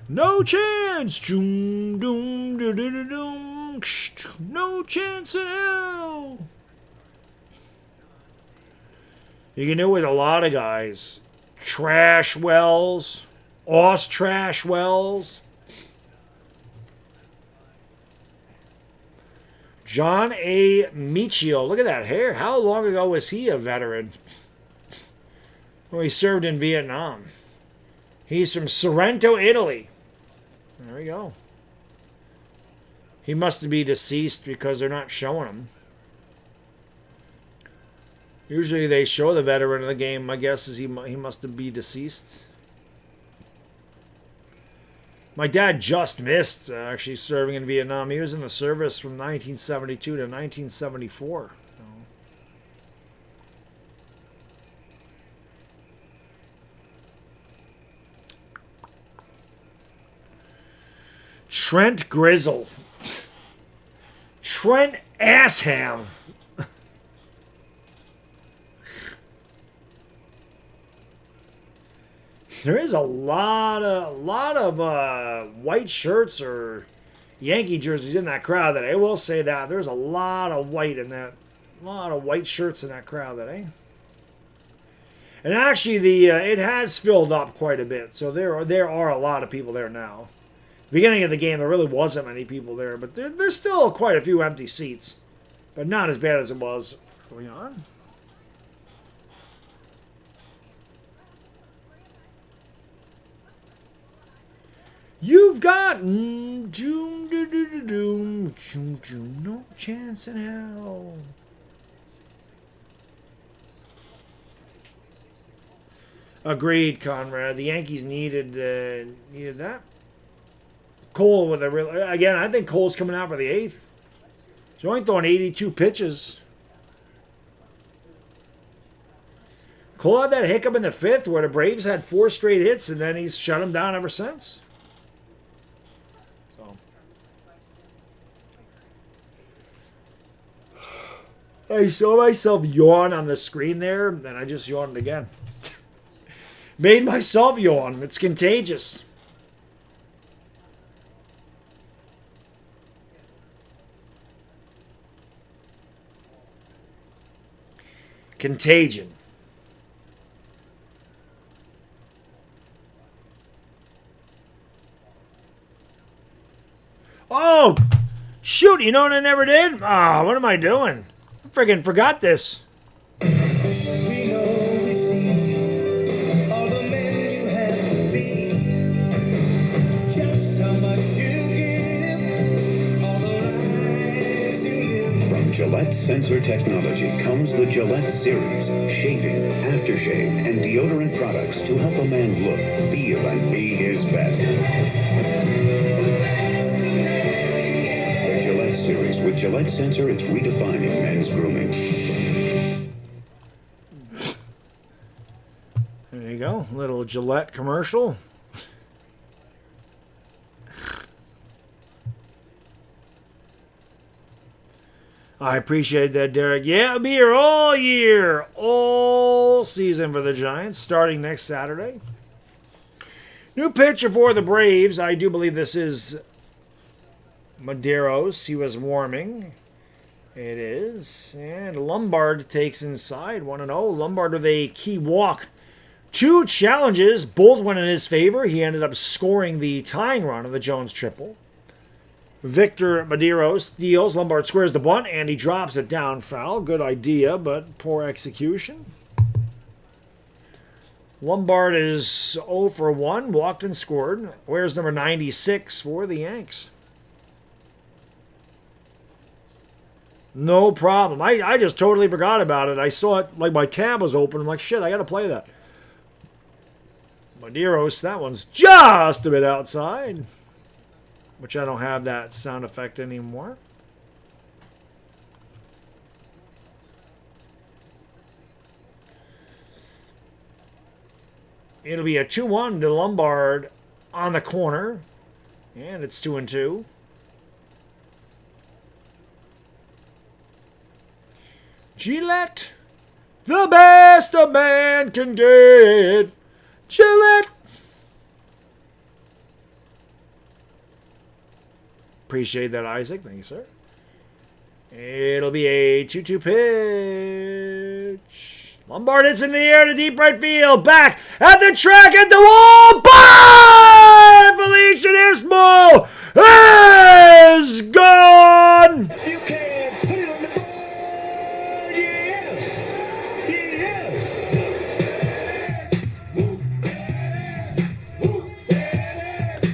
No chance. Doom, doom, doom, doom, doom. No chance in hell. You can do it with a lot of guys. Trash Wells. Trash Wells. John A. Michio. Look at that hair. How long ago was he a veteran? Well, he served in Vietnam. He's from Sorrento, Italy. There we go. He must be deceased because they're not showing him. Usually they show the veteran of the game. My guess is he must be deceased. My dad just missed actually serving in Vietnam. He was in the service from 1972 to 1974. Trent Grizzle. Trent Assham. There is a lot of white shirts or Yankee jerseys in that crowd that I will say that there's a lot of white in that, a lot of white shirts in that crowd that And actually it has filled up quite a bit, so there are a lot of people there now. Beginning of the game there really wasn't many people there, but there's still quite a few empty seats, but not as bad as it was early on. You've got no chance in hell. Agreed, Conrad. The Yankees needed that. Cole with a real again. I think Cole's coming out for the 8th. He's only throwing 82 pitches. Cole had that hiccup in the 5th where the Braves had 4 straight hits, and then he's shut them down ever since. I saw myself yawn on the screen there, and I just yawned again. Made myself yawn. It's contagious. Contagion. Oh, shoot. You know what I never did? Ah, what am I doing? Friggin' forgot this. We know we see all the men you have to be, just how much you give, all the lives you live. From Gillette Sensor Technology comes the Gillette Series. Shaving, aftershave, and deodorant products to help a man look, feel, and be his best. Series. With Gillette Sensor, it's redefining men's grooming. There you go. Little Gillette commercial. I appreciate that, Derek. Yeah, I'll be here all year, all season for the Giants, starting next Saturday. New pitcher for the Braves. I do believe this is Medeiros. He was warming. It is. And Lombard takes inside 1-0. Lombard with a key walk. 2 challenges, both went in his favor. He ended up scoring the tying run of the Jones triple. Victor Medeiros deals. Lombard squares the bunt, and he drops it down foul. Good idea, but poor execution. Lombard is 0 for 1. Walked and scored. Where's number 96 for the Yanks? No problem. I just totally forgot about it. I saw it, like my tab was open. I'm like, shit, I got to play that. Madeiros, that one's just a bit outside. Which I don't have that sound effect anymore. It'll be a 2-1 to Lombard on the corner. And it's 2-2. Gillette, the best a man can get. Gillette. Appreciate that, Isaac. Thank you, sir. It'll be a 2-2 pitch. Lombard hits in the air to deep right field. Back at the track at the wall. Bye! Felician Ismo is gone. You can put it on the board. Yes. Yes. Move that ass. Move that ass.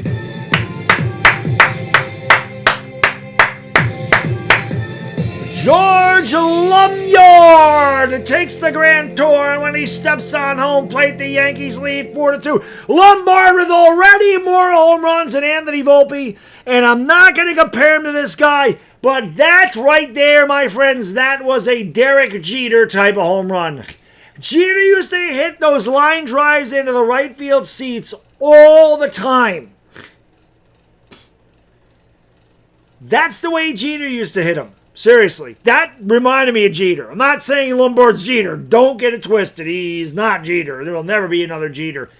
George Lumyard takes the grand tour, and when he steps on home plate, the Yankees lead 4-2. Lombard with already more home runs than Anthony Volpe, and I'm not going to compare him to this guy, but that right there, my friends, that was a Derek Jeter type of home run. Jeter used to hit those line drives into the right field seats all the time. That's the way Jeter used to hit them. Seriously, that reminded me of Jeter. I'm not saying Lombard's Jeter. Don't get it twisted. He's not Jeter. There will never be another Jeter.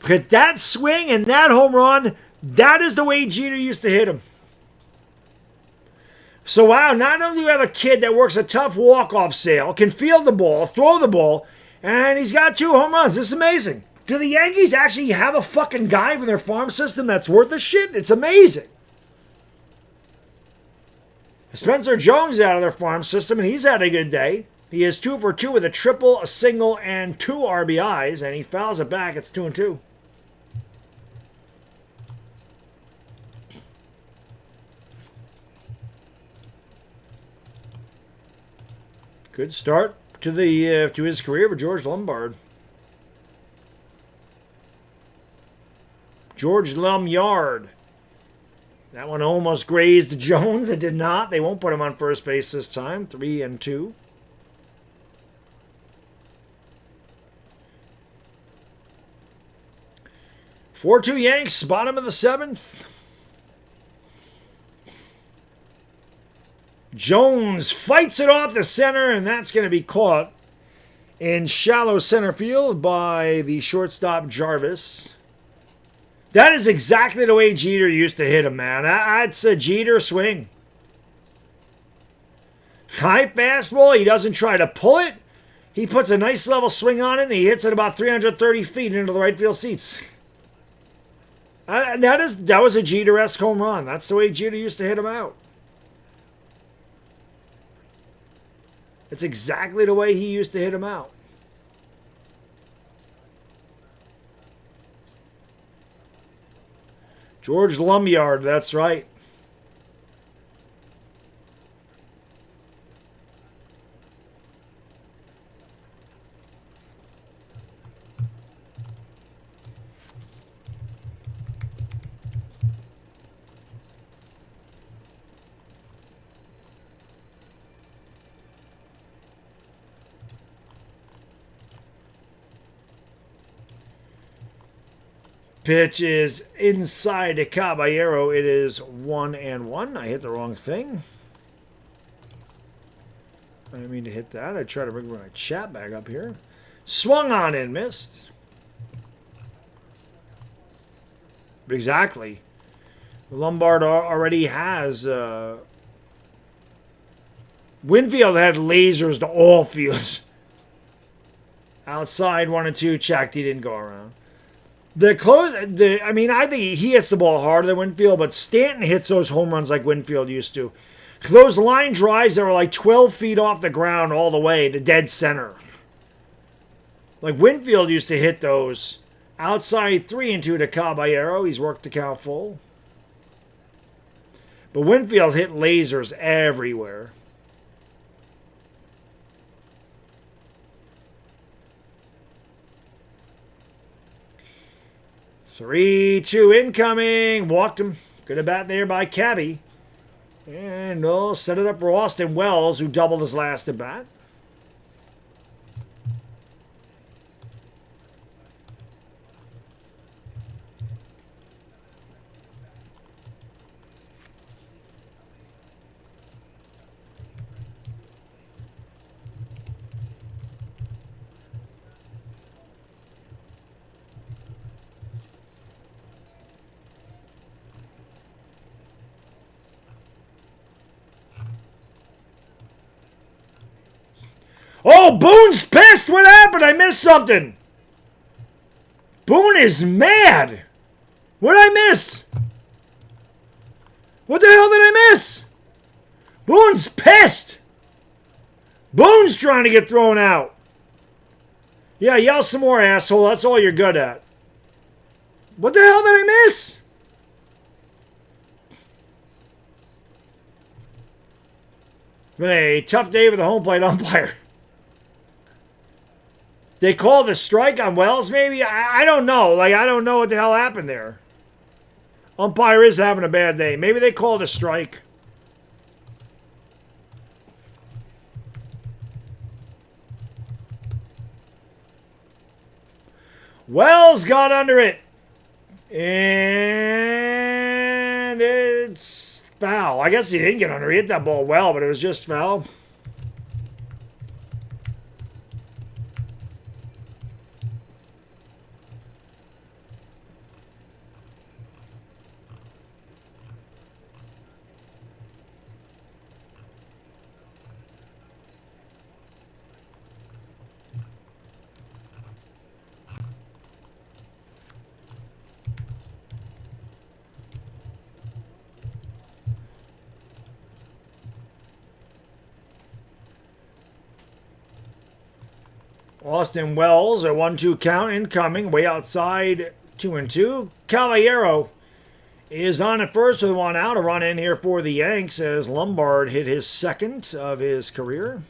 But that swing and that home run, that is the way Jeter used to hit him. So, wow, not only do you have a kid that works a tough walk-off sale, can field the ball, throw the ball, and he's got 2 home runs. This is amazing. Do the Yankees actually have a fucking guy from their farm system that's worth the shit? It's amazing. Spencer Jones out of their farm system, and he's had a good day. He is 2 for 2 with a triple, a single, and 2 RBIs, and he fouls it back. It's 2-2. Good start to his career for George Lombard. George Lumyard. That one almost grazed Jones. It did not. They won't put him on first base this time. 3-2. Four-2 Yanks. Bottom of the 7th. Jones fights it off the center, and that's going to be caught in shallow center field by the shortstop Jarvis. That is exactly the way Jeter used to hit him, man. That's a Jeter swing. High fastball. He doesn't try to pull it. He puts a nice level swing on it, and he hits it about 330 feet into the right field seats. That was a Jeter-esque home run. That's the way Jeter used to hit him out. It's exactly the way he used to hit him out. George Lumyard, that's right. Pitch is inside to Caballero. It is 1-1. I hit the wrong thing. I didn't mean to hit that. I tried to bring my chat back up here. Swung on and missed. Exactly. Lombard already has... Winfield had lasers to all fields. Outside 1-2 checked. He didn't go around. I think he hits the ball harder than Winfield, but Stanton hits those home runs like Winfield used to. Those line drives that were like 12 feet off the ground all the way to dead center. Like Winfield used to hit those. Outside 3-2 to Caballero. He's worked the count full. But Winfield hit lasers everywhere. 3-2 incoming. Walked him. Good at bat there by Cabby. And we'll set it up for Austin Wells, who doubled his last at bat. Oh, Boone's pissed. What happened? I missed something. Boone is mad. What did I miss? What the hell did I miss? Boone's pissed. Boone's trying to get thrown out. Yeah, yell some more, asshole. That's all you're good at. What the hell did I miss? Been a tough day for the home plate umpire. They called a strike on Wells, maybe? I don't know. Like, I don't know what the hell happened there. Umpire is having a bad day. Maybe they called a strike. Wells got under it. And it's foul. I guess he didn't get under it. He hit that ball well, but it was just foul. Austin Wells, a 1-2 count incoming, way outside, 2-2. Caballero is on at first with one out. A run in here for the Yanks as Lombard hit his second of his career.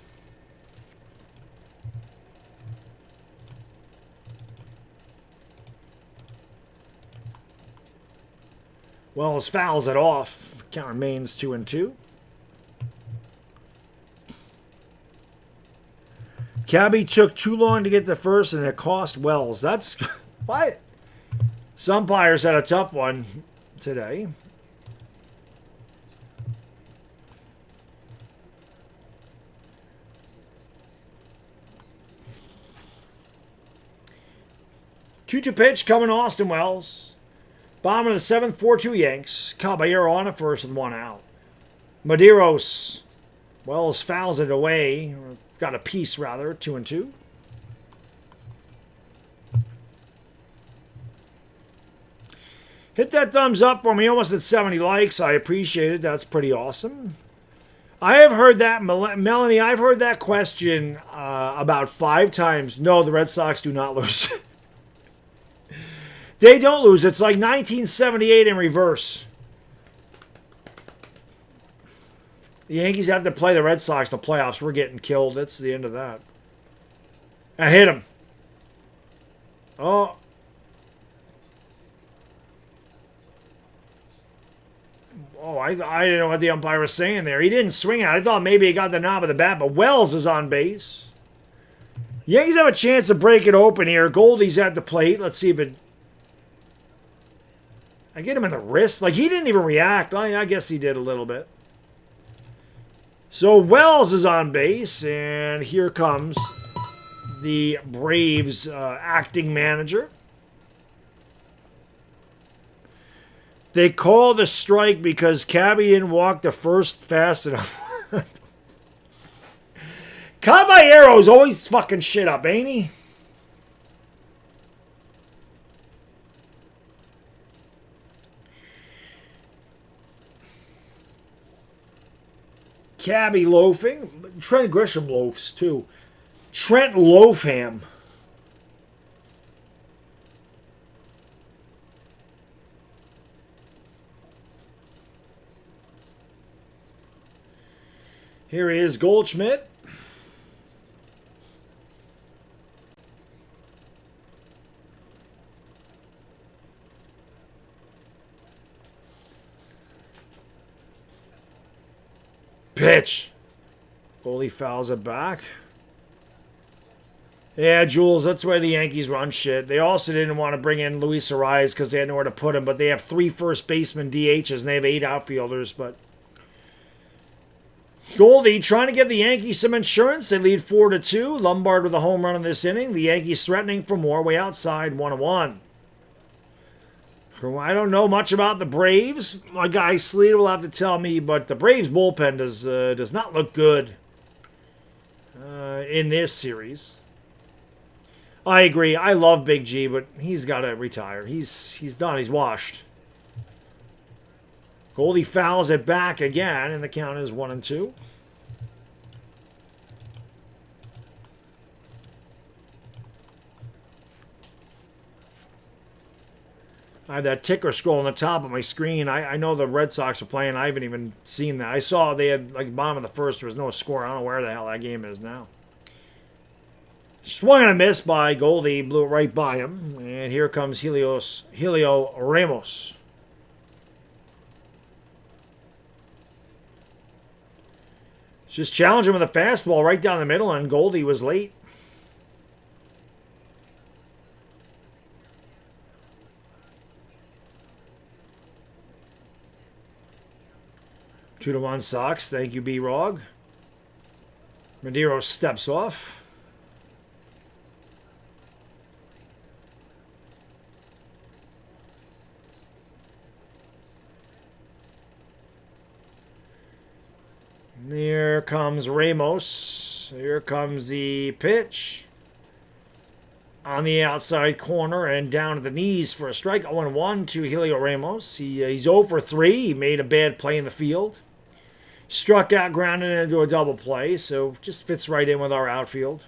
Wells fouls it off. Count remains 2-2. Cabby took too long to get the first, and it cost Wells. That's what? Some umpires had a tough one today. Two-two pitch coming Austin Wells. Bottom of the seventh, 4-2 Yanks. Caballero on at first with one out. Medeiros. Wells fouls it away. Got a piece, rather. 2-2. Hit that thumbs up for me. Almost at 70 likes. I appreciate it. That's pretty awesome. I have heard that, Melanie, I've heard that question about 5 times. No, the Red Sox do not lose. They don't lose. It's like 1978 in reverse. The Yankees have to play the Red Sox in the playoffs. We're getting killed. That's the end of that. I hit him. Oh. Oh, I didn't know what the umpire was saying there. He didn't swing at it. I thought maybe he got the knob of the bat, but Wells is on base. Yankees have a chance to break it open here. Goldie's at the plate. Let's see if it... I get him in the wrist. Like, he didn't even react. I guess he did a little bit. So Wells is on base, and here comes the Braves acting manager. They called a strike because Cabby didn't walk the first fast enough. Caballero's always fucking shit up, ain't he? Cabby loafing. Trent Grisham loafs, too. Trent Loafham. Here he is, Goldschmidt. Pitch. Goldie fouls it back. Yeah, Jules, that's why the Yankees run shit. They also didn't want to bring in Luis Ariz because they had nowhere to put him, but they have 3 first baseman DHs and they have 8 outfielders. But Goldie trying to give the Yankees some insurance. They lead 4-2. Lombard with a home run in this inning. The Yankees threatening for more. Way outside, 1-1. I don't know much about the Braves. My guy Sleater will have to tell me, but the Braves bullpen does not look good in this series. I agree. I love Big G, but he's got to retire. He's done. He's washed. Goldie fouls it back again, and the count is 1-2. I have that ticker scroll on the top of my screen. I know the Red Sox are playing. I haven't even seen that. I saw they had, like, bottom of the first. There was no score. I don't know where the hell that game is now. Swung and a miss by Goldie. Blew it right by him. And here comes Helio Ramos. Just challenging with a fastball right down the middle, and Goldie was late. Two to one Sox. Thank you, B-Rog. Madero steps off. Here comes Ramos. Here comes the pitch. On the outside corner and down to the knees for a strike. 0-1 to Helio Ramos. He's 0 for 3. He made a bad play in the field. Struck out, grounded into a double play. So just fits right in with our outfield.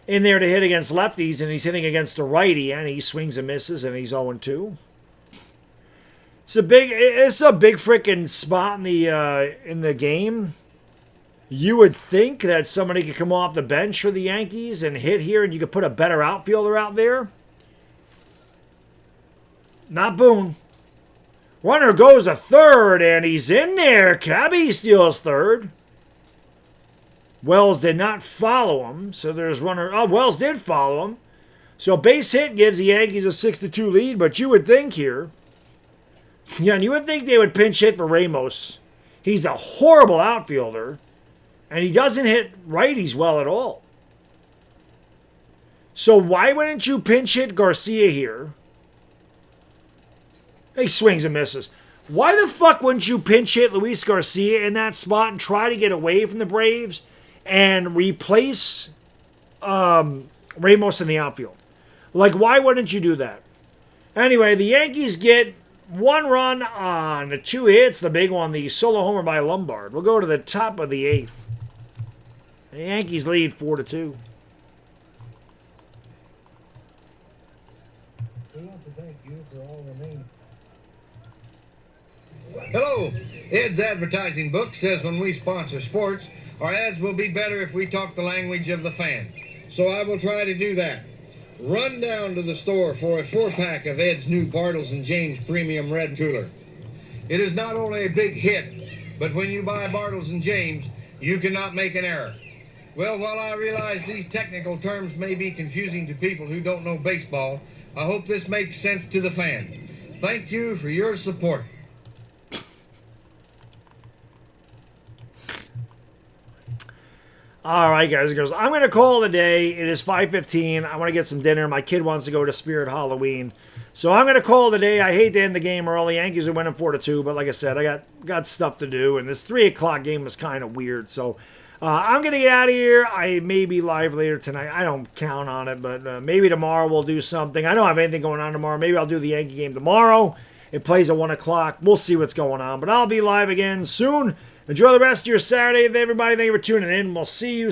In there to hit against lefties, and he's hitting against the righty, and he swings and misses, and he's 0-2. It's a big freaking spot in the game. You would think that somebody could come off the bench for the Yankees and hit here, and you could put a better outfielder out there. Not Boone. Runner goes to third, and he's in there. Cabby steals third. Wells did not follow him, so there's runner. Oh, Wells did follow him. So base hit gives the Yankees a 6-2 lead, but you would think here. Yeah, and you would think they would pinch hit for Ramos. He's a horrible outfielder, and he doesn't hit righties well at all. So why wouldn't you pinch hit Garcia here? He swings and misses. Why the fuck wouldn't you pinch hit Luis Garcia in that spot and try to get away from the Braves and replace Ramos in the outfield? Like, why wouldn't you do that? Anyway, the Yankees get 1 run on the 2 hits. The big one, the solo homer by Lombard. We'll go to the top of the 8th. The Yankees lead 4-2. We want to thank you for all remaining. Hello. Ed's advertising book says when we sponsor sports, our ads will be better if we talk the language of the fan. So I will try to do that. Run down to the store for a 4-pack of Ed's new Bartles & James Premium Red Cooler. It is not only a big hit, but when you buy Bartles & James, you cannot make an error. Well, while I realize these technical terms may be confusing to people who don't know baseball, I hope this makes sense to the fan. Thank you for your support. All right, guys and girls. I'm going to call it a day. It is 5:15. I want to get some dinner. My kid wants to go to Spirit Halloween. So I'm going to call it a day. I hate to end the game early. Yankees are winning 4-2. But like I said, I got stuff to do. And this 3 o'clock game was kind of weird. So I'm going to get out of here. I may be live later tonight. I don't count on it. But maybe tomorrow we'll do something. I don't have anything going on tomorrow. Maybe I'll do the Yankee game tomorrow. It plays at 1 o'clock. We'll see what's going on. But I'll be live again soon. Enjoy the rest of your Saturday, everybody. Thank you for tuning in. We'll see you